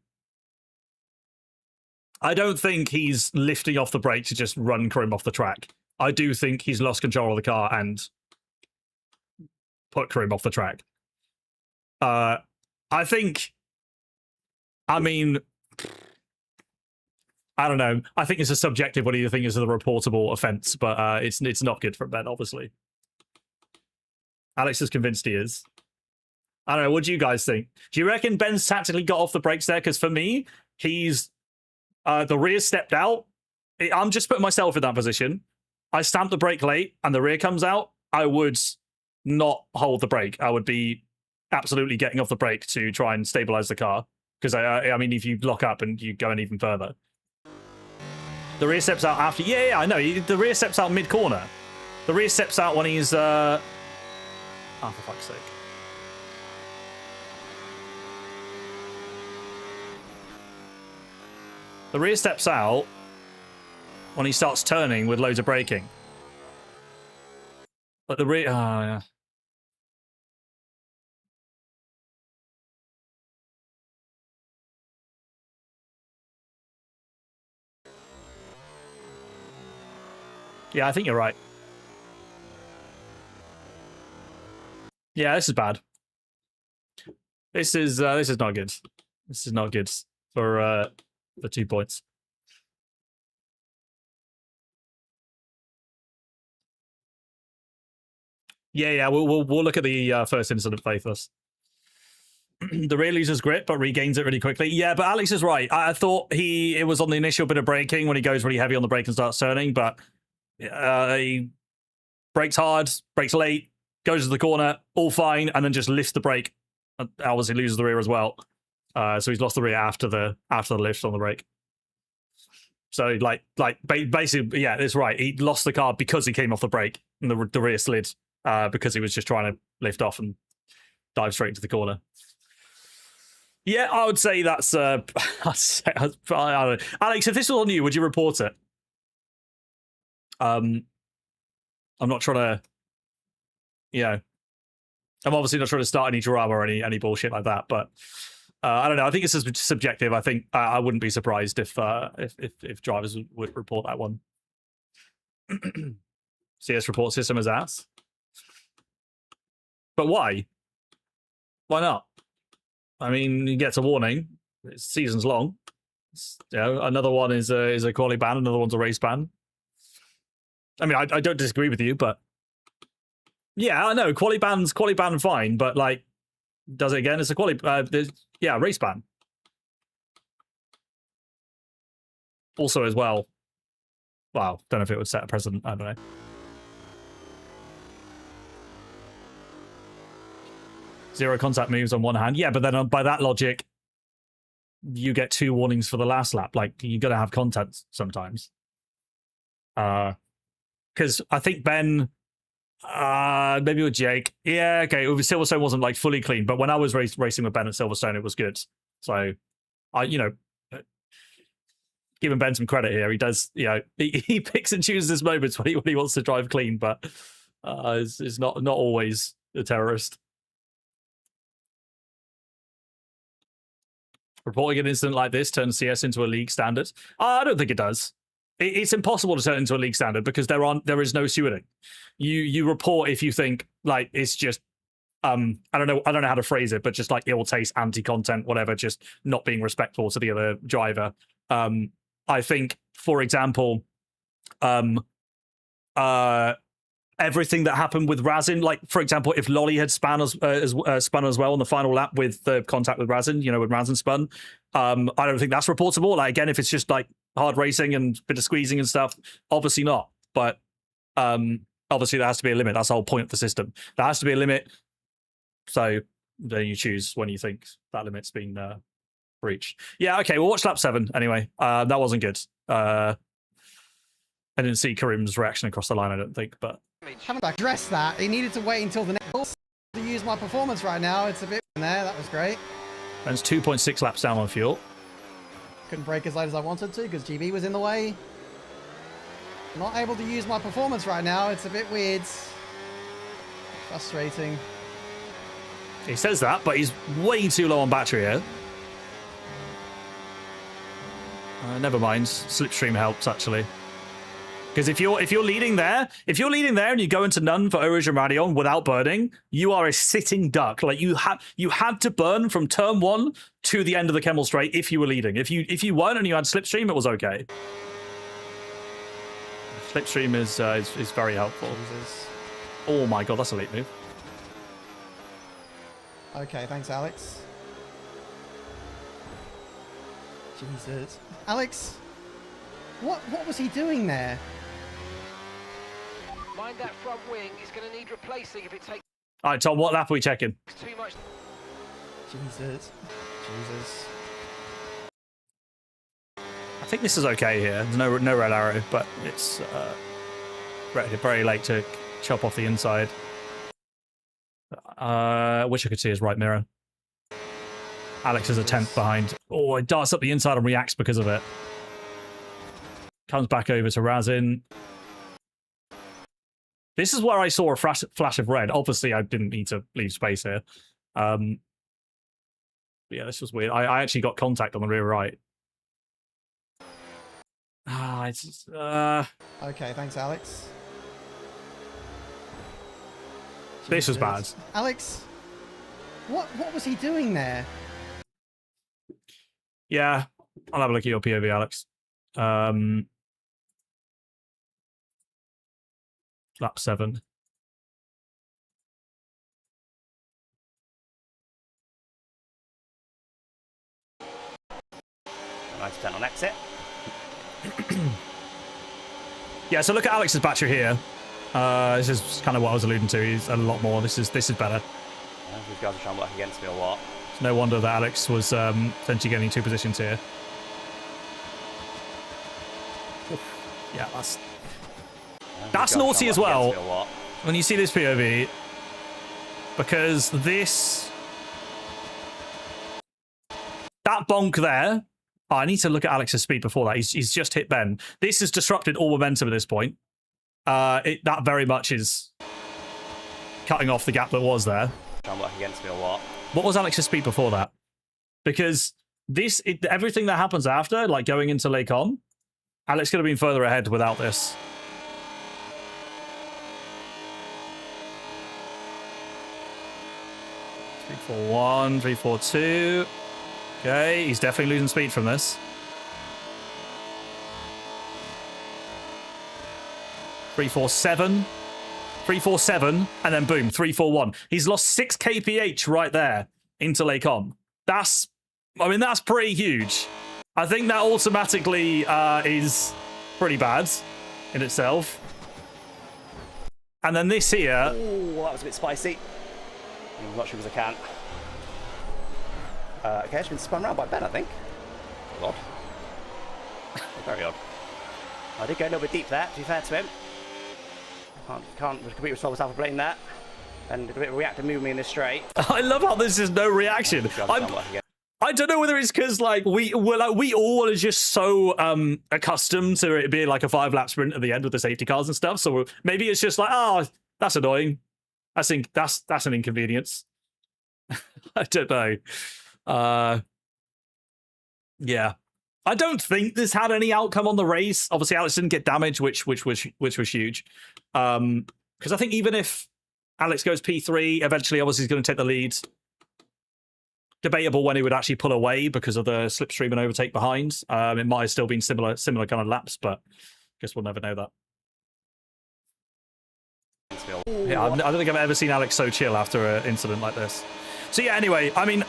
I don't think he's lifting off the brake to just run Krim off the track. I do think he's lost control of the car and put Krim off the track. I think... I mean, I don't know. I think it's a subjective what you think is a reportable offence, but it's not good for Ben, obviously. Alex is convinced he is. I don't know. What do you guys think? Do you reckon Ben's tactically got off the brakes there? Because for me, he's the rear stepped out. I'm just putting myself in that position. I stamp the brake late, and the rear comes out. I would not hold the brake. I would be absolutely getting off the brake to try and stabilize the car. Because, I mean, if you lock up and you go in even further. The rear steps out after... Yeah, I know. The rear steps out mid-corner. The rear steps out when he's... Oh, for fuck's sake. The rear steps out when he starts turning with loads of braking. But the rear... Oh, yeah. Yeah, I think you're right. Yeah, this is bad. This is not good. This is not good for 2 points. Yeah, we'll look at the first incident, Faithless. The rear loses grip, but regains it really quickly. Yeah, but Alex is right. I thought it was on the initial bit of braking when he goes really heavy on the brake and starts turning, but he brakes hard, brakes late, goes to the corner, all fine, and then just lifts the brake. Obviously loses the rear as well. So he's lost the rear after the lift on the brake. So basically, yeah, it's right. He lost the car because he came off the brake, and the rear slid because he was just trying to lift off and dive straight into the corner. Yeah, I would say that's... I don't know. Alex, if this was on you, would you report it? I'm not trying to... I'm obviously not trying to start any drama or any bullshit like that, but I don't know. I think it's subjective. I think I wouldn't be surprised if drivers would report that one. CS report system is ass. But why? Why not? I mean, he gets a warning. It's season's long. Another one is a quali ban. Another one's a race ban. I mean, I don't disagree with you, but yeah, I know quali ban fine, but like, does it again? It's a race ban. Also, as well. Wow, don't know if it would set a precedent. I don't know. Zero contact moves on one hand. Yeah, but then by that logic, you get 2 warnings for the last lap. Like, you got to have contact sometimes. Because I think Ben, maybe with Jake. Yeah, okay. Silverstone wasn't like fully clean, but when I was racing with Ben at Silverstone, it was good. So, giving Ben some credit here. He does, he picks and chooses his moments when he wants to drive clean, but is not always a terrorist. Reporting an incident like this turns CS into a league standard. I don't think it does. It's impossible to turn it into a league standard because there is no stewarding. You report if you think like it's just I don't know how to phrase it, but just like ill taste, anti-content, whatever, just not being respectful to the other driver. I think, for example, everything that happened with Razin, like for example, if Lolly had spun as well on the final lap with the contact with Razin, when Razin spun, I don't think that's reportable. Like again, if it's just like hard racing and a bit of squeezing and stuff, obviously not. But obviously there has to be a limit. That's the whole point of the system. There has to be a limit. So then you choose when you think that limit's been breached. Yeah, okay, we'll watch lap 7 anyway. That wasn't good. I didn't see Karim's reaction across the line, I don't think, but Haven't addressed that. He needed to wait until the next. To use my performance right now, it's a bit there. That was great. And it's 2.6 laps down on fuel. Couldn't brake as late as I wanted to because GB was in the way. Not able to use my performance right now. It's a bit weird. Frustrating. He says that, but he's way too low on battery here. Never mind. Slipstream helps actually. Because if you're leading there, and you go into none for Orange and Radion without burning, you are a sitting duck. Like you had to burn from turn 1 to the end of the Kemmel Straight if you were leading. If you weren't and you had Slipstream, it was okay. Slipstream is very helpful. Jesus. Oh my god, that's a late move. Okay, thanks, Alex. Jesus. Alex, what was he doing there? Mind that front wing. It's going to need replacing if it takes All right, Tom, what lap are we checking? too much. Jesus. Jesus. I think this is okay here. There's no red arrow, but it's very late to chop off the inside. Wish I could see his right mirror. Alex is a tenth behind. Oh, it darts up the inside and reacts because of it. Comes back over to Razin. This is where I saw a flash of red. Obviously, I didn't need to leave space here. Yeah, this was weird. I actually got contact on the rear right. Okay, thanks, Alex. This was bad. Alex, what was he doing there? Yeah, I'll have a look at your POV, Alex. Lap 7. Nice turn on exit. Yeah, so look at Alex's battery here. This is kind of what I was alluding to. He's a lot more. This is better. These guys are trying to work against me or what? It's no wonder that Alex was potentially getting 2 positions here. Yeah, that's naughty as well. When you see this POV, because that bonk there. Oh, I need to look at Alex's speed before that. He's just hit Ben. This has disrupted all momentum at this point. That very much is cutting off the gap that was there. Trying to work against me or what? What was Alex's speed before that? Because everything that happens after, like going into Lake On, Alex could have been further ahead without this. Three, 4, 1, 3, 4, 2. Okay, he's definitely losing speed from this. 3, 4, 7. 3, 4, 7, and then boom, 3, 4, 1. He's lost 6 kph right there into Lake On. That's pretty huge. I think that automatically is pretty bad in itself. And then this here. Oh, that was a bit spicy. I'm not sure because I can. Okay, it's been spun around by Ben, I think. Odd. Very odd. I did go a little bit deep there, to be fair to him. Can't completely resolve myself for blaming that. And a bit of a reactive movement in this straight. I love how this is no reaction. I don't know whether it's because we all are just so accustomed to it being like a 5-lap sprint at the end with the safety cars and stuff. So maybe it's just like, oh, that's annoying. I think that's an inconvenience. I don't know. Yeah, I don't think this had any outcome on the race. Obviously, Alex didn't get damage, which was huge. Because I think even if Alex goes P3, eventually, obviously, he's going to take the lead. Debatable when he would actually pull away because of the slipstream and overtake behind. It might have still been similar kind of laps, but I guess we'll never know that. Yeah, I don't think I've ever seen Alex so chill after an incident like this. So yeah, anyway, I mean,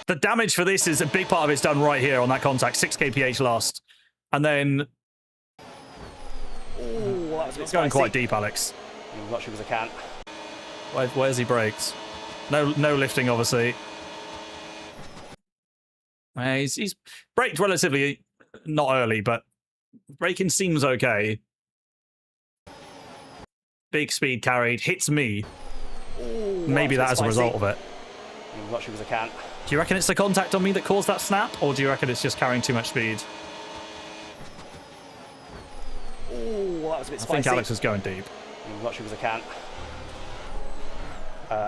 the damage for this is a big part of it's done right here on that contact. 6 kph lost. And then it's going quite deep, Alex. I'm not sure because I can. Where's he brakes? No lifting, obviously. He's braked relatively not early, but braking seems okay. Big speed carried, hits me. Ooh, maybe that as a result of it. I'm not sure because I can't. Do you reckon it's the contact on me that caused that snap, or do you reckon it's just carrying too much speed? Oh, that was a bit spicy. I think Alex is going deep. I'm not sure because I can't.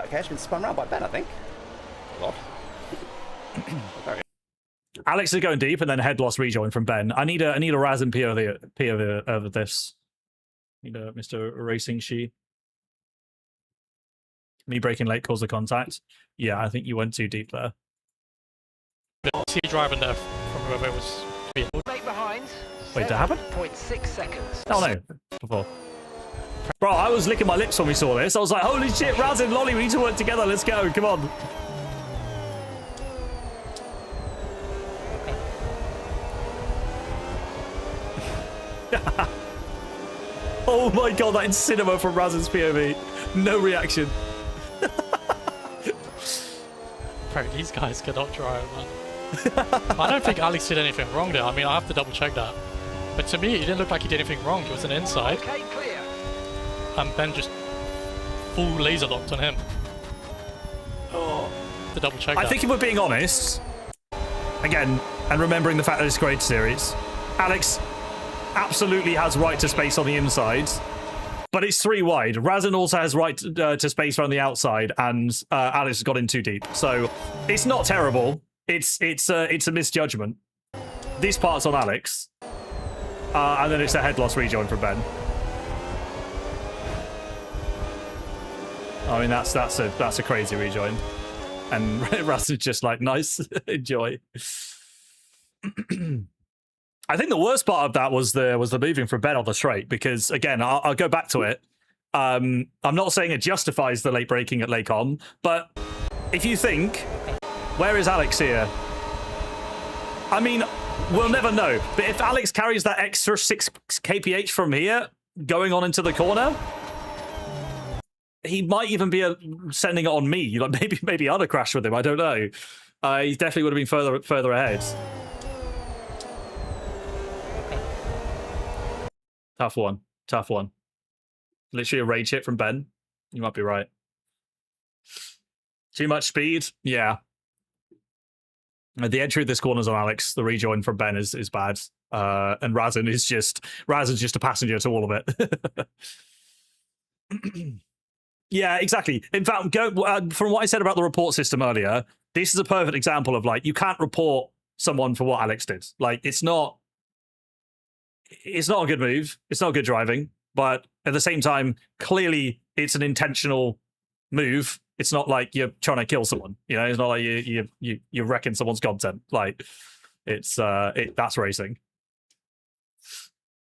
Okay, it's been spun around by Ben, I think. God. Alex is going deep, and then head loss rejoin from Ben. I need a Raz and POV of this. Need a Mr. Racing She. Me breaking late caused the contact. Yeah, I think you went too deep there. See you driving there from whoever it was. Wait, did that happen? 0.6 seconds. Oh no, before. Bro, I was licking my lips when we saw this. I was like, holy shit, Raz and Lolly, we need to work together. Let's go, come on. Oh my god, that Incinema from Raz's POV. No reaction. Bro, these guys cannot drive, man. I don't think Alex did anything wrong there. I mean, I have to double check that. But to me, it didn't look like he did anything wrong. It was an inside. Okay, clear. And Ben just full laser locked on him. Oh. To double check that. I think if we're being honest, again, and remembering the fact that it's a grade series, Alex absolutely has right to space on the inside, but it's 3 wide. Razin also has right to space around the outside, and Alex has got in too deep. So it's not terrible. It's a misjudgment. This part's on Alex, and then it's a head loss rejoin from Ben. I mean, that's a crazy rejoin, and Razin just like, nice, enjoy. I think the worst part of that was the moving from Ben on the straight, because again, I'll go back to it. I'm not saying it justifies the late braking at Lakon, but if you think, where is Alex here? I mean, we'll never know. But if Alex carries that extra 6 kph from here, going on into the corner, he might even be sending it on me. Like maybe I'd have crashed with him. I don't know. He definitely would have been further ahead. Tough one. Tough one. Literally a rage hit from Ben. You might be right. Too much speed? Yeah. The entry of this corner's on Alex. The rejoin from Ben is bad. And Razin just a passenger to all of it. Yeah, exactly. In fact, from what I said about the report system earlier, this is a perfect example of, like, you can't report someone for what Alex did. Like, it's not a good move. It's not good driving. But at the same time, clearly it's an intentional move. It's not like you're trying to kill someone. You know, it's not like you're wrecking someone's content. Like, that's racing.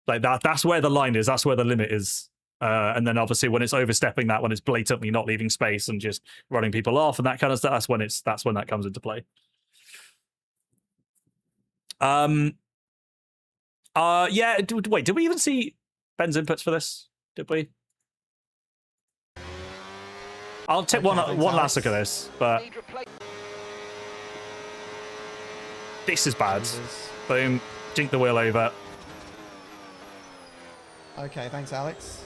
Like that's where the line is. That's where the limit is. And then obviously when it's overstepping that, when it's blatantly not leaving space and just running people off and that kind of stuff, that's when that comes into play. Yeah. Wait, did we even see Ben's inputs for this? Did we? I'll take one last look at this, but this is bad. Boom, jink the wheel over. Okay, thanks, Alex.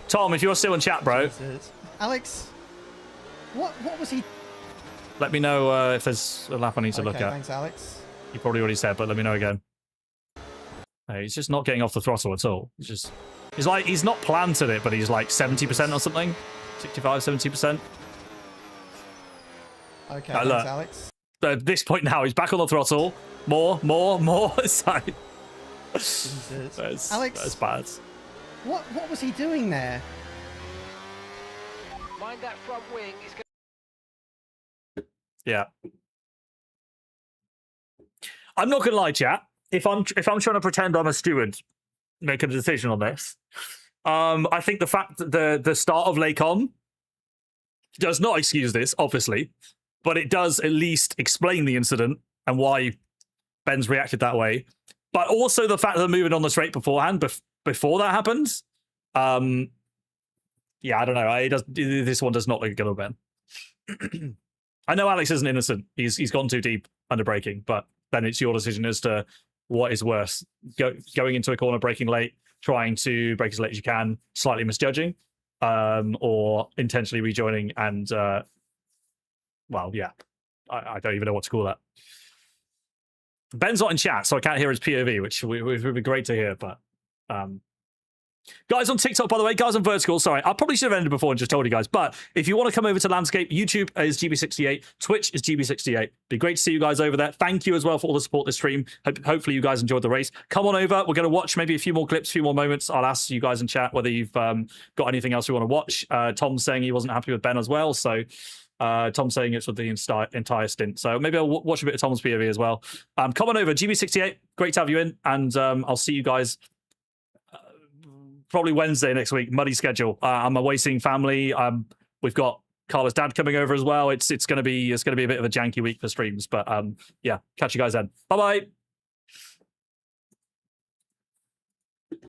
Tom, if you're still in chat, bro. Alex, what was he? Let me know if there's a lap I need to look at. Thanks, Alex. You probably already said, but let me know again. Hey, he's just not getting off the throttle at all. He's like, he's not planted it, but he's like 70% or something. 65, 70%. Okay, thanks, Alex. At this point now, he's back on the throttle. More. Side. That's bad. What was he doing there? Mind that front wing. Yeah. I'm not gonna lie, chat. If I'm trying to pretend I'm a steward, making a decision on this, I think the fact that the start of Lakon does not excuse this, obviously, but it does at least explain the incident and why Ben's reacted that way. But also the fact that they're moving on the straight beforehand, before that happens. Yeah, I don't know. This one does not look good on Ben. I know Alex isn't innocent. He's gone too deep under braking, but then it's your decision as to what is worse. Going into a corner, braking late, trying to brake as late as you can, slightly misjudging, or intentionally rejoining and, well, yeah, I don't even know what to call that. Ben's not in chat, so I can't hear his POV, which would be great to hear, but... Guys on TikTok, by the way, guys on Vertical, sorry, I probably should have ended before and just told you guys, but if you want to come over to Landscape, YouTube is GB68, Twitch is GB68. Be great to see you guys over there. Thank you as well for all the support this stream. Hopefully you guys enjoyed the race. Come on over. We're going to watch maybe a few more clips, a few more moments. I'll ask you guys in chat whether you've got anything else you want to watch. Tom's saying he wasn't happy with Ben as well, so Tom's saying it's with the entire stint. So maybe I'll watch a bit of Tom's POV as well. Come on over, GB68. Great to have you in, and I'll see you guys probably Wednesday next week. Muddy schedule. I'm away seeing family. We've got Carla's dad coming over as well. It's gonna be a bit of a janky week for streams, but yeah, catch you guys then. Bye bye.